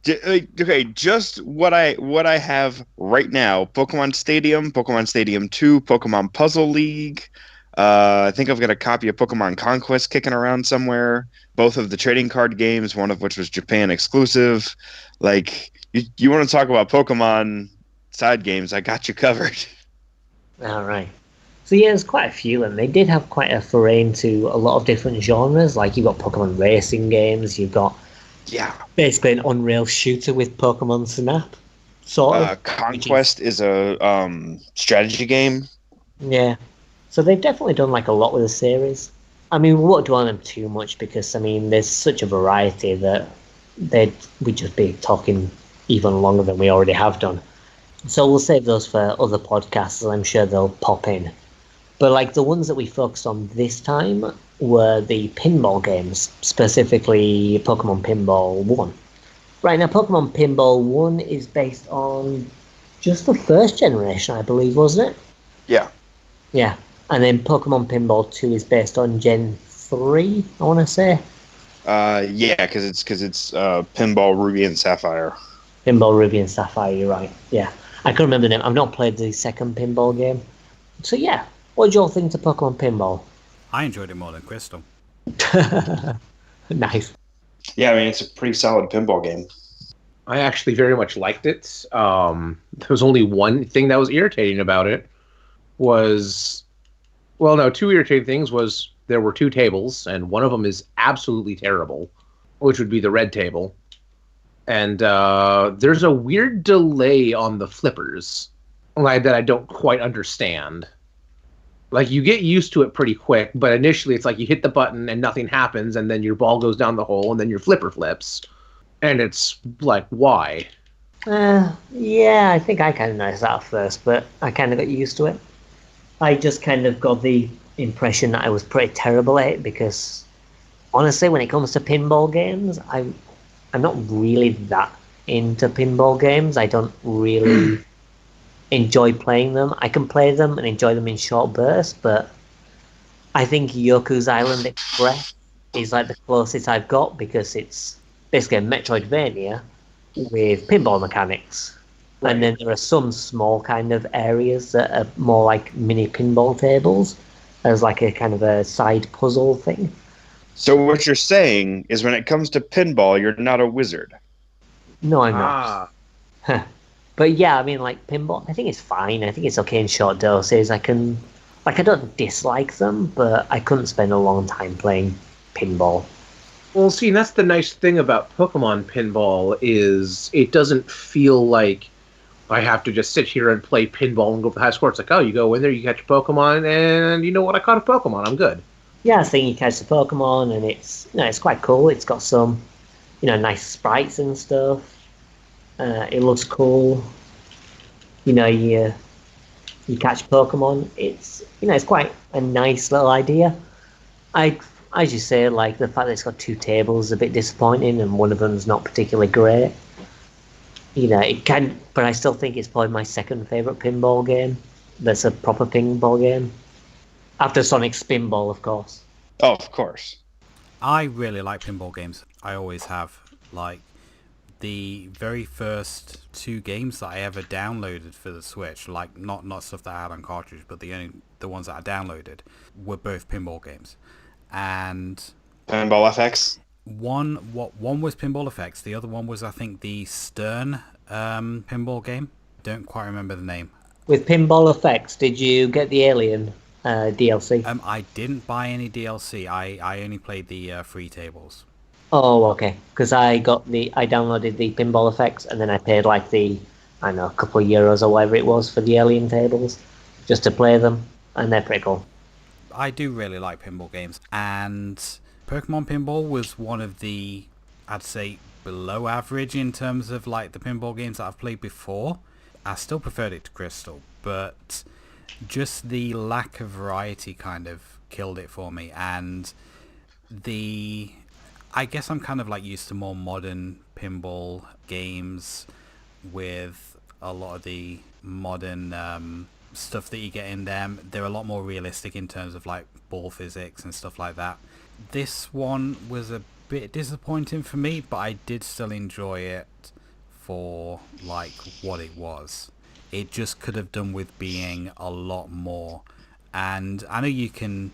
Okay, just what I have right now: Pokemon Stadium, Pokemon Stadium 2, Pokemon Puzzle League. I think I've got a copy of Pokemon Conquest kicking around somewhere. Both of the trading card games, one of which was Japan exclusive. Like, you want to talk about Pokemon side games? I got you covered. All right. So yeah, there's quite a few, and they did have quite a foray into a lot of different genres. Like, you've got Pokemon racing games, you've got basically an on-rail shooter with Pokemon Snap, sort of. Conquest is a strategy game. Yeah. So they've definitely done like a lot with the series. I mean, we won't dwell on them too much because, I mean, there's such a variety that we'd just be talking even longer than we already have done. So we'll save those for other podcasts, and I'm sure they'll pop in. But like the ones that we focused on this time were the pinball games, specifically Pokemon Pinball 1. Right, now Pokemon Pinball 1 is based on just the first generation, I believe, wasn't it? Yeah. Yeah. And then Pokemon Pinball 2 is based on Gen 3, I want to say. Yeah, because it's Pinball Ruby and Sapphire. Pinball Ruby and Sapphire, you're right. Yeah. I can't remember the name. I've not played the second pinball game. So yeah, what did you all think to Pokemon Pinball? I enjoyed it more than Crystal. Nice. Yeah, I mean, it's a pretty solid pinball game. I actually very much liked it. There was only one thing that was irritating about it. Two irritating things was there were two tables, and one of them is absolutely terrible, which would be the red table. And there's a weird delay on the flippers that I don't quite understand. Like, you get used to it pretty quick, but initially it's like you hit the button and nothing happens, and then your ball goes down the hole, and then your flipper flips. And it's like, why? Yeah, I think I kind of noticed that at first, but I kind of got used to it. I just kind of got the impression that I was pretty terrible at it because, honestly, when it comes to pinball games, I'm not really that into pinball games. I don't really enjoy playing them. I can play them and enjoy them in short bursts, but I think Yoku's Island Express is like the closest I've got because it's basically a Metroidvania with pinball mechanics. Right. And then there are some small kind of areas that are more like mini pinball tables as like a kind of a side puzzle thing. So what you're saying is when it comes to pinball, you're not a wizard. No, I'm not. Ah, But yeah, I mean, like pinball, I think it's fine. I think it's okay in short doses. I don't dislike them, but I couldn't spend a long time playing pinball. well, see, that's the nice thing about Pokemon Pinball is it doesn't feel like I have to just sit here and play pinball and go for the high score. It's like, oh, you go in there, you catch a Pokemon, and you know what? I caught a Pokemon. I'm good. Yeah, I think you catch the Pokemon, and it's quite cool. It's got some, nice sprites and stuff. It looks cool. You catch Pokemon. It's quite a nice little idea. As you say, like the fact that it's got two tables is a bit disappointing, and one of them's not particularly great. It can, but I still think it's probably my second favorite pinball game. That's a proper pinball game. After Sonic Spinball, of course. Oh, of course. I really like pinball games. I always have. Like, the very first two games that I ever downloaded for the Switch, like not stuff that I had on cartridge, but the ones that I downloaded were both pinball games. And Pinball FX? one was Pinball Effects, the other one was, I think, the Stern pinball game. Don't quite remember the name. With Pinball Effects, did you get the Alien DLC? I didn't buy any DLC. I only played the free tables. Oh, okay. Because I downloaded the Pinball Effects, and then I paid like a couple of euros or whatever it was for the Alien tables, just to play them, and they're pretty cool. I do really like pinball games, and Pokemon Pinball was one of the, I'd say, below average in terms of like the pinball games that I've played before. I still preferred it to Crystal, but just the lack of variety kind of killed it for me. And I guess I'm kind of like used to more modern pinball games with a lot of the modern stuff that you get in them. They're a lot more realistic in terms of like ball physics and stuff like that. This one was a bit disappointing for me, but I did still enjoy it for like what it was. It just could have done with being a lot more. And I know you can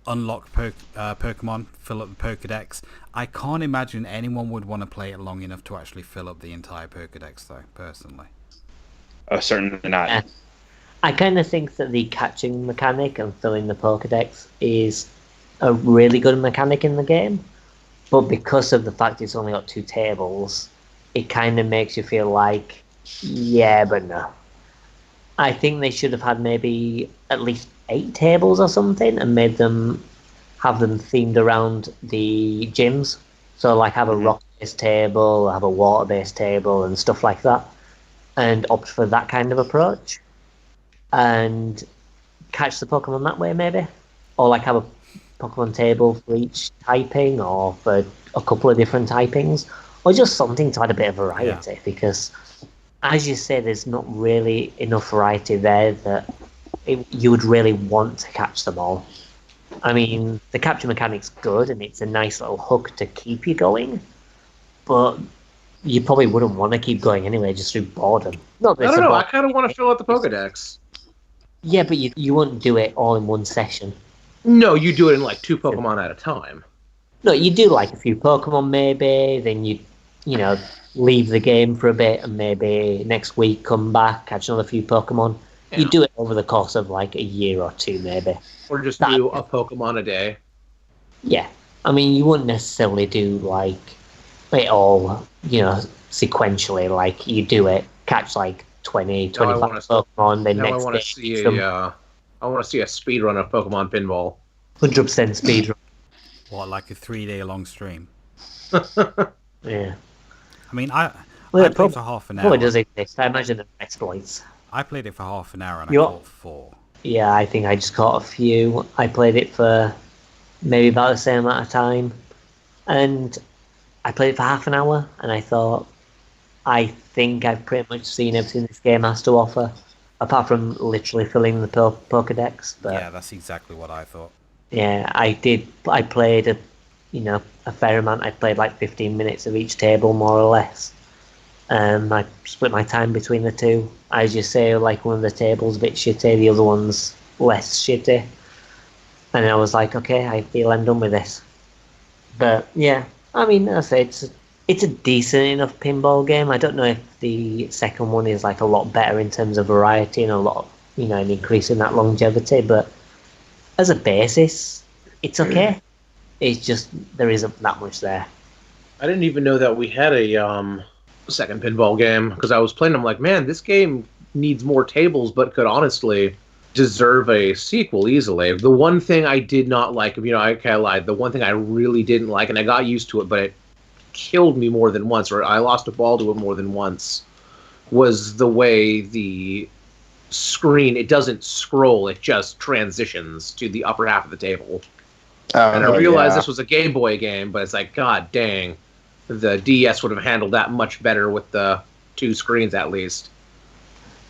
unlock Pokemon, fill up the Pokedex. I can't imagine anyone would want to play it long enough to actually fill up the entire Pokedex, though, personally. Oh, certainly not. Yeah. I kind of think that the catching mechanic and filling the Pokedex is a really good mechanic in the game, but because of the fact it's only got two tables, it kind of makes you feel like, yeah, but no. I think they should have had maybe at least 8 tables or something and have them themed around the gyms. So like have a rock-based table, have a water-based table and stuff like that, and opt for that kind of approach and catch the Pokemon that way maybe. Or like have a Pokemon table for each typing or for a couple of different typings, or just something to add a bit of variety, because as you say, there's not really enough variety there that you would really want to catch them all. I mean, the capture mechanic's good and it's a nice little hook to keep you going, but you probably wouldn't want to keep going anyway, just through boredom. I don't know, I kind of want to fill out the Pokedex. Yeah, but you wouldn't do it all in one session. No, you do it in like 2 Pokemon at a time. No, you do like a few Pokemon maybe, then you leave the game for a bit and maybe next week come back, catch another few Pokemon. Yeah. You do it over the course of like a year or 2 maybe. Or just do a Pokemon a day. Yeah. I mean, you wouldn't necessarily do like it all, sequentially. Like you do it, catch like 20, 25 Pokemon, then next day. I want to see a speedrun of Pokemon Pinball. 100% speedrun. What, like a 3-day-long stream? Yeah. I mean, I played for half an hour. Probably does exist. I imagine there are exploits. I played it for half an hour and I caught 4. Yeah, I think I just caught a few. I played it for maybe about the same amount of time. And I played it for half an hour and I thought, I think I've pretty much seen everything this game has to offer, apart from literally filling the Pokedex. But Yeah, that's exactly what I thought. yeah, I did. I played a fair amount. I played like 15 minutes of each table, more or less. I split my time between the two. As you say, like one of the tables a bit shitty, the other one's less shitty. And I was like, okay, I feel I'm done with this. But yeah, I mean, I say it's a decent enough pinball game. I don't know if the second one is like a lot better in terms of variety and a lot, an increase in that longevity. But as a basis, it's okay. It's just there isn't that much there. I didn't even know that we had a second pinball game because I was playing. I'm like, man, this game needs more tables, but could honestly deserve a sequel easily. The one thing I did not like, I can't lie. The one thing I really didn't like, and I got used to it, but it killed me more than once, or I lost a ball to it more than once, was the way the screen, it doesn't scroll, it just transitions to the upper half of the table. And I realized this was a Game Boy game, but it's like, god dang, the DS would have handled that much better with the two screens at least.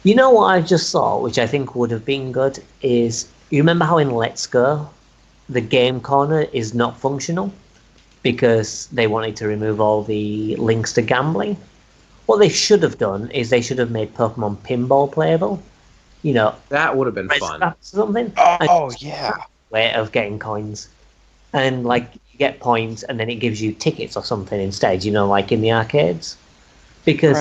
You know what I just saw, which I think would have been good, is you remember how in Let's Go, the game corner is not functional because they wanted to remove all the links to gambling? What they should have done is they should have made Pokemon Pinball playable. That would have been fun. Or something. Oh, yeah. Way of getting coins. And, like, you get points and then it gives you tickets or something instead, like in the arcades. Because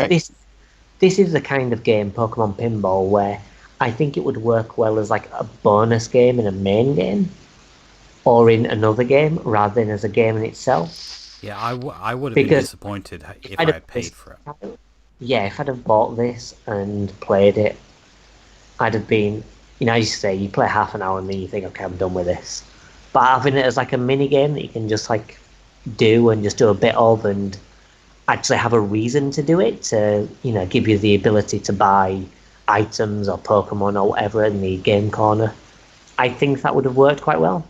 this is the kind of game, Pokemon Pinball, where I think it would work well as, like, a bonus game in a main game. Or in another game, rather than as a game in itself. Yeah, I would have been disappointed if I had paid for it. Yeah, if I'd have bought this and played it, I'd have been, I used to say, you play half an hour and then you think, okay, I'm done with this. But having it as like a mini game that you can just like do and just do a bit of and actually have a reason to do it, to, give you the ability to buy items or Pokemon or whatever in the game corner, I think that would have worked quite well.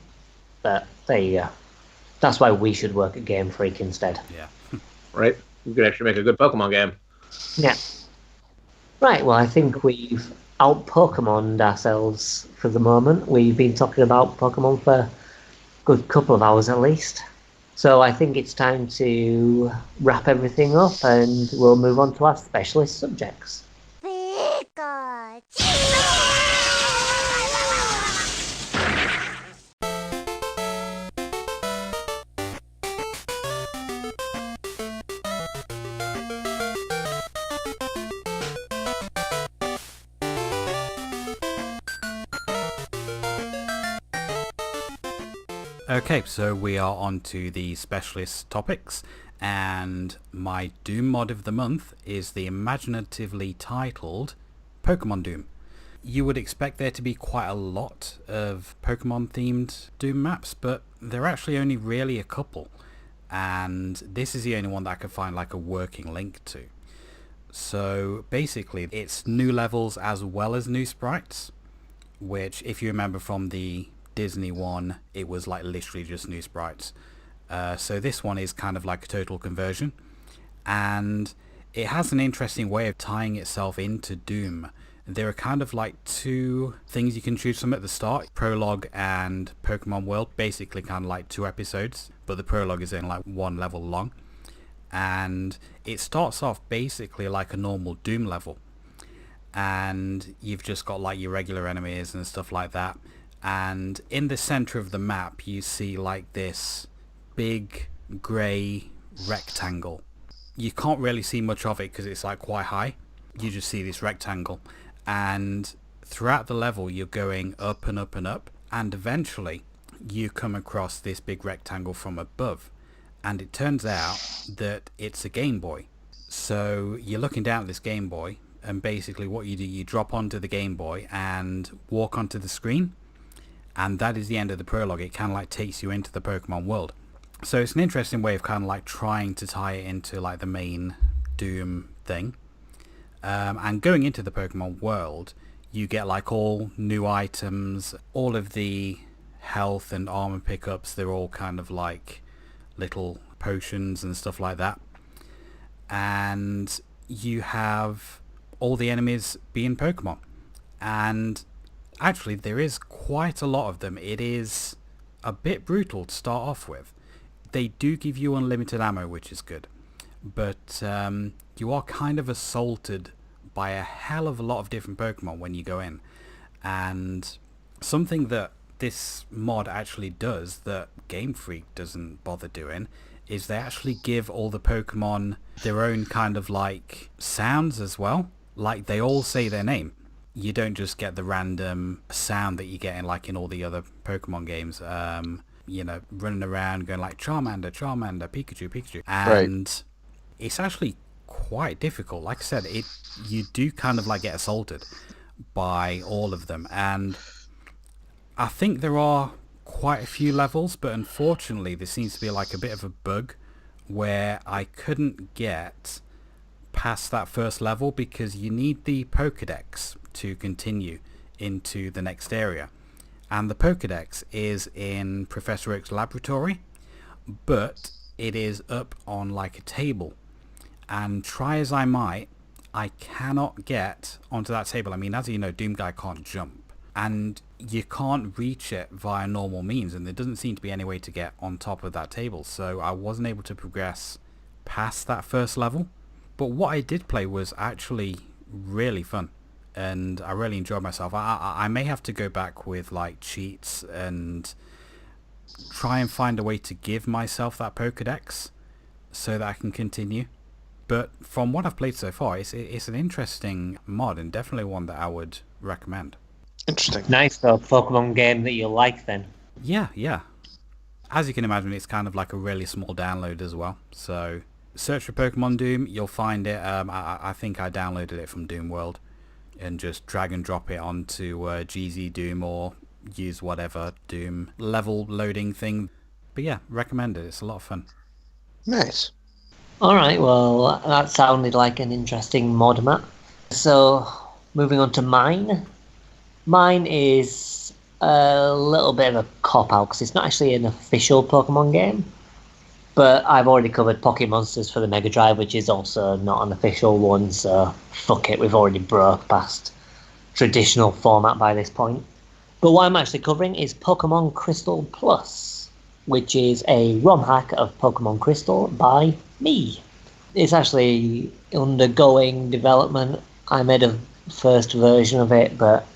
But there you go. That's why we should work at Game Freak instead. Yeah. Right? We could actually make a good Pokemon game. Yeah. Right, well, I think we've out-Pokemoned ourselves for the moment. We've been talking about Pokemon for a good couple of hours at least. So I think it's time to wrap everything up and we'll move on to our specialist subjects. Okay, so we are on to the specialist topics, and my Doom mod of the month is the imaginatively titled Pokemon Doom. You would expect there to be quite a lot of Pokemon themed Doom maps, but there are actually only really a couple, and this is the only one that I could find like a working link to. So basically it's new levels as well as new sprites, which if you remember from the Disney one, it was like literally just new sprites. So this one is kind of like a total conversion, and it has an interesting way of tying itself into Doom. There are kind of like two things you can choose from at the start, Prologue and Pokemon World, basically kind of like 2 episodes, but the Prologue is only like 1 level long, and it starts off basically like a normal Doom level, and you've just got like your regular enemies and stuff like that. And in the center of the map you see like this big grey rectangle. You can't really see much of it because it's like quite high. You just see this rectangle, and throughout the level you're going up and up and up, and eventually you come across this big rectangle from above, and it turns out that it's a Game Boy. So you're looking down at this Game Boy, and basically what you do, you drop onto the Game Boy and walk onto the screen, and that is the end of the prologue. It kind of like takes you into the Pokemon world. So it's an interesting way of kind of like trying to tie it into like the main Doom thing. And going into the Pokemon world, you get like all new items, all of the health and armor pickups, they're all kind of like little potions and stuff like that. And you have all the enemies being Pokemon. And actually, there is quite a lot of them. It is a bit brutal to start off with. They do give you unlimited ammo, which is good. But you are kind of assaulted by a hell of a lot of different Pokemon when you go in. And something that this mod actually does that Game Freak doesn't bother doing is they actually give all the Pokemon their own kind of like sounds as well. Like they all say their name. You don't just get the random sound that you get in like in all the other Pokemon games. You know, running around going like Charmander, Charmander, Pikachu, Pikachu. And it's actually quite difficult. Like I said, you do kind of like get assaulted by all of them. And I think there are quite a few levels, but unfortunately there seems to be like a bit of a bug where I couldn't get past that first level because you need the Pokédex to continue into the next area. And the Pokédex is in Professor Oak's laboratory, but it is up on like a table. And try as I might, I cannot get onto that table. I mean, as you know, Doomguy can't jump. And you can't reach it via normal means. And there doesn't seem to be any way to get on top of that table. So I wasn't able to progress past that first level. But what I did play was actually really fun. And I really enjoyed myself. I may have to go back with like cheats and try and find a way to give myself that Pokédex so that I can continue. But from what I've played so far, it's an interesting mod and definitely one that I would recommend. Interesting. Nice though, Pokemon game that you like then. Yeah. As you can imagine, it's kind of like a really small download as well. So search for Pokemon Doom, you'll find it. I think I downloaded it from Doom World and just drag and drop it onto GZ Doom or use whatever Doom level loading thing. But yeah, recommend it. It's a lot of fun. Nice. Alright, well, that sounded like an interesting mod map. So, moving on to mine. Mine is a little bit of a cop-out because it's not actually an official Pokemon game. But I've already covered Pocket Monsters for the Mega Drive, which is also not an official one, so fuck it, we've already broke past traditional format by this point. But what I'm actually covering is Pokemon Crystal Plus, which is a ROM hack of Pokemon Crystal by me. It's actually undergoing development. I made a first version of it, but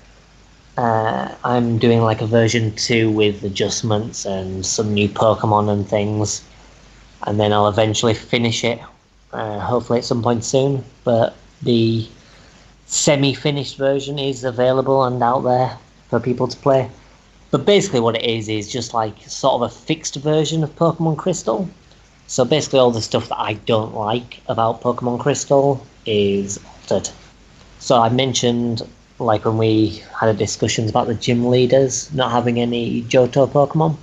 I'm doing like a version 2 with adjustments and some new Pokemon and things. And then I'll eventually finish it, hopefully at some point soon. But the semi-finished version is available and out there for people to play. But basically what it is just like sort of a fixed version of Pokemon Crystal. So basically all the stuff that I don't like about Pokemon Crystal is altered. So I mentioned, like when we had a discussions about the gym leaders not having any Johto Pokemon.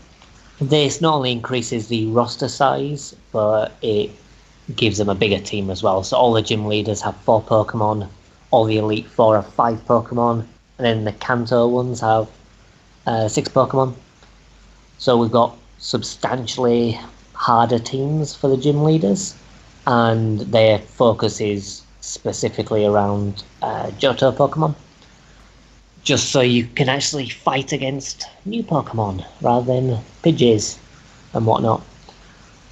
This not only increases the roster size, but it gives them a bigger team as well. So all the gym leaders have 4 Pokemon, all the Elite Four have 5 Pokemon, and then the Kanto ones have 6 Pokemon. So we've got substantially harder teams for the gym leaders, and their focus is specifically around Johto Pokemon. Just so you can actually fight against new Pokemon rather than Pidgeys and whatnot.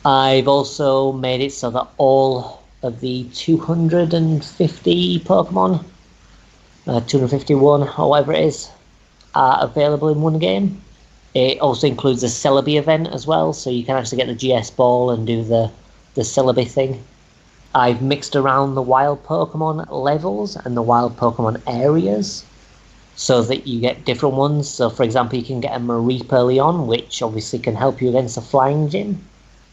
I've also made it so that all of the 250 Pokemon, 251 or whatever it is, are available in one game. It also includes a Celebi event as well, so you can actually get the GS Ball and do the Celebi thing. I've mixed around the wild Pokemon levels and the wild Pokemon areas, so that you get different ones. So for example, you can get a Mareep early on, which obviously can help you against a flying gym.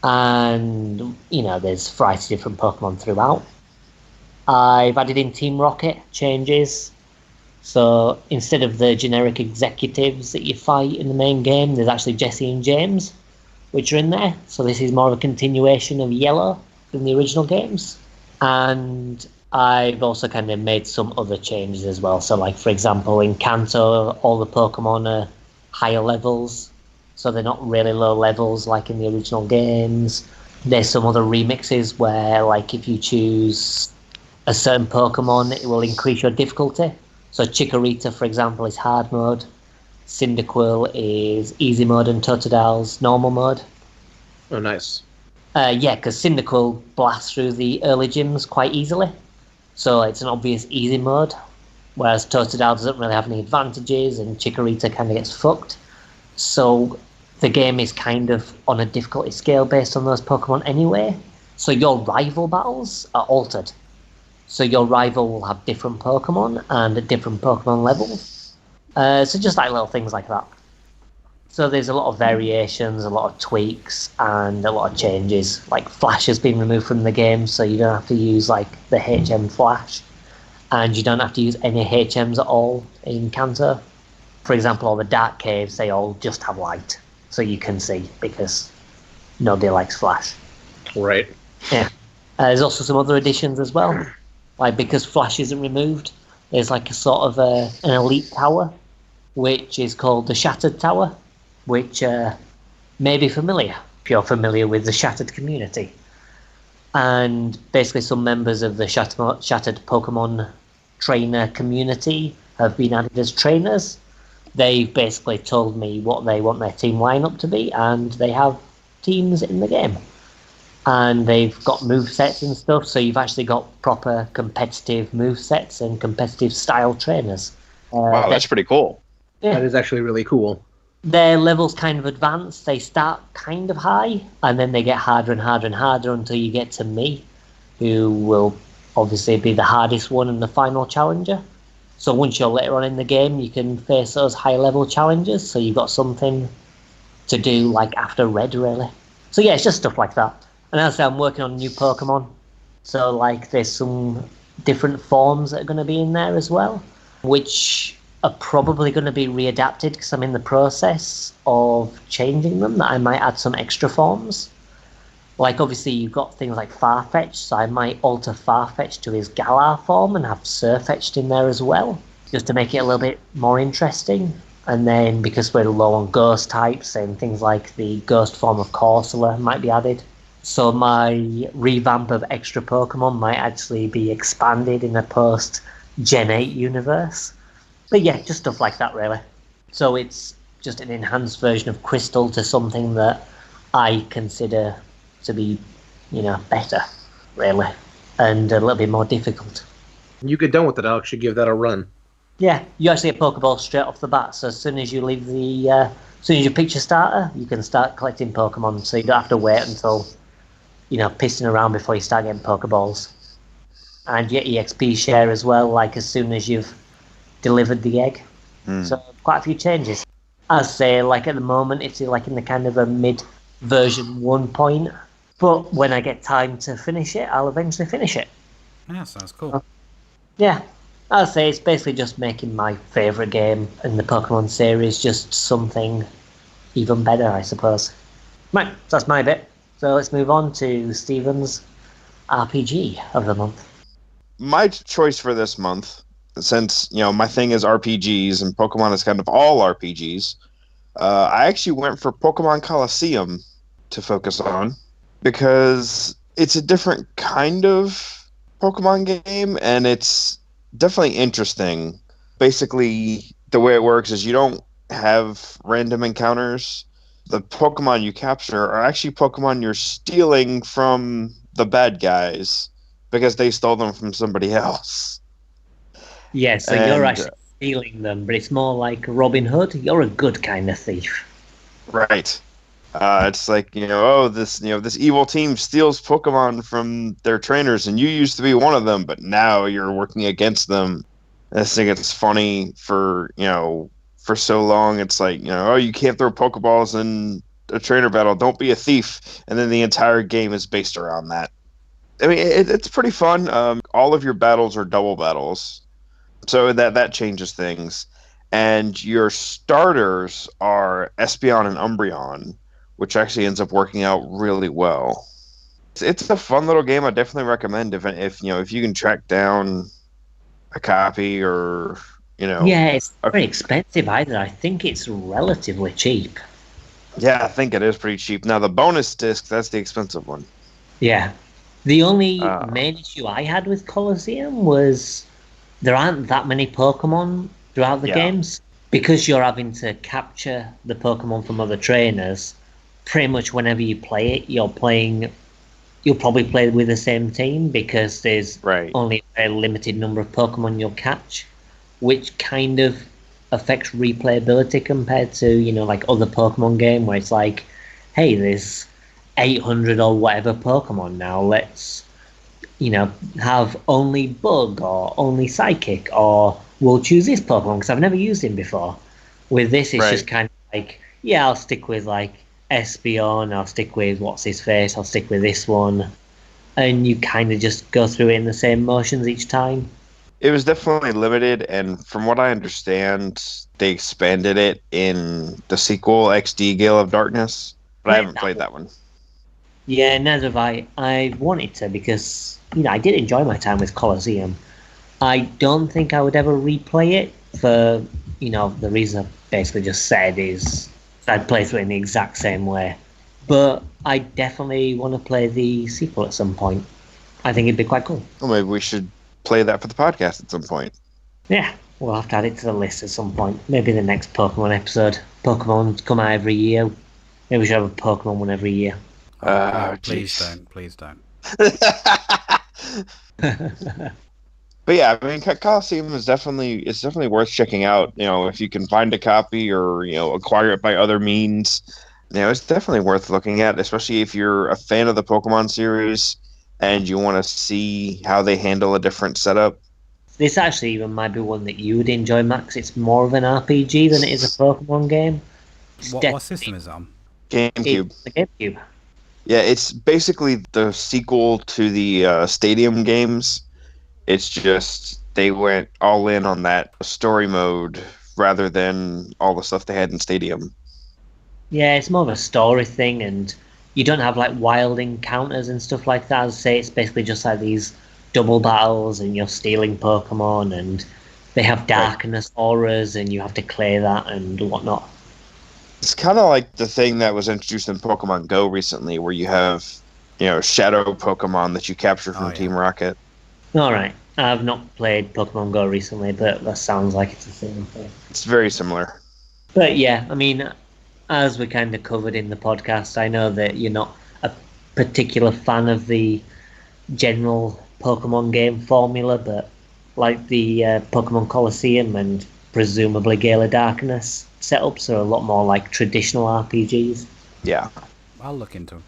And, you know, there's a variety of different Pokemon throughout. I've added in Team Rocket changes. So instead of the generic executives that you fight in the main game, there's actually Jesse and James, which are in there. So this is more of a continuation of Yellow than the original games. And I've also kind of made some other changes as well. So like, for example, in Kanto, all the Pokemon are higher levels, so they're not really low levels like in the original games. There's some other remixes where, like, if you choose a certain Pokemon, it will increase your difficulty. So Chikorita, for example, is hard mode. Cyndaquil is easy mode, and Totodale's normal mode. Oh, nice. Yeah, because Cyndaquil blasts through the early gyms quite easily. So it's an obvious easy mode. Whereas Totodile doesn't really have any advantages, and Chikorita kind of gets fucked. So the game is kind of on a difficulty scale based on those Pokemon anyway. So your rival battles are altered. So your rival will have different Pokemon and different Pokemon levels. So just like little things like that. So there's a lot of variations, a lot of tweaks, and a lot of changes. Like Flash has been removed from the game, so you don't have to use like the HM Flash. And you don't have to use any HMs at all in Kanto. For example, all the dark caves, they all just have light. So you can see, because nobody likes Flash. Right. Yeah. There's also some other additions as well. Like, because Flash isn't removed, there's like a sort of an elite tower, which is called the Shattered Tower, which may be familiar, if you're familiar with the Shattered community. And basically some members of the Shattered Pokemon trainer community have been added as trainers. They've basically told me what they want their team lineup to be, and they have teams in the game. And they've got movesets and stuff, so you've actually got proper competitive movesets and competitive style trainers. Wow, that's pretty cool. Yeah. That is actually really cool. Their levels kind of advance. They start kind of high, and then they get harder and harder and harder until you get to me, who will obviously be the hardest one and the final challenger. So once you're later on in the game, you can face those high-level challenges, so you've got something to do, like, after Red, really. So yeah, it's just stuff like that. And as I say, I'm working on new Pokemon, so, like, there's some different forms that are going to be in there as well, which are probably going to be readapted because I'm in the process of changing them, that I might add some extra forms. Like, obviously, you've got things like Farfetch, so I might alter Farfetch to his Galar form and have Sirfetch'd in there as well, just to make it a little bit more interesting. And then, because we're low on ghost types, and things like the ghost form of Corsola might be added. So my revamp of extra Pokemon might actually be expanded in a post-Gen 8 universe. But yeah, just stuff like that, really. So it's just an enhanced version of Crystal to something that I consider to be, better, really, and a little bit more difficult. You get done with it, Alex. You give that a run. Yeah, you actually get Pokeballs straight off the bat, so as soon as you leave as soon as you pick your starter, you can start collecting Pokemon, so you don't have to wait until, pissing around before you start getting Pokeballs. And you get EXP share as well, like as soon as you've delivered the egg. So quite a few changes. I'd say, like, at the moment, it's like in the kind of a mid-version 1 point, but when I get time to finish it, I'll eventually finish it. Yeah, sounds cool. Yeah, I'd say it's basically just making my favourite game in the Pokemon series just something even better, I suppose. Right, so that's my bit. So let's move on to Stephen's RPG of the month. My choice for this month, since my thing is RPGs and Pokemon is kind of all RPGs, I actually went for Pokemon Coliseum to focus on because it's a different kind of Pokemon game and it's definitely interesting. Basically, the way it works is you don't have random encounters. The Pokemon you capture are actually Pokemon you're stealing from the bad guys because they stole them from somebody else. Yeah, so you're actually stealing them, but it's more like Robin Hood. You're a good kind of thief. Right. It's like, this evil team steals Pokemon from their trainers, and you used to be one of them, but now you're working against them. I think it's funny for so long. It's like, you can't throw Pokeballs in a trainer battle. Don't be a thief. And then the entire game is based around that. I mean, it's pretty fun. All of your battles are double battles. So that changes things. And your starters are Espeon and Umbreon, which actually ends up working out really well. It's a fun little game. I definitely recommend if you can track down a copy or Yeah, it's very expensive either. I think it's relatively cheap. Yeah, I think it is pretty cheap. Now the bonus disc, that's the expensive one. Yeah. The only Oh. main issue I had with Colosseum was there aren't that many Pokemon throughout the Yeah. games. Because you're having to capture the Pokemon from other trainers, pretty much whenever you play it, you'll probably play with the same team because there's Right. only a very limited number of Pokemon you'll catch, which kind of affects replayability compared to, like other Pokemon game where it's like, hey, there's 800 or whatever Pokemon now, let's, have only Bug or only Psychic, or we'll choose this Pokemon because I've never used him before. With this, it's just Right. kind of like, yeah, I'll stick with like Espeon, I'll stick with what's his face, I'll stick with this one, and you kind of just go through it in the same motions each time. It was definitely limited, and from what I understand, they expanded it in the sequel, XD Gale of Darkness, but I haven't played that one. Yeah, neither have I. I wanted to because, I did enjoy my time with Colosseum. I don't think I would ever replay it for, the reason I basically just said is I'd play through it in the exact same way. But I definitely want to play the sequel at some point. I think it'd be quite cool. Well, maybe we should play that for the podcast at some point. Yeah, we'll have to add it to the list at some point. Maybe the next Pokemon episode. Pokemon come out every year. Maybe we should have a Pokemon one every year. Please jeez. don't. Please don't. But yeah, I mean, Coliseum is definitely worth checking out. If you can find a copy or acquire it by other means, it's definitely worth looking at, especially if you're a fan of the Pokemon series and you want to see how they handle a different setup. This actually even might be one that you would enjoy, Max. It's more of an RPG than it is a Pokemon game. What system is it on? GameCube. It's the GameCube. Yeah, it's basically the sequel to the Stadium games. It's just they went all in on that story mode rather than all the stuff they had in Stadium. Yeah, it's more of a story thing, and you don't have like wild encounters and stuff like that. As I say, it's basically just like these double battles, and you're stealing Pokemon, and they have darkness auras, and you have to clear that and whatnot. It's kind of like the thing that was introduced in Pokemon Go recently, where you have, shadow Pokemon that you capture from Team Rocket. All right, I've not played Pokemon Go recently, but that sounds like it's the same thing. It's very similar. But yeah, I mean, as we kind of covered in the podcast, I know that you're not a particular fan of the general Pokemon game formula, but like the Pokemon Colosseum and presumably Gale of Darkness setups are a lot more like traditional RPGs. Yeah. I'll look into them.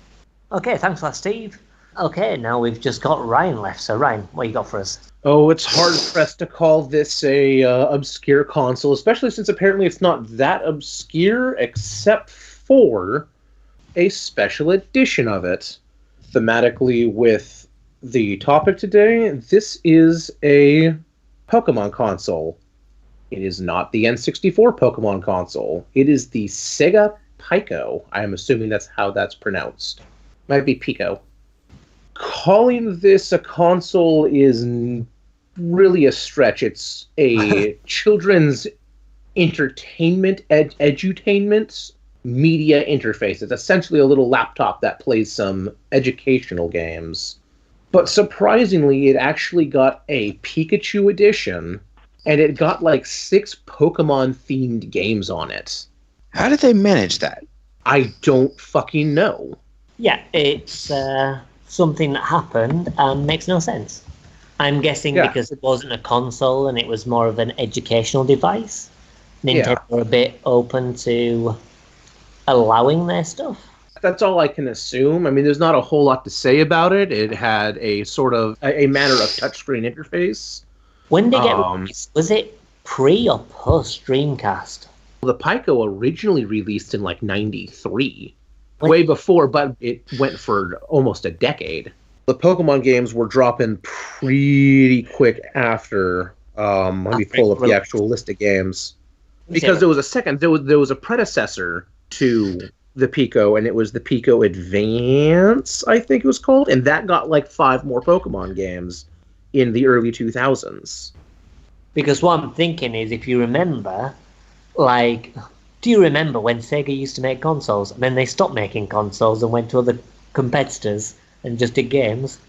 Okay, thanks for that, Steve. Okay, now we've just got Ryan left. So Ryan, what you got for us? Oh, it's hard pressed to call this a obscure console, especially since apparently it's not that obscure, except for a special edition of it. Thematically with the topic today, this is a Pokemon console. It is not the N64 Pokemon console. It is the Sega Pico. I am assuming that's how that's pronounced. Might be Pico. Calling this a console is really a stretch. It's a children's entertainment, edutainment media interface. It's essentially a little laptop that plays some educational games. But surprisingly, it actually got a Pikachu edition, and it got like 6 Pokemon-themed games on it. How did they manage that? I don't fucking know. Yeah, it's something that happened and makes no sense. I'm guessing because it wasn't a console and it was more of an educational device. Nintendo were a bit open to allowing their stuff. That's all I can assume. I mean, there's not a whole lot to say about it. It had a sort of a manner of touchscreen interface. When did it get released? Was it pre or post Dreamcast? The Pico originally released in like 93. Way before, but it went for almost a decade. The Pokemon games were dropping pretty quick after. Let me pull up the actual list of games. Because there was a second, there was a predecessor to the Pico, and it was the Pico Advance, I think it was called, and that got like 5 more Pokemon games in the early 2000s. Because what I'm thinking is, if you remember, like, do you remember when Sega used to make consoles, and then they stopped making consoles and went to other competitors and just did games?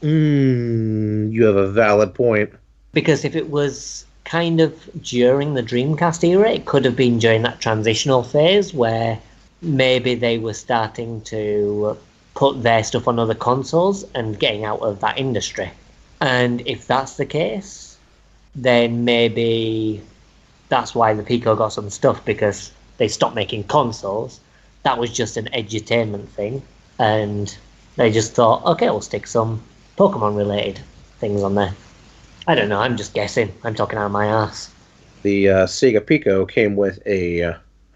You have a valid point. Because if it was kind of during the Dreamcast era, it could have been during that transitional phase where maybe they were starting to put their stuff on other consoles and getting out of that industry. And if that's the case, then maybe that's why the Pico got some stuff, because they stopped making consoles. That was just an edutainment thing. And they just thought, okay, we'll stick some Pokemon-related things on there. I don't know, I'm just guessing. I'm talking out of my ass. The Sega Pico came with a,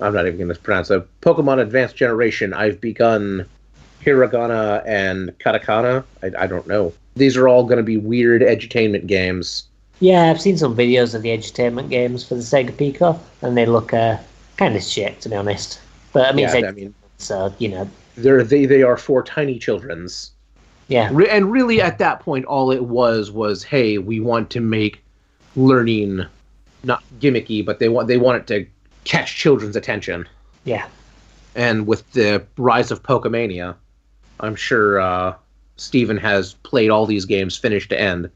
I'm not even going to pronounce it, Pokemon Advanced Generation. I've begun Hiragana and Katakana. I don't know. These are all going to be weird edutainment games. Yeah, I've seen some videos of the edutainment games for the Sega Pico, and they look kind of shit, to be honest. But I mean, so, you know. They are for tiny children's. Yeah. And really, at that point, all it was, hey, we want to make learning not gimmicky, but they want it to catch children's attention. Yeah. And with the rise of Pokemania, I'm sure Steven has played all these games finish to end.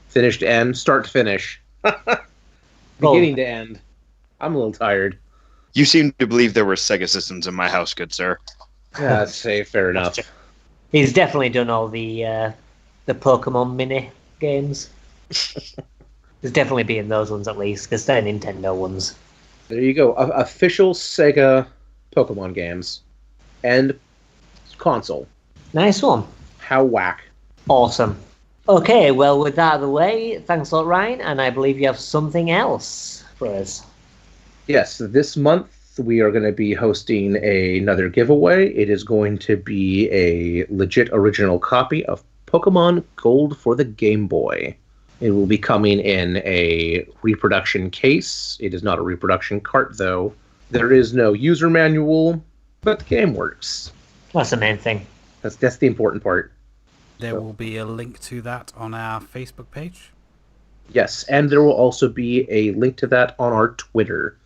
Finish to end, start to finish. Beginning to end. I'm a little tired. You seem to believe there were Sega systems in my house, good sir. Yeah, I'd say fair enough. He's definitely done all the Pokemon mini games. There's definitely been those ones at least, because they're Nintendo ones. There you go. Official Sega Pokemon games. And console. Nice one. How whack. Awesome. Okay, well, with that out of the way, thanks a lot, Ryan, and I believe you have something else for us. Yes, this month we are going to be hosting another giveaway. It is going to be a legit original copy of Pokemon Gold for the Game Boy. It will be coming in a reproduction case. It is not a reproduction cart, though. There is no user manual, but the game works. That's the main thing. That's the important part. There will be a link to that on our Facebook page. Yes, and there will also be a link to that on our Twitter.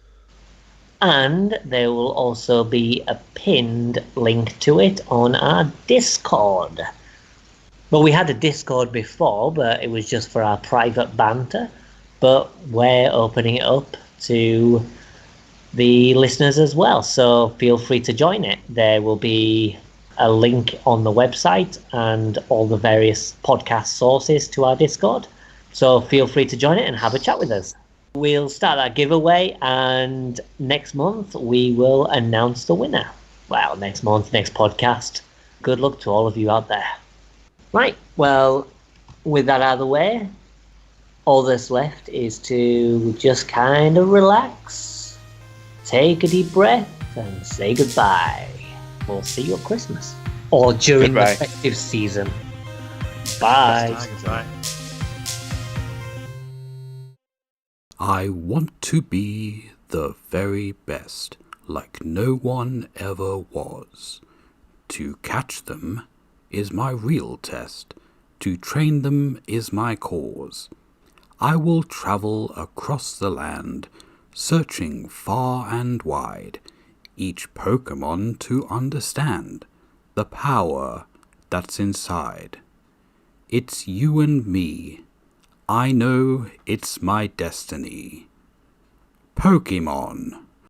And there will also be a pinned link to it on our Discord. Well, we had a Discord before, but it was just for our private banter. But we're opening it up to the listeners as well, so feel free to join it. There will be a link on the website and all the various podcast sources to our Discord. So feel free to join it and have a chat with us. We'll start that giveaway, and next month we will announce the winner. Well, next month, next podcast. Good luck to all of you out there. Right, well, with that out of the way, all that's left is to just kind of relax, take a deep breath, and say goodbye. We'll see you at Christmas. Or during the festive season. Bye. Goodbye. I want to be the very best, like no one ever was. To catch them is my real test. To train them is my cause. I will travel across the land, searching far and wide, each Pokemon to understand the power that's inside. It's you and me. I know it's my destiny. Pokemon.